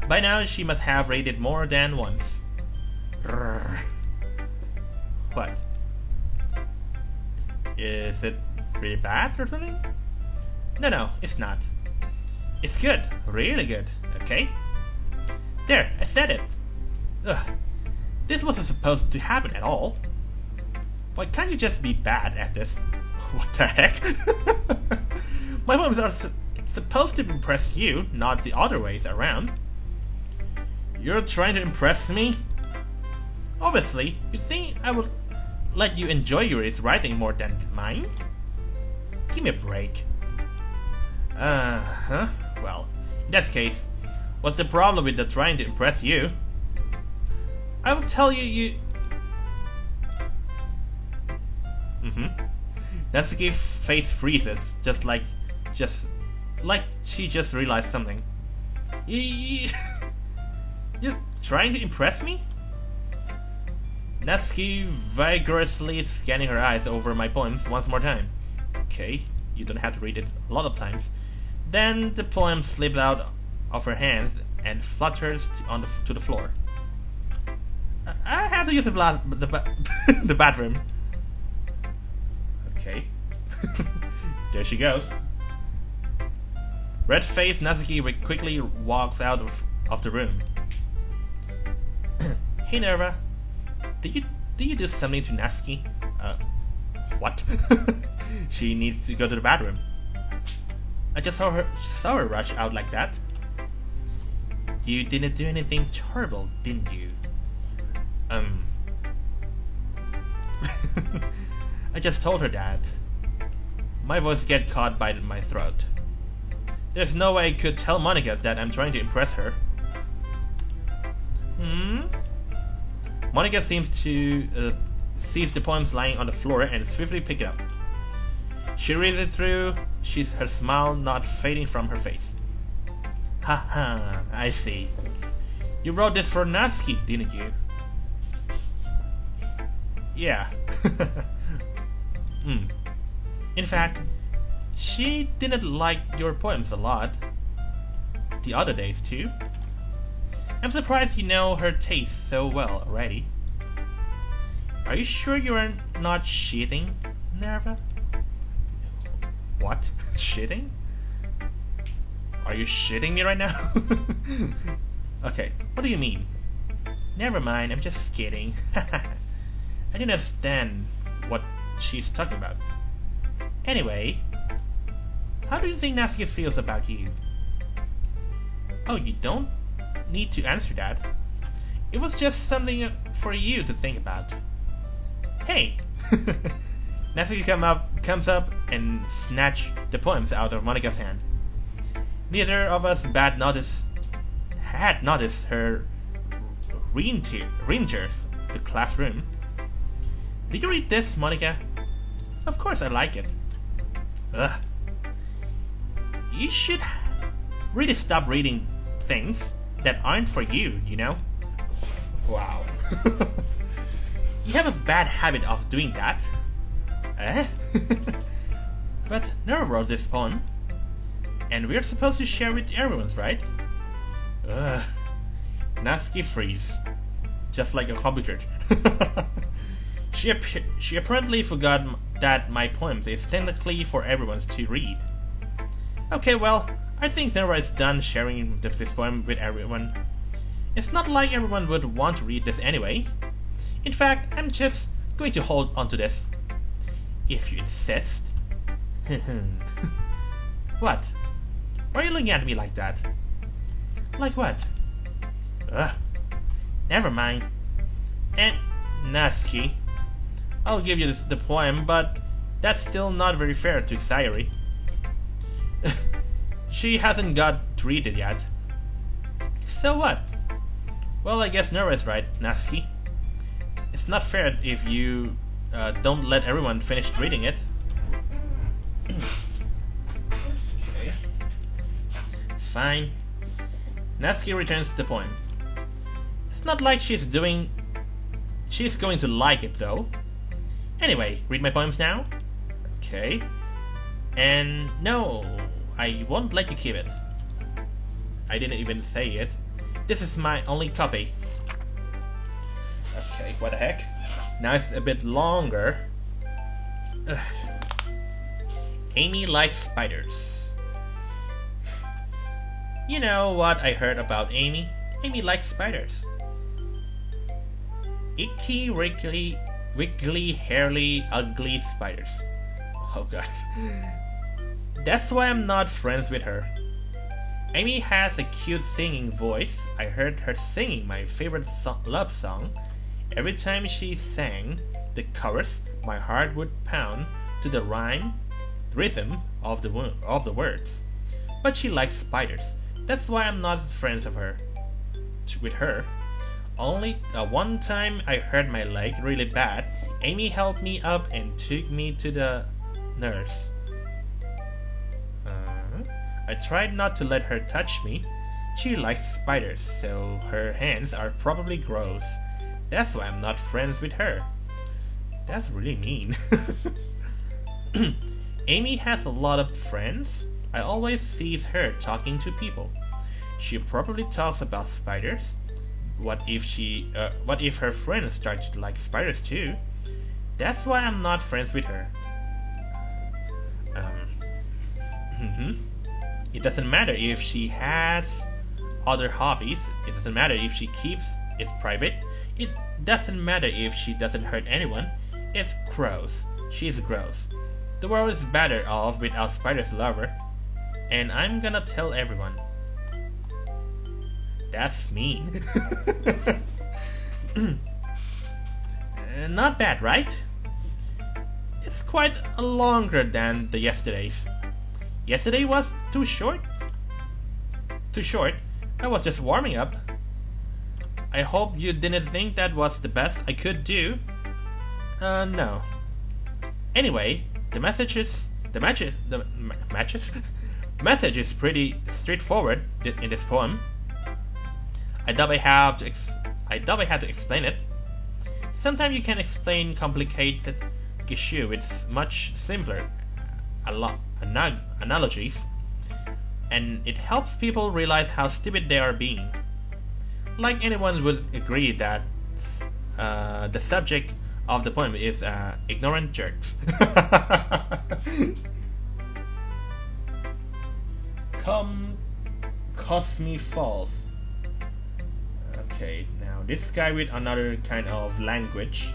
By now, she must have read it more than once. What? Is it really bad or something? No, it's not. It's good, really good, okay? There, I said it. Ugh, this wasn't supposed to happen at all. Why can't you just be bad at this? What the heck? My poems are supposed to impress you, not the other ways around. You're trying to impress me? Obviously, you think I would let you enjoy your writing more than mine? Give me a break. Well, in that case, what's the problem with the trying to impress you? I will tell you. Natsuki's face freezes, just like she just realized something. You're trying to impress me? Natsuki vigorously scanning her eyes over my poems once more time. Okay, you don't have to read it a lot of times. Then the poem slips out of her hands and flutters to the floor. I have to use the bathroom. Okay. There she goes. Red-faced Natsuki quickly walks out of the room. Hey Nerva, did you do something to Natsuki? What? She needs to go to the bathroom. I just saw her rush out like that. You didn't do anything terrible, didn't you? I just told her that. My voice get caught by my throat. There's no way I could tell Monica that I'm trying to impress her. Monica seems to sees the poems lying on the floor and swiftly pick it up. She reads it through, her smile not fading from her face. Haha, I see. You wrote this for Natsuki, didn't you? Yeah. In fact, she didn't like your poems a lot. The other days too. I'm surprised you know her taste so well already. Are you sure you are not cheating, Nerva? What? Shitting? Are you shitting me right now? Okay, what do you mean? Never mind, I'm just kidding. I didn't understand what she's talking about. Anyway, how do you think Natsuki feels about you? Oh, you don't need to answer that. It was just something for you to think about. Hey! Natsuki comes up and snatch the poems out of Monica's hand. Neither of us had noticed her reenters the classroom. Did you read this, Monica? Of course I like it. Ugh. You should really stop reading things that aren't for you, you know? Wow. You have a bad habit of doing that. Eh? But Nerva wrote this poem, and we're supposed to share with everyone, right? Ugh. Natsuki freeze. Just like a computer. She apparently forgot that my poems is technically for everyone to read. Okay, well, I think Nerva is done sharing this poem with everyone. It's not like everyone would want to read this anyway. In fact, I'm just going to hold on to this. If you insist. What? Why are you looking at me like that? Like what? Ugh. Never mind. And Natsuki, I'll give you the poem, but that's still not very fair to Sayori. She hasn't got to read it yet. So what? Well, I guess Nerva is right, Natsuki. It's not fair if you don't let everyone finish reading it. Okay. Fine. Natsuki returns the poem. It's not like she's going to like it though. Anyway, read my poems now? Okay. And no, I won't let you keep it. I didn't even say it. This is my only copy. Okay, what the heck? Now it's a bit longer. Ugh. Amy likes spiders. You know what I heard about Amy? Amy likes spiders. Icky, wiggly, hairy, ugly spiders. Oh god. That's why I'm not friends with her. Amy has a cute singing voice. I heard her singing my favorite love song. Every time she sang the chorus, my heart would pound to the rhythm of the words. But she likes spiders. That's why I'm not friends with her. Only one time I hurt my leg really bad. Amy helped me up and took me to the nurse. I tried not to let her touch me. She likes spiders, so her hands are probably gross. That's why I'm not friends with her. That's really mean. Amy has a lot of friends. I always see her talking to people. She probably talks about spiders. What if her friends start to like spiders too? That's why I'm not friends with her. It doesn't matter if she has other hobbies. It doesn't matter if she keeps it private. It doesn't matter if she doesn't hurt anyone. It's gross. She's gross. The world is better off without spiders love her. And I'm gonna tell everyone. That's mean. Not bad, right? It's quite longer than the yesterdays. Yesterday was too short. Too short? I was just warming up. I hope you didn't think that was the best I could do. No. Anyway, the message is pretty straightforward in this poem. I doubt I have to explain it. Sometimes you can explain complicated issue with much simpler analogies, and it helps people realize how stupid they are being. Like anyone would agree that the subject of the poem is ignorant jerks. Cosme Falls. Okay, now this guy with another kind of language.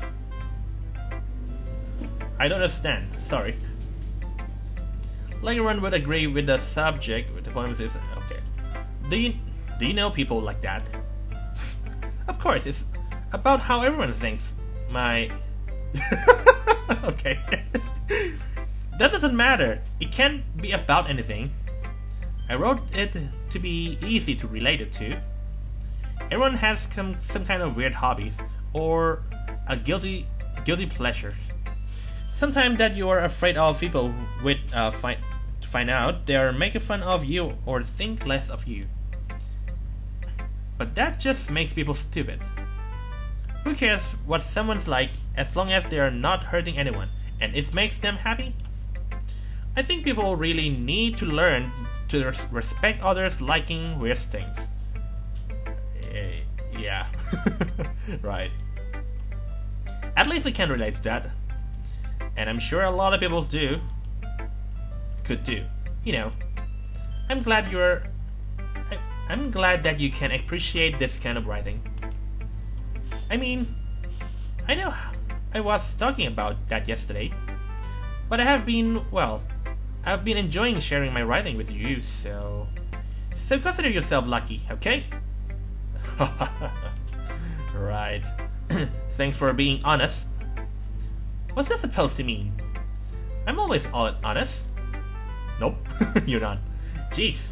I don't understand, sorry. Like everyone would agree with the subject with the poem is okay. Do you know people like that? Of course, it's about how everyone thinks. Okay. That doesn't matter. It can't be about anything. I wrote it to be easy to relate it to. Everyone has some kind of weird hobbies or a guilty pleasure. Sometimes that you are afraid of people with find out they are making fun of you or think less of you. But that just makes people stupid. Who cares what someone's like as long as they are not hurting anyone and it makes them happy? I think people really need to learn to respect others liking weird things. Yeah. Right. At least I can relate to that. And I'm sure a lot of people could do. You know, I'm glad that you can appreciate this kind of writing. I mean, I know I was talking about that yesterday, but I've been enjoying sharing my writing with you, so consider yourself lucky, okay? Right. Thanks for being honest. What's that supposed to mean? I'm always honest. Nope, you're not. Jeez.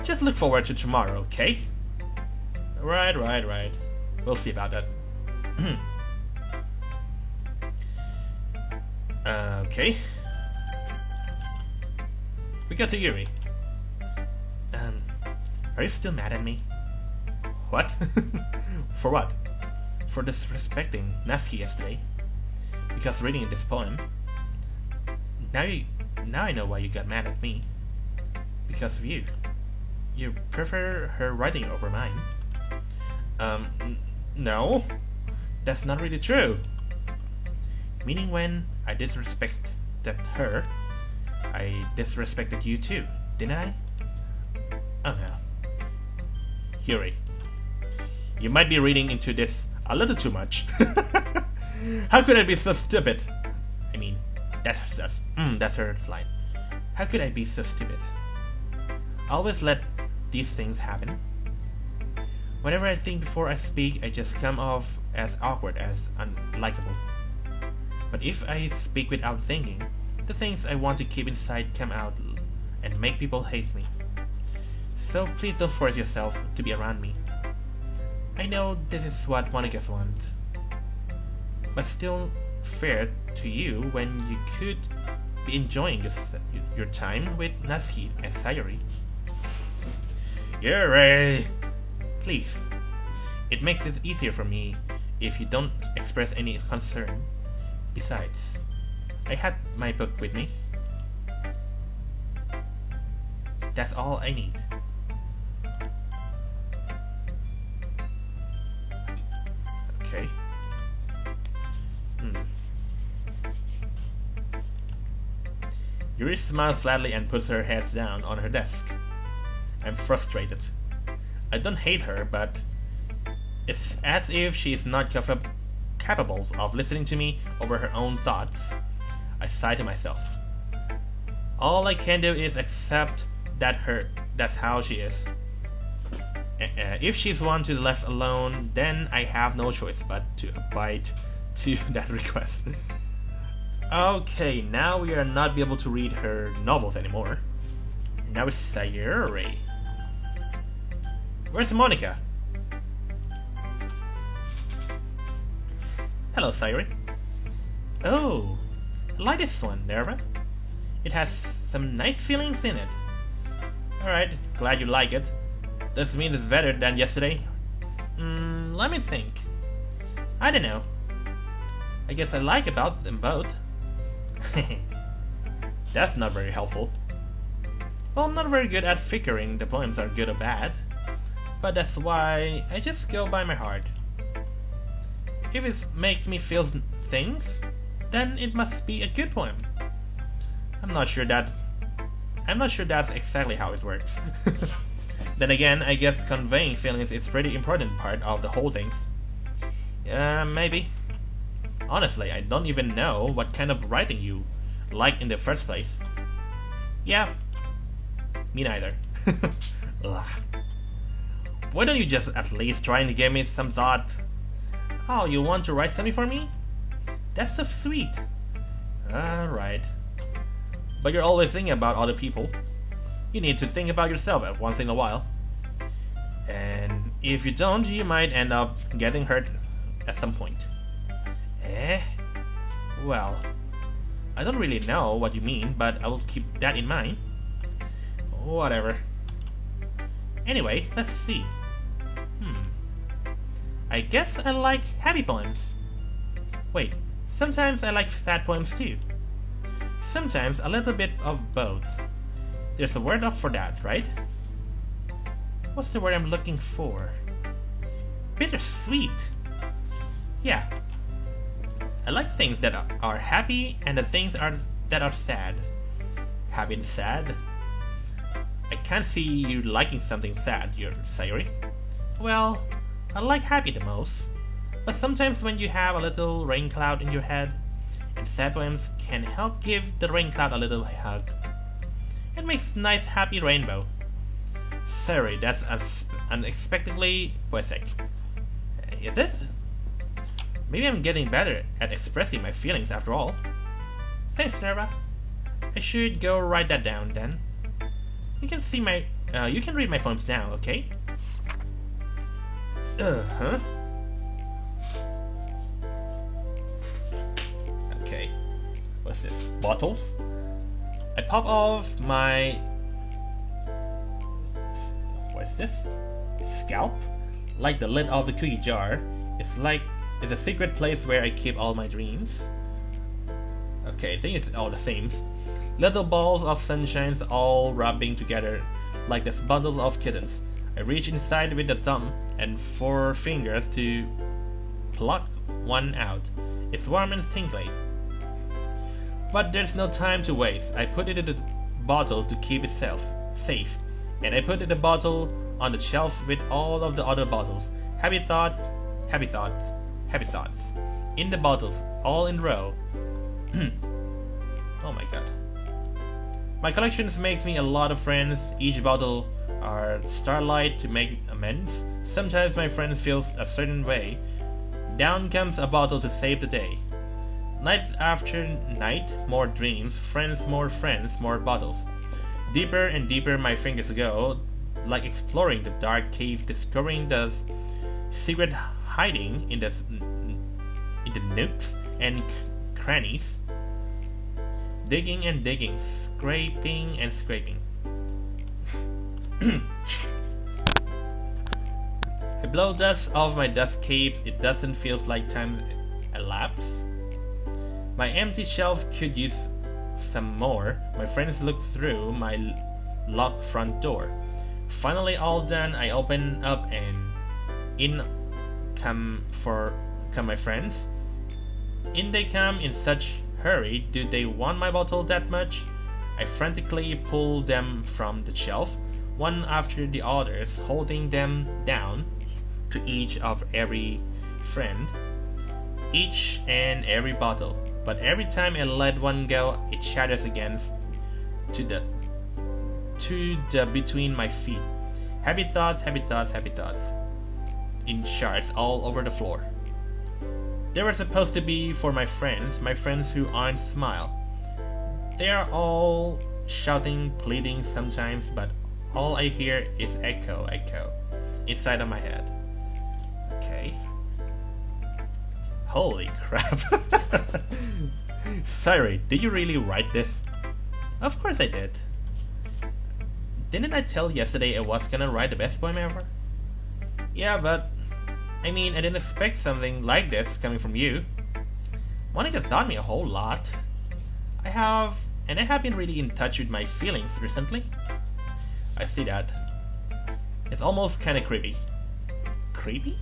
Just look forward to tomorrow, okay? Right. We'll see about that. Okay. We got to Yuri. Are you still mad at me? What? For what? For disrespecting Natsuki yesterday. Because reading this poem. Now I know why you got mad at me. Because of you. You prefer her writing over mine. No. That's not really true. Meaning when I disrespected her, I disrespected you too, didn't I? Oh no. Yuri, you might be reading into this a little too much. How could I be so stupid? I mean, that's her line. How could I be so stupid? I always let these things happen. Whenever I think before I speak, I just come off as awkward as unlikable. But if I speak without thinking, the things I want to keep inside come out and make people hate me. So please don't force yourself to be around me. I know this is what Monikas wants, but still fair to you when you could be enjoying your time with Natsuki and Sayori. Yuri! Please. It makes it easier for me if you don't express any concern. Besides, I had my book with me. That's all I need. Okay. Yuri smiles slightly and puts her head down on her desk. I'm frustrated. I don't hate her, but it's as if she is not capable of listening to me over her own thoughts. I sigh to myself. All I can do is accept that's how she is. If she's one to be left alone, then I have no choice but to abide to that request. Okay, now we are not be able to read her novels anymore. Now it's Sayuri. Where's Monica? Hello, Sayuri. Oh, I like this one, Nerva. It has some nice feelings in it. Alright, glad you like it. Does it mean it's better than yesterday? Let me think. I don't know. I guess I like about them both. That's not very helpful. Well, I'm not very good at figuring the poems are good or bad, but that's why I just go by my heart. If it makes me feel things, then it must be a good poem. I'm not sure that's exactly how it works. Then again, I guess conveying feelings is a pretty important part of the whole thing. Maybe. Honestly, I don't even know what kind of writing you like in the first place. Yeah, me neither. Ugh. Why don't you just at least try and give me some thought? Oh, you want to write something for me? That's so sweet. Alright. But you're always thinking about other people. You need to think about yourself once in a while. And if you don't, you might end up getting hurt at some point. Well, I don't really know what you mean, but I will keep that in mind. Whatever. Anyway, let's see. I guess I like happy poems. Wait, sometimes I like sad poems too. Sometimes a little bit of both. There's a word up for that, right? What's the word I'm looking for? Bittersweet. Yeah. I like things that are happy and the things that are sad. Happy and sad? I can't see you liking something sad, Sayuri. Well, I like happy the most. But sometimes when you have a little rain cloud in your head, and sad poems can help give the rain cloud a little hug. It makes a nice happy rainbow. Sorry, that's unexpectedly poetic. Is it? Maybe I'm getting better at expressing my feelings after all. Thanks, Nerva. I should go write that down then. You can read my poems now, okay? Okay. What's this? Bottles? I pop off my... What's this? Scalp? Like the lid of the cookie jar. It's a secret place where I keep all my dreams. Okay, I think it's all the same. Little balls of sunshines all rubbing together like this bundle of kittens. I reach inside with the thumb and 4 fingers to pluck one out. It's warm and tingly. But there's no time to waste. I put it in the bottle to keep itself safe. And I put the bottle on the shelf with all of the other bottles. Happy thoughts, happy thoughts, happy thoughts. In the bottles, all in a row. Oh my god. My collections make me a lot of friends. Each bottle are starlight to make amends. Sometimes my friend feels a certain way. Down comes a bottle to save the day. Night after night, more dreams. Friends, more bottles. Deeper and deeper my fingers go, like exploring the dark cave, discovering the secret hiding in the nooks and crannies. Digging and digging, scraping and scraping. blow dust off my dust capes, it doesn't feel like time elapsed. My empty shelf could use some more. My friends look through my locked front door. Finally all done, I open up and in come my friends. In they come in such hurry. Do they want my bottle that much? I frantically pull them from the shelf, one after the others, holding them down to each of every friend, each and every bottle. But every time I let one go, it shatters against to the between my feet. Happy thoughts, happy thoughts, happy thoughts. In shards all over the floor. They were supposed to be for my friends who aren't smile. They are all shouting, pleading sometimes, but all I hear is echo, echo, inside of my head. Okay. Holy crap. Sorry, did you really write this? Of course I did. Didn't I tell yesterday I was gonna write the best poem ever? Yeah, but I mean, I didn't expect something like this coming from you. Monica taught me a whole lot. I have been really in touch with my feelings recently. I see that. It's almost kinda creepy. Creepy?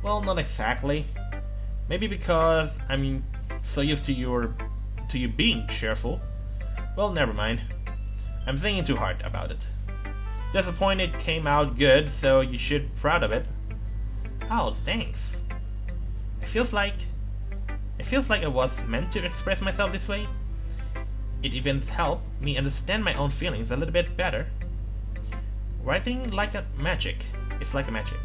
Well, not exactly. Maybe because I'm so used to you being cheerful. Well, never mind. I'm thinking too hard about it. Just a point it came out good, so you should be proud of it. Oh, thanks. It feels like I was meant to express myself this way. It even helped me understand my own feelings a little bit better. Writing like a magic. It's like a magic.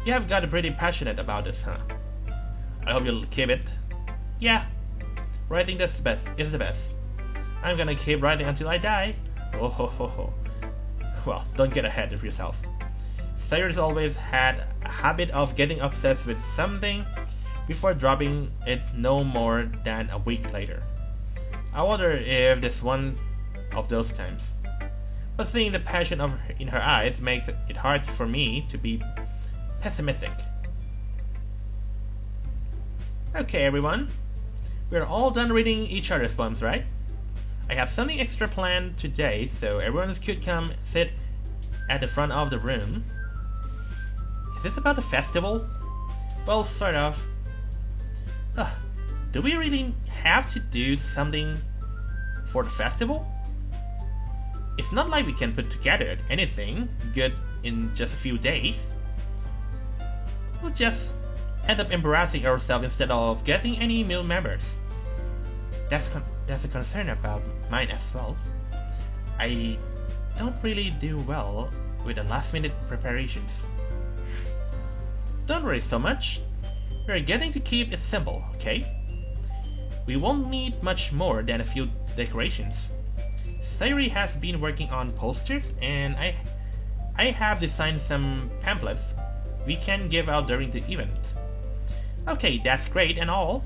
You have got pretty passionate about this, huh? I hope you'll keep it. Yeah. Writing is the best. I'm gonna keep writing until I die. Oh ho ho ho. Well, don't get ahead of yourself. Cyrus always had a habit of getting obsessed with something before dropping it no more than a week later. I wonder if this one of those times. But seeing the passion in her eyes makes it hard for me to be pessimistic. Okay, everyone. We're all done reading each other's poems, right? I have something extra planned today, so everyone could come sit at the front of the room. Is this about the festival? Well, sort of. Do we really have to do something for the festival? It's not like we can put together anything good in just a few days. We'll just end up embarrassing ourselves instead of getting any new members. That's a concern about mine as well. I don't really do well with the last-minute preparations. Don't worry so much. We're getting to keep it simple, okay? We won't need much more than a few decorations. Sayuri has been working on posters, and I have designed some pamphlets we can give out during the event. Okay, that's great and all,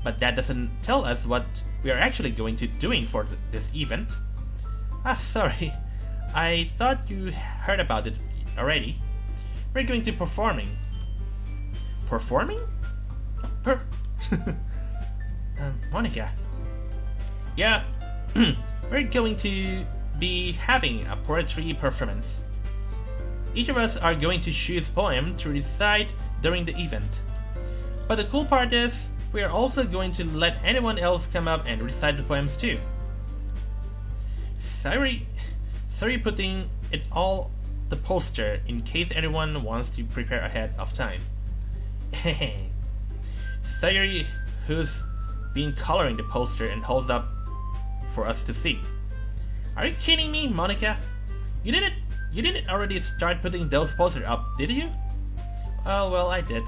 but that doesn't tell us what we are actually going to doing for this event. Sorry. I thought you heard about it already. We're going to performing. Performing? Monica. Yeah, we're going to be having a poetry performance. Each of us are going to choose a poem to recite during the event. But the cool part is, we are also going to let anyone else come up and recite the poems too. Sorry putting it all the poster in case anyone wants to prepare ahead of time. Sayuri, who's been coloring the poster and holds up for us to see. Are you kidding me, Monica? You didn't already start putting those posters up, did you? Oh well, I did.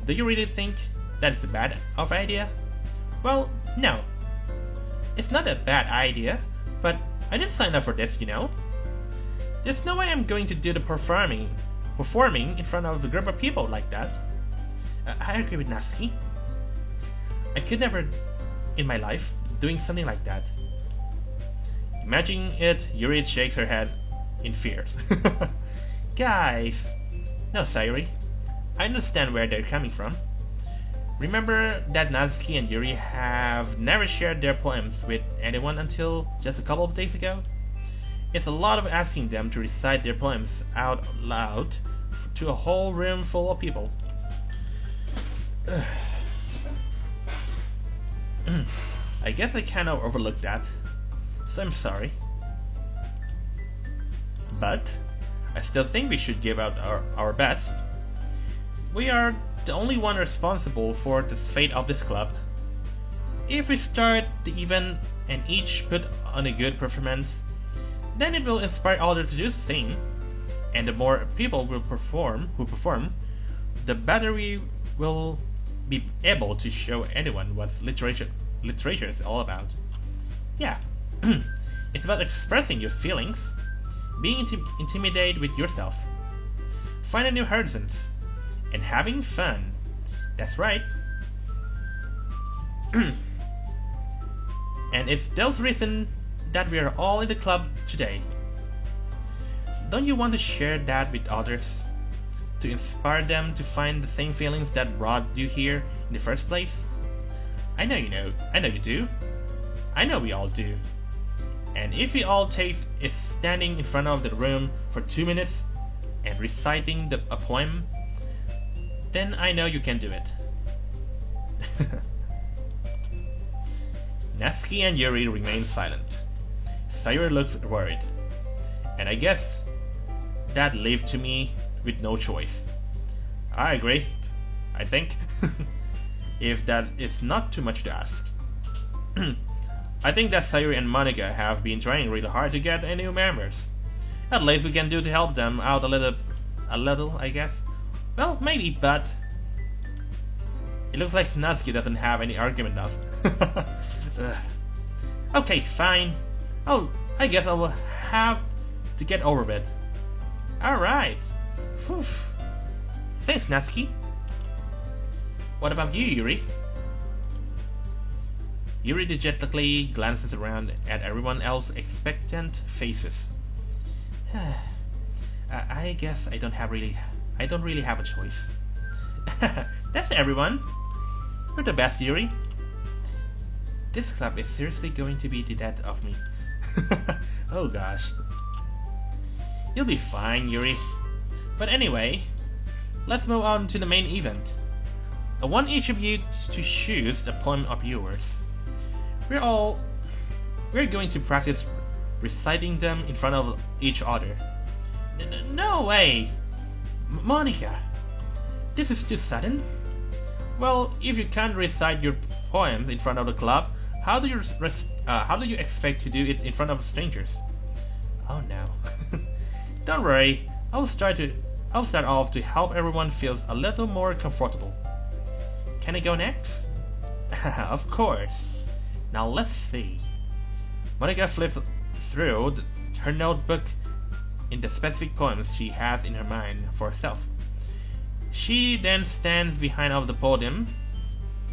Do you really think that is a bad idea? Well, no. It's not a bad idea, but I didn't sign up for this, you know. There's no way I'm going to do the performing in front of a group of people like that. I agree with Natsuki. I could never, in my life, doing something like that. Imagining it, Yuri shakes her head in fear. Guys, No, Sayuri. I understand where they're coming from. Remember that Natsuki and Yuri have never shared their poems with anyone until just a couple of days ago? It's a lot of asking them to recite their poems out loud to a whole room full of people. I guess I kind of overlooked that, so I'm sorry. But I still think we should give out our best. We are the only one responsible for the fate of this club. If we start the event and each put on a good performance, then it will inspire others to do the same. And the more people who perform, the better we will be able to show anyone what literature is all about. Yeah, it's about expressing your feelings, being intimidated with yourself, finding new horizons, and having fun. That's right. And it's those reasons that we are all in the club today. Don't you want to share that with others? To inspire them to find the same feelings that brought you here in the first place? I know you know. I know you do. I know we all do. And if we all take is standing in front of the room for 2 minutes and reciting a poem, then I know you can do it. Natsuki and Yuri remain silent. Sayuri looks worried. And I guess that left to me with no choice. I agree, I think. If that is not too much to ask. I think that Sayuri and Monika have been trying really hard to get new members. At least we can do to help them out a little, I guess. Well, maybe, but it looks like Natsuki doesn't have any argument left. Okay, fine. Oh, I guess I will have to get over it. Alright. Thanks, Natsuki. What about you, Yuri? Yuri dejectedly glances around at everyone else's expectant faces. I guess I don't really have a choice. That's everyone. You're the best, Yuri. This club is seriously going to be the death of me. Oh gosh. You'll be fine, Yuri. But anyway, let's move on to the main event. I want each of you to choose a poem of yours. We're going to practice reciting them in front of each other. No way! Monika, this is too sudden. Well, if you can't recite your poems in front of the club, how do you expect to do it in front of strangers? Oh no. Don't worry, I'll start off to help everyone feel a little more comfortable. Can I go next? Of course. Now let's see. Monika flips through her notebook in the specific poems she has in her mind for herself. She then stands behind of the podium.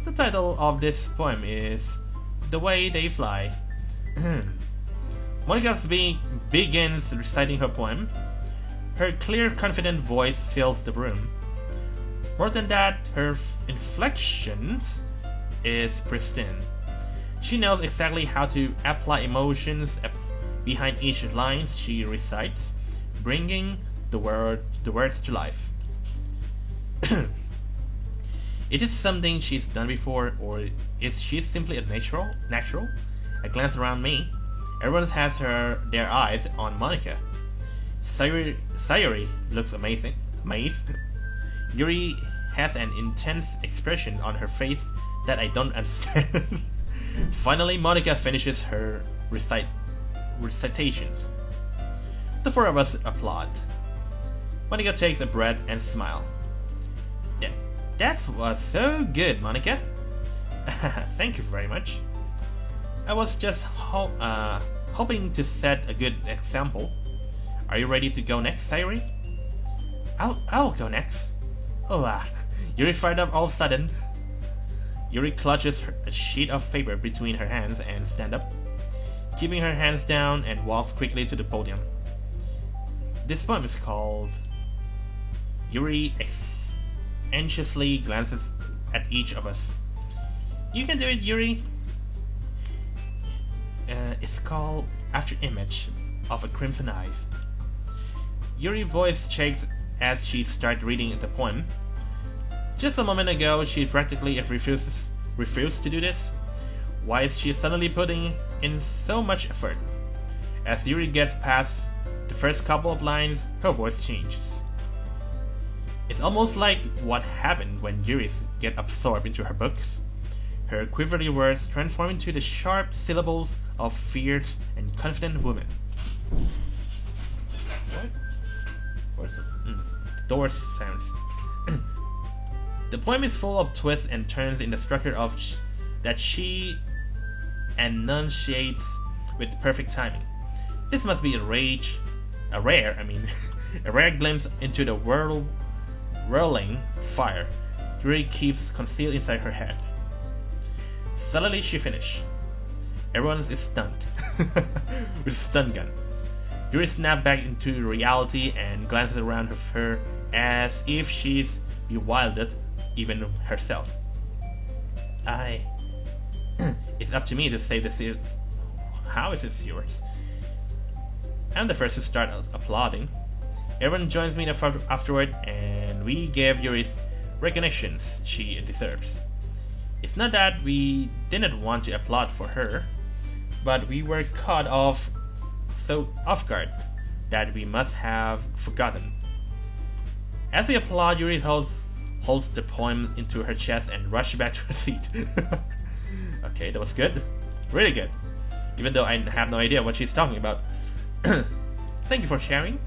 The title of this poem is The Way They Fly. Monika begins reciting her poem. Her clear, confident voice fills the room. More than that, her inflections is pristine. She knows exactly how to apply emotions behind each line she recites, bringing the words to life. Is it something she's done before, or is she simply a natural? I glance around me. Everyone has their eyes on Monika. Sayuri looks amazed. Yuri has an intense expression on her face that I don't understand. Finally, Monika finishes her recitations. The four of us applaud. Monika takes a breath and smiles. That was so good, Monika. Thank you very much. I was just hoping to set a good example. Are you ready to go next, Sayuri? I'll go next. Oh, Yuri fired up all of a sudden. Yuri clutches a sheet of paper between her hands and stands up, keeping her hands down, and walks quickly to the podium. This poem is called Yuri anxiously glances at each of us. You can do it, Yuri. It's called After Image of a Crimson Eyes. Yuri's voice shakes as she starts reading the poem. Just a moment ago, she practically refused to do this. Why is she suddenly putting in so much effort? As Yuri gets past the first couple of lines, her voice changes. It's almost like what happened when Yuri gets absorbed into her books. Her quivery words transform into the sharp syllables of fierce and confident woman. What? Where's the door sounds? The poem is full of twists and turns in the structure of that she enunciates with perfect timing. This must be a rare glimpse into the whirling fire Yuri keeps concealed inside her head. Suddenly she finished. Everyone is stunned. With a stun gun. Yuri snaps back into reality and glances around her as if she's bewildered even herself. It's up to me to say this is... How is this yours? I'm the first to start applauding. Everyone joins me afterward, and we give Yuri's recognitions she deserves. It's not that we didn't want to applaud for her, but we were caught off guard that we must have forgotten. As we applaud, Yuri holds the poem into her chest and rushes back to her seat. Okay, that was good. Really good. Even though I have no idea what she's talking about. Thank you for sharing.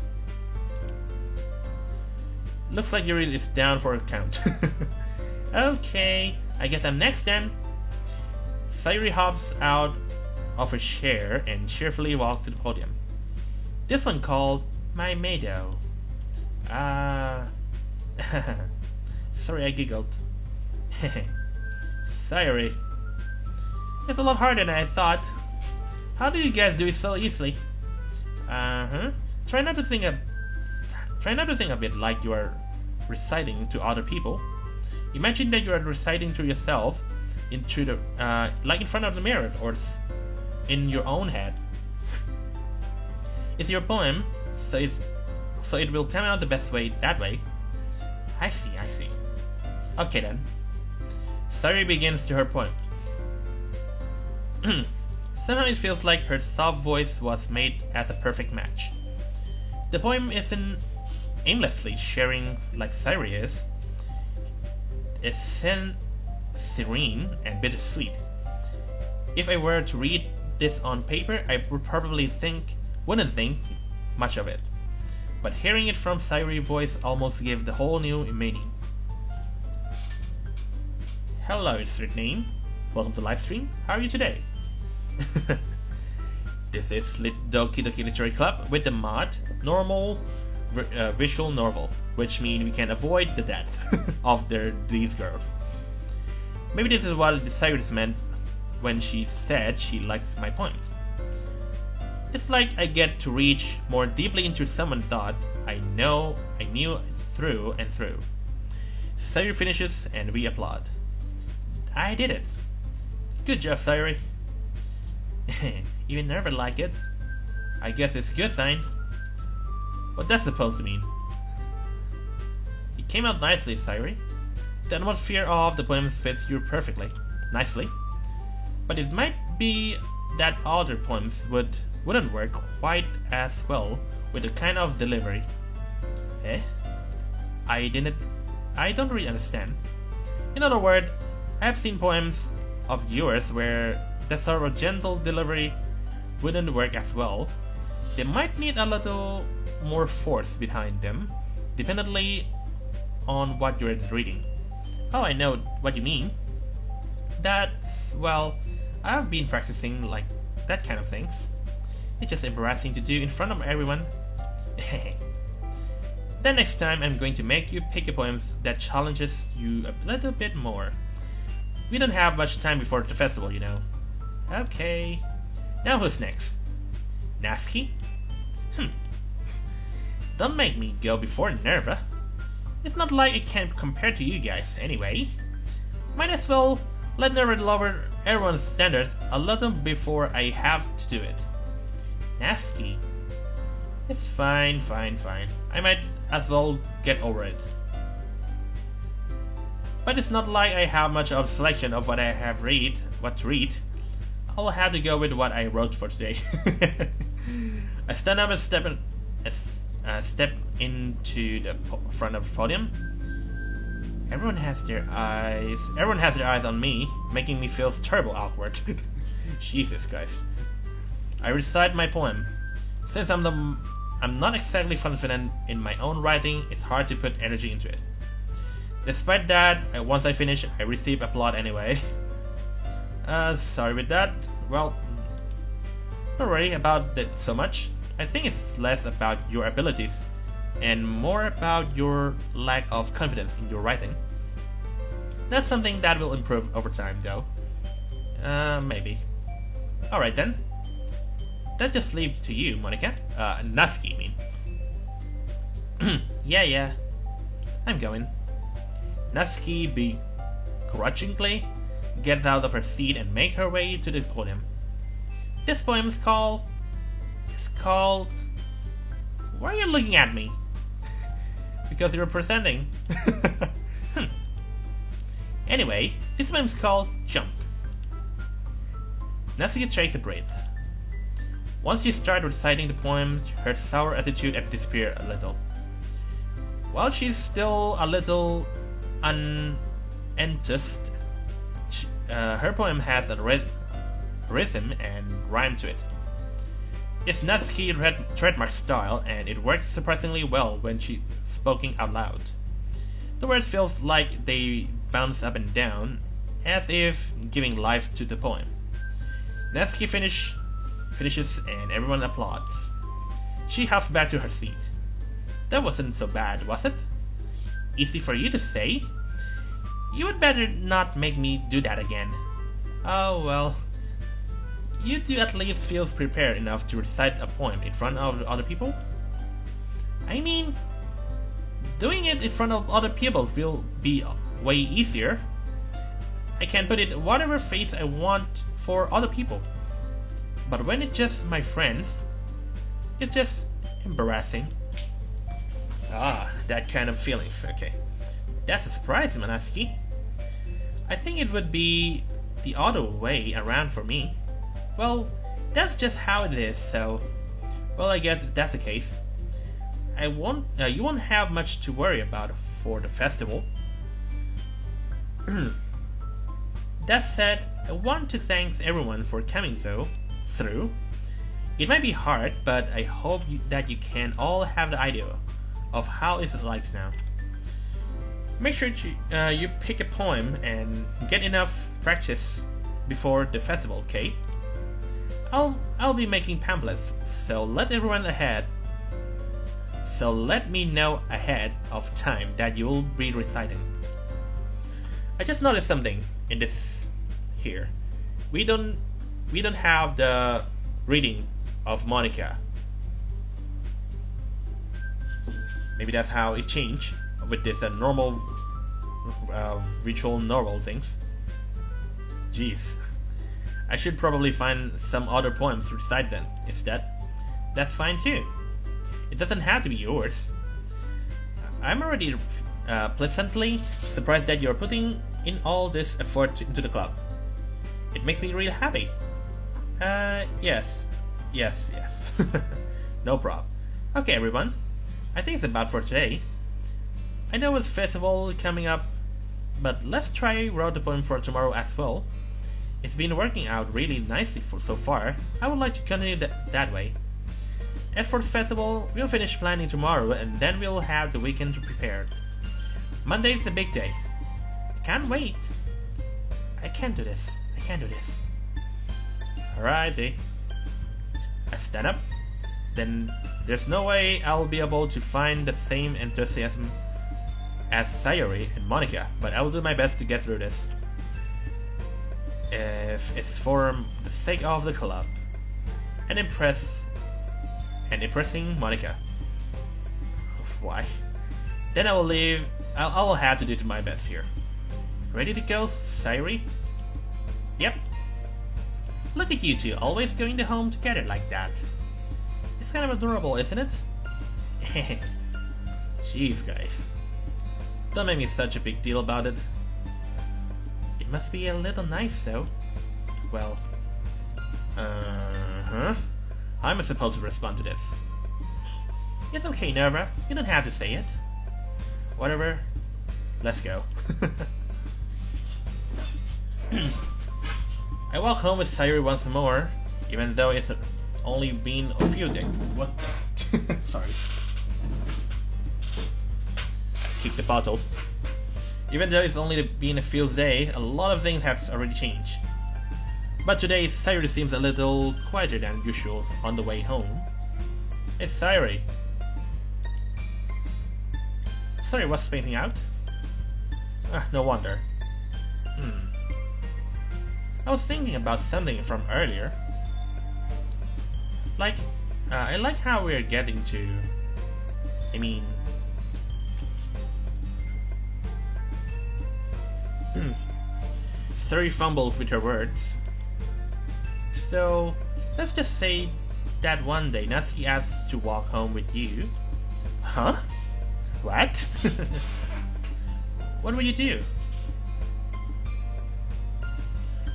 Looks like Yuri is down for a count. Okay, I guess I'm next then. Sayuri hops out of her chair and cheerfully walks to the podium. This one called My Meadow. Sorry, I giggled. Sayuri. It's a lot harder than I thought. How do you guys do it so easily? Try not to think of it like you are reciting to other people. Imagine that you are reciting to yourself into the like in front of the mirror or in your own head. It's your poem, so it will come out the best way that way. I see. Okay then. Sayuri begins to her poem. Somehow it feels like her soft voice was made as a perfect match. The poem isn't aimlessly sharing like Sayuri is. It's serene and bittersweet. If I were to read this on paper, I would probably wouldn't think much of it. But hearing it from Sayuri's voice almost gave the whole new meaning. Hello, Street Name. Welcome to Livestream. How are you today? This is Doki Doki Literary Club with the mod normal visual novel, which means we can avoid the death of these girls. Maybe this is what Sayuri meant when she said she likes my poems. It's like I get to reach more deeply into someone's thought I knew through and through. Sayuri finishes and we applaud. I did it. Good job, Sayuri. Even Nerva like it. I guess it's a good sign. What that's supposed to mean? It came out nicely, Sayuri. The atmosphere of the poems fits you nicely. But it might be that other poems wouldn't work quite as well with the kind of delivery. I don't really understand. In other words, I have seen poems of yours where that sort of gentle delivery wouldn't work as well. They might need a little more force behind them, dependently on what you're reading. Oh, I know what you mean. I've been practicing like that kind of things. It's just embarrassing to do in front of everyone. Then next time I'm going to make you pick a poem that challenges you a little bit more. We don't have much time before the festival, you know. Okay. Now who's next? Natsuki? Don't make me go before Nerva. It's not like it can't compare to you guys anyway. Might as well let me lower everyone's standards a little before I have to do it. Nasty. It's fine. I might as well get over it. But it's not like I have much of a selection of what to read. I'll have to go with what I wrote for today. I stand up and step into the front of the podium. Everyone has their eyes on me, making me feel terrible awkward. Jesus Christ. I recite my poem. Since I'm not exactly confident in my own writing, it's hard to put energy into it. Despite that, once I finish, I receive applause anyway. Sorry with that. Well, don't worry about that so much. I think it's less about your abilities and more about your lack of confidence in your writing. That's something that will improve over time, though. Maybe. Alright then. That just leaves to you, Monika. Natsuki, I mean. Yeah. I'm going. Natsuki begrudgingly gets out of her seat and makes her way to the podium. This poem is called... Why are you looking at me? Because you're presenting. Anyway, this poem is called Jump. Natsuki takes a breath. Once you start reciting the poem, her sour attitude disappears a little. While she's still a little unenthused, her poem has a rhythm and rhyme to it. It's Natsuki's trademark style, and it works surprisingly well when she's speaking out loud. The words feels like they bounce up and down, as if giving life to the poem. Natsuki finishes and everyone applauds. She hops back to her seat. That wasn't so bad, was it? Easy for you to say? You would better not make me do that again. Oh well. You do at least feel prepared enough to recite a poem in front of other people? I mean, doing it in front of other people will be way easier. I can put it whatever face I want for other people. But when it's just my friends, it's just embarrassing. That kind of feelings, okay. That's a surprise, Natsuki. I think it would be the other way around for me. Well, that's just how it is, so... Well, I guess if that's the case, you won't have much to worry about for the festival. That said, I want to thank everyone for coming through. It might be hard, but I hope that you can all have the idea of how it's like now. Make sure you pick a poem and get enough practice before the festival, okay? I'll be making pamphlets, so let me know ahead of time that you'll be reciting. I just noticed something in this here. We don't have the reading of Monika. Maybe that's how it changed with this normal ritual normal things. Jeez. I should probably find some other poems to recite then instead. That's fine too. It doesn't have to be yours. I'm already pleasantly surprised that you're putting in all this effort into the club. It makes me really happy. Yes. No problem. Okay, everyone. I think it's about for today. I know it's festival coming up, but let's try write the poem for tomorrow as well. It's been working out really nicely so far. I would like to continue that way. As for the festival, we'll finish planning tomorrow and then we'll have the weekend to prepare. Monday's a big day. I can't wait. I can do this. Alrighty. I stand up. Then there's no way I'll be able to find the same enthusiasm as Sayori and Monika, but I will do my best to get through this. If it's for the sake of the club and impressing Monika. Why? Then I will leave. I will have to do my best here. Ready to go, Sayuri? Yep. Look at you two, always going to home together like that. It's kind of adorable, isn't it? Jeez, guys. Don't make me such a big deal about it. It must be a little nice, though. Well, I'm supposed to respond to this. It's okay, Nerva. You don't have to say it. Whatever. Let's go. I walk home with Sayuri once more, even though it's only been a few days. What the? Sorry. Kick the bottle. Even though it's only been a few days, a lot of things have already changed. But today, Sayuri seems a little quieter than usual on the way home. It's Sayuri. Sorry, what's spacing out? No wonder. I was thinking about something from earlier. Like, I like how we're getting to... I mean... Sayuri fumbles with her words. So, let's just say that one day Natsuki asks to walk home with you. Huh? What? What will you do?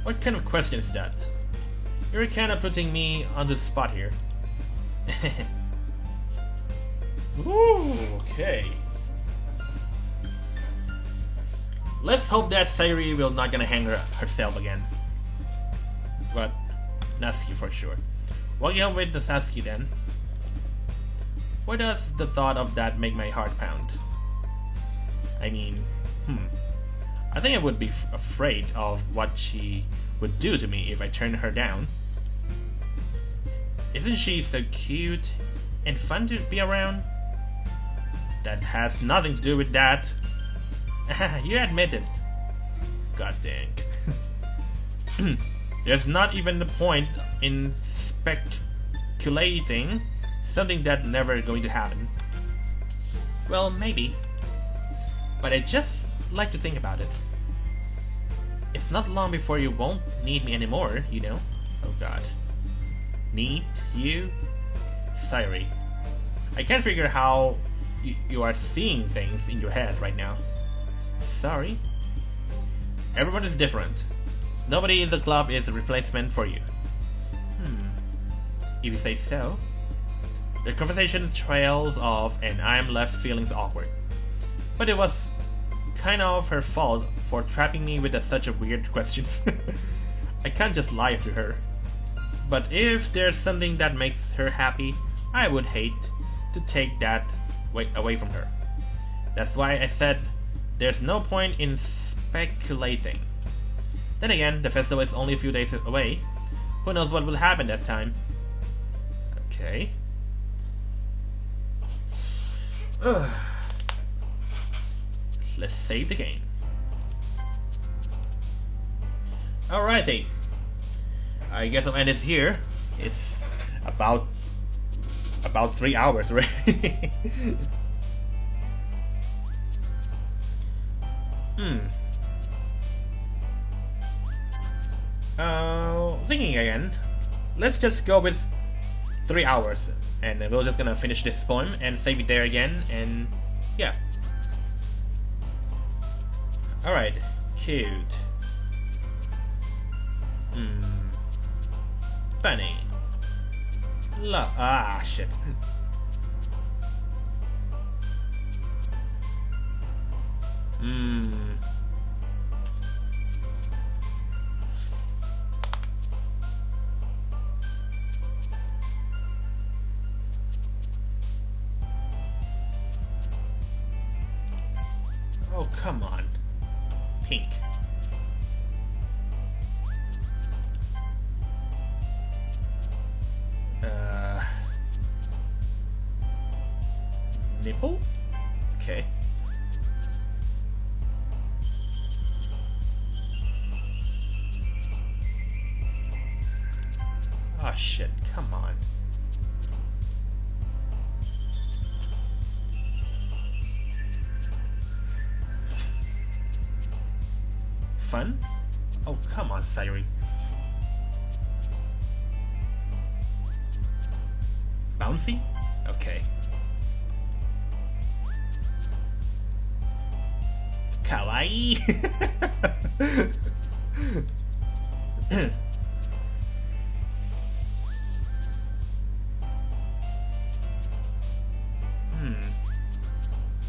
What kind of question is that? You're kind of putting me on the spot here. Ooh, okay. Let's hope that Sayuri will not gonna hang herself again. But Natsuki for sure. Walking home with the Natsuki then. Why does the thought of that make my heart pound? I mean, I think I would be afraid of what she would do to me if I turned her down. Isn't she so cute and fun to be around? That has nothing to do with that. You admit it. God dang. There's not even the point in speculating something that never going to happen. Well, maybe. But I just like to think about it. It's not long before you won't need me anymore, you know? Oh god. Need you? Sayuri. I can't figure how you are seeing things in your head right now. Sorry. Everyone is different. Nobody in the club is a replacement for you. If you say so. The conversation trails off and I'm left feeling awkward. But it was kind of her fault for trapping me with such a weird question. I can't just lie to her. But if there's something that makes her happy, I would hate to take that away from her. That's why I said there's no point in speculating. Then again, the festival is only a few days away. Who knows what will happen that time? Okay. Let's save the game. Alrighty. I guess I'll end this here. It's about 3 hours already. Thinking again. Let's just go with 3 hours, and we're just gonna finish this poem and save it there again, and yeah. Alright, cute. Funny. Shit. Oh, come on. Pink. Nipple? Okay. Oh shit, come on. fun. Oh, come on, Sayuri. Bouncy? Okay. Kawaii!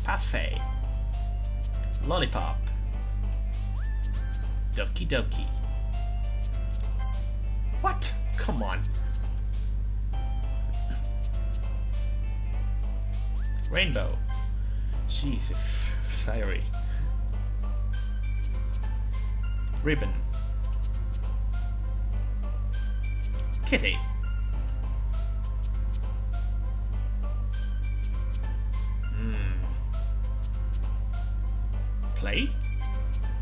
Parfait. Lollipop. Doki Doki. What? Come on. Rainbow. Jesus. Sayuri. Ribbon. Kitty. Play?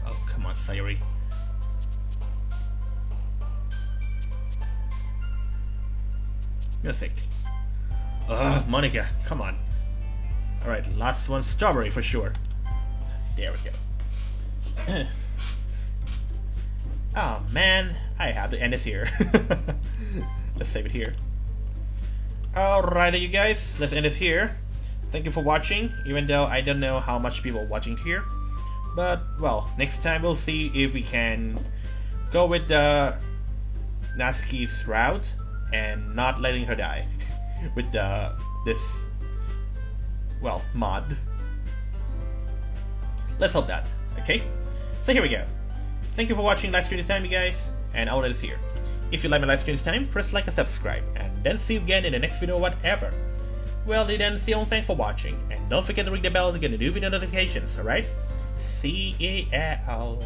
Oh, come on, Sayuri. Music. Ugh, Monica, come on. Alright, last one, strawberry for sure. There we go. Oh man, I have to end this here. Let's save it here. Alright, you guys, let's end this here. Thank you for watching, even though I don't know how much people are watching here. But, well, next time we'll see if we can go with Natsuki's route and not letting her die with this, well, mod. Let's hope that, okay? So here we go. Thank you for watching live stream this time, you guys, and I will end this here. If you like my live stream this time, press like and subscribe, and then see you again in the next video or whatever. Well, then see you all, thanks for watching, and don't forget to ring the bell to get the new video notifications, alright? See you all.